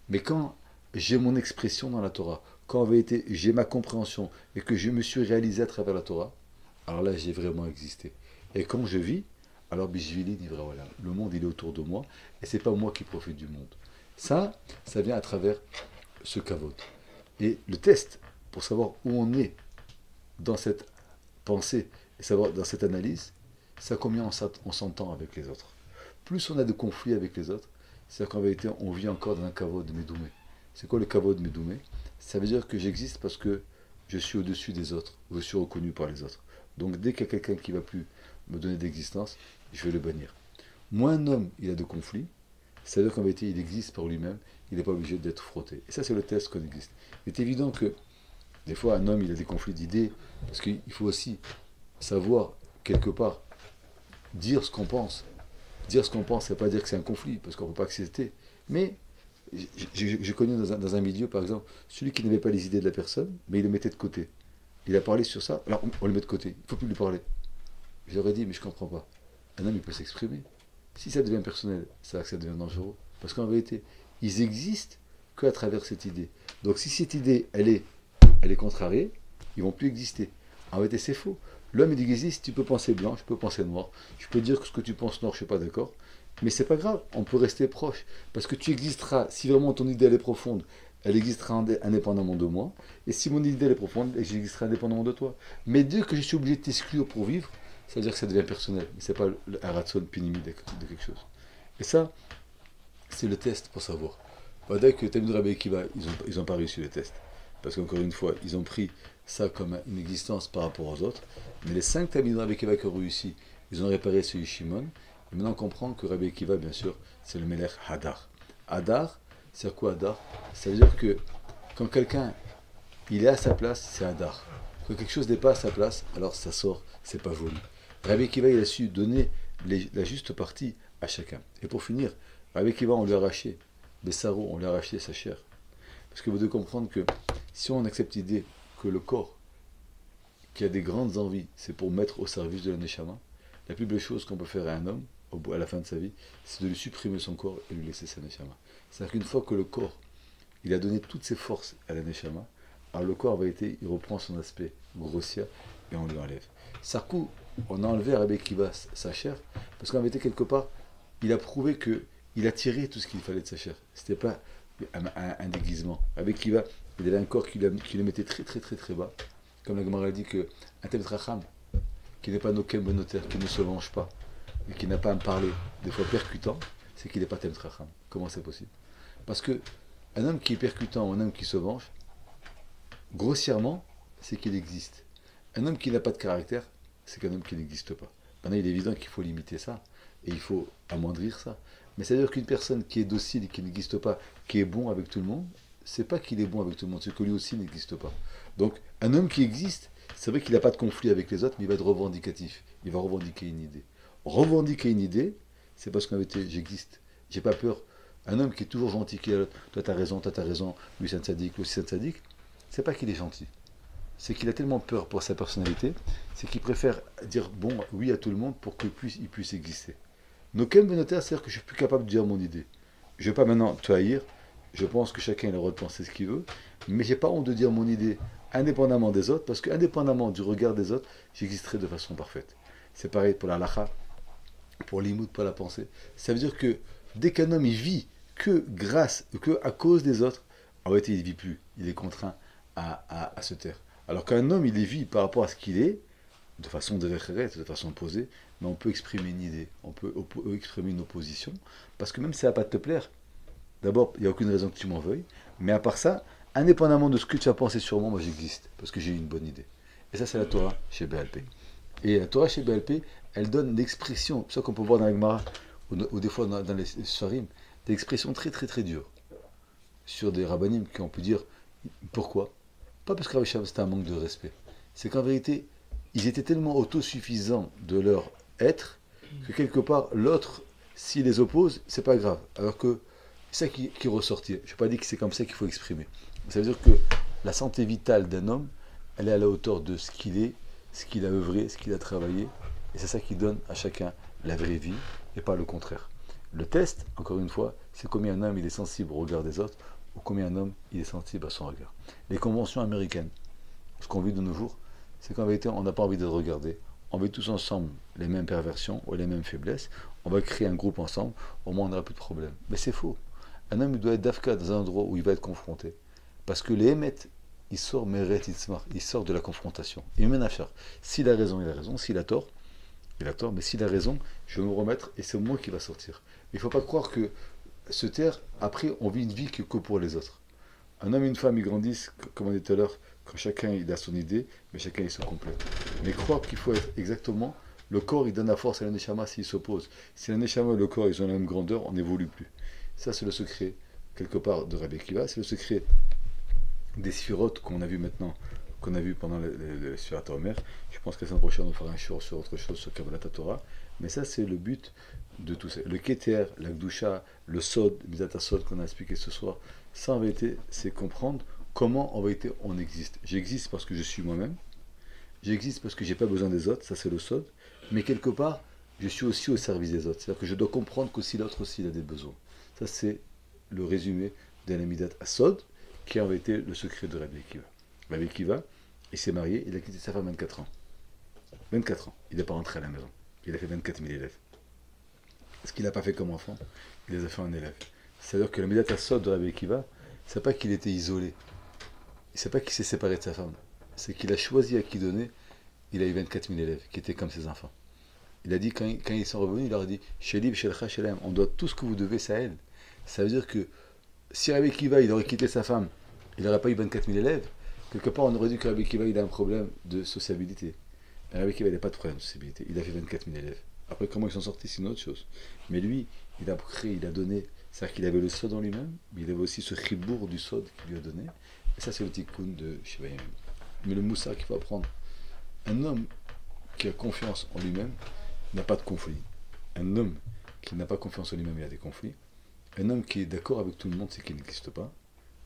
Mais quand j'ai mon expression dans la Torah, quand en vérité j'ai ma compréhension et que je me suis réalisé à travers la Torah, alors là j'ai vraiment existé. Et quand je vis, alors Bishvili dit voilà, le monde il est autour de moi et c'est pas moi qui profite du monde. Ça vient à travers ce kavod. Et le test pour savoir où on est dans cette pensée et savoir dans cette analyse, c'est combien on s'entend avec les autres. Plus on a de conflits avec les autres, c'est-à-dire qu'en vérité on vit encore dans un kavod de Medoumé. C'est quoi le kavod de Medoumé? Ça veut dire que j'existe parce que je suis au-dessus des autres, je suis reconnu par les autres. Donc dès qu'il y a quelqu'un qui ne va plus me donner d'existence, je vais le bannir. Moins un homme il a de conflits, ça veut dire qu'en vérité il existe par lui-même, il n'est pas obligé d'être frotté. Et ça c'est le test qu'on existe. Il est évident que des fois un homme il a des conflits d'idées, parce qu'il faut aussi savoir quelque part dire ce qu'on pense. Dire ce qu'on pense, ça ne veut pas dire que c'est un conflit, parce qu'on ne peut pas accepter. Mais j'ai connu dans un milieu, par exemple, celui qui n'avait pas les idées de la personne, mais il le mettait de côté. Il a parlé sur ça, alors on le met de côté, il ne faut plus lui parler. Je leur ai dit, mais je ne comprends pas. Un homme, il peut s'exprimer. Si ça devient personnel, ça devient dangereux. Parce qu'en vérité, ils existent qu'à travers cette idée. Donc si cette idée, elle est contrariée, ils ne vont plus exister. En vérité, c'est faux. L'homme, il existe, tu peux penser blanc, je peux penser noir. Je peux dire que ce que tu penses noir, je ne suis pas d'accord. Mais c'est pas grave, on peut rester proche. Parce que tu existeras, si vraiment ton idée elle est profonde, elle existera indépendamment de moi. Et si mon idée elle est profonde, j'existerai indépendamment de toi. Mais dès que je suis obligé de t'exclure pour vivre, ça veut dire que ça devient personnel. Mais c'est pas un ratson pinimi de quelque chose. Et ça, c'est le test pour savoir. Dès que Talmid Rabbi Akiva, ils n'ont pas réussi le test. Parce qu'encore une fois, ils ont pris ça comme une existence par rapport aux autres. Mais les 5 Talmid Rabbi Akiva qui ont réussi, ils ont réparé celui Shimon. Et maintenant on comprend que Rabbi Akiva, bien sûr, c'est le Melech Hadar. Hadar, c'est quoi Hadar? Ça veut dire que quand quelqu'un il est à sa place, c'est Hadar. Quand quelque chose n'est pas à sa place, alors ça sort, c'est pas joli. Rabbi Akiva, il a su donner la juste partie à chacun. Et pour finir, Rabbi Akiva, on lui a arraché Bessaro, on lui a arraché sa chair. Parce que vous devez comprendre que si on accepte l'idée que le corps qui a des grandes envies, c'est pour mettre au service de la Neshama, la plus belle chose qu'on peut faire à un homme, à la fin de sa vie, c'est de lui supprimer son corps et lui laisser sa neshama. C'est-à-dire qu'une fois que le corps, il a donné toutes ses forces à la neshama, alors le corps, en vérité, il reprend son aspect grossier et on lui enlève. Sarkou, on a enlevé à Rabbi Akiva sa chair, parce qu'en vérité, quelque part, il a prouvé qu'il a tiré tout ce qu'il fallait de sa chair. C'était pas un déguisement. Rabbi Akiva, il avait un corps qui le mettait très très très très bas. Comme la Gemara dit que un tel Racham, qui n'est pas nokel monotaire, qui ne se venge pas, et qui n'a pas à me parler, des fois percutant, c'est qu'il n'est pas tel Racham. Comment c'est possible? Parce que un homme qui est percutant ou un homme qui se venge, grossièrement, c'est qu'il existe. Un homme qui n'a pas de caractère, c'est qu'un homme qui n'existe pas. Maintenant, il est évident qu'il faut limiter ça, et il faut amoindrir ça. Mais c'est-à-dire qu'une personne qui est docile et qui n'existe pas, qui est bon avec tout le monde, c'est pas qu'il est bon avec tout le monde, c'est que lui aussi n'existe pas. Donc, un homme qui existe, c'est vrai qu'il n'a pas de conflit avec les autres, mais il va être revendicatif. Il va revendiquer une idée. Revendiquer une idée, c'est parce qu'en vérité, j'existe. J'ai pas peur. Un homme qui est toujours gentil, qui est l'autre, toi t'as raison, lui c'est un sadique, lui c'est un sadique, c'est pas qu'il est gentil. C'est qu'il a tellement peur pour sa personnalité, c'est qu'il préfère dire bon, oui à tout le monde pour qu'il puisse exister. Donc, quel bénotaire, c'est-à-dire que je suis plus capable de dire mon idée. Je ne vais pas maintenant te haïr, je pense que chacun a le droit de penser ce qu'il veut, mais j'ai pas honte de dire mon idée indépendamment des autres, parce qu'indépendamment du regard des autres, j'existerai de façon parfaite. C'est pareil pour la lacha, pour l'imout, pour la pensée. Ça veut dire que dès qu'un homme il vit que à cause des autres, en réalité il ne vit plus, il est contraint à se taire. Alors qu'un homme il vit par rapport à ce qu'il est, de façon de façon posée, mais on peut exprimer une idée, on peut exprimer une opposition, parce que même si ça ne va pas te plaire, d'abord, il n'y a aucune raison que tu m'en veuilles, mais à part ça, indépendamment de ce que tu as pensé sur moi, moi j'existe, parce que j'ai une bonne idée. Et ça, c'est la Torah chez BLP. Et la Torah chez BLP, elle donne l'expression, c'est ça qu'on peut voir dans la Gemara, ou des fois dans les Sfarim, des expressions très très très dures, sur des rabbanim qui ont pu dire, pourquoi? Pas parce que Rabbi Shab, c'était un manque de respect, c'est qu'en vérité, ils étaient tellement autosuffisants de leur être, que quelque part, l'autre, s'il les oppose, c'est pas grave. Alors que c'est ça qui ressortit. Je n'ai pas dit que c'est comme ça qu'il faut exprimer. Ça veut dire que la santé vitale d'un homme, elle est à la hauteur de ce qu'il est, ce qu'il a œuvré, ce qu'il a travaillé. Et c'est ça qui donne à chacun la vraie vie, et pas le contraire. Le test, encore une fois, c'est combien un homme il est sensible au regard des autres, ou combien un homme il est sensible à son regard. Les conventions américaines, ce qu'on vit de nos jours, c'est qu'en vérité, on n'a pas envie d'être regardé. On veut tous ensemble les mêmes perversions ou les mêmes faiblesses. On va créer un groupe ensemble, au moins on n'aura plus de problème. Mais c'est faux. Un homme il doit être d'Afka dans un endroit où il va être confronté. Parce que les émettes, il sort de la confrontation. Et Menachar, s'il a raison, il a raison. S'il a tort, il a tort. Mais s'il a raison, je vais me remettre et c'est moi qui va sortir. Il ne faut pas croire que se taire, après, on vit une vie que pour les autres. Un homme et une femme, ils grandissent, comme on dit tout à l'heure, quand chacun il a son idée, mais chacun il se complète. Mais croire qu'il faut être exactement, le corps il donne la force à la neshama s'il s'oppose. Si la neshama et le corps ils ont la même grandeur, on n'évolue plus. Ça c'est le secret, quelque part, de Rabbi Akiva, c'est le secret des sphirotes qu'on a vu maintenant, qu'on a vu pendant le Sfirat HaOmer. Je pense que la semaine prochaine on fera un show sur autre chose, sur Kabbalat Torah. Mais ça c'est le but de tout ça. Le Keter, la Gdusha, le Sod, Midat Sod qu'on a expliqué ce soir, ça en vérité c'est comprendre comment en vérité on existe. J'existe parce que je suis moi-même, j'existe parce que j'ai pas besoin des autres, ça c'est le Sod, mais quelque part je suis aussi au service des autres. C'est-à-dire que je dois comprendre qu'aussi l'autre aussi il a des besoins. Ça c'est le résumé de la Midat Sod, qui a en vérité le secret de Rabbi Akiva. Rabbi Akiva, il s'est marié, il a quitté sa femme à 24 ans. 24 ans, il n'est pas rentré à la maison. Il a fait 24 000 élèves. Ce qu'il n'a pas fait comme enfant, il les a fait en élève. C'est-à-dire que la Midat Sod de Rabbi Akiva, c'est pas qu'il était isolé. C'est pas qu'il s'est séparé de sa femme. C'est qu'il a choisi à qui donner. Il a eu 24 000 élèves qui étaient comme ses enfants. Il a dit, quand ils sont revenus, il leur a dit Shelib, Shelcha, Shelem, on doit tout ce que vous devez, ça à elle. Ça veut dire que si Rabbi Akiva il aurait quitté sa femme, il n'aurait pas eu 24 000 élèves, quelque part on aurait dit que Rabbi Akiva il a un problème de sociabilité. Mais Rabbi Akiva il n'a pas de problème de sociabilité. Il a fait 24 000 élèves. Après, comment ils sont sortis, c'est une autre chose. Mais lui, il a créé, il a donné. C'est-à-dire qu'il avait le sod en lui-même, mais il avait aussi ce chibour du sod qu'il lui a donné. Et ça, c'est le tikkun de Shiva Yamim. Mais le moussar qu'il faut apprendre, un homme qui a confiance en lui-même n'a pas de conflit. Un homme qui n'a pas confiance en lui-même, il a des conflits. Un homme qui est d'accord avec tout le monde, c'est qu'il n'existe pas.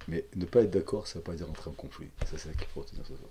Mais ne pas être d'accord, ça ne veut pas dire entrer en conflit. Ça, c'est ça qu'il faut retenir ce soir.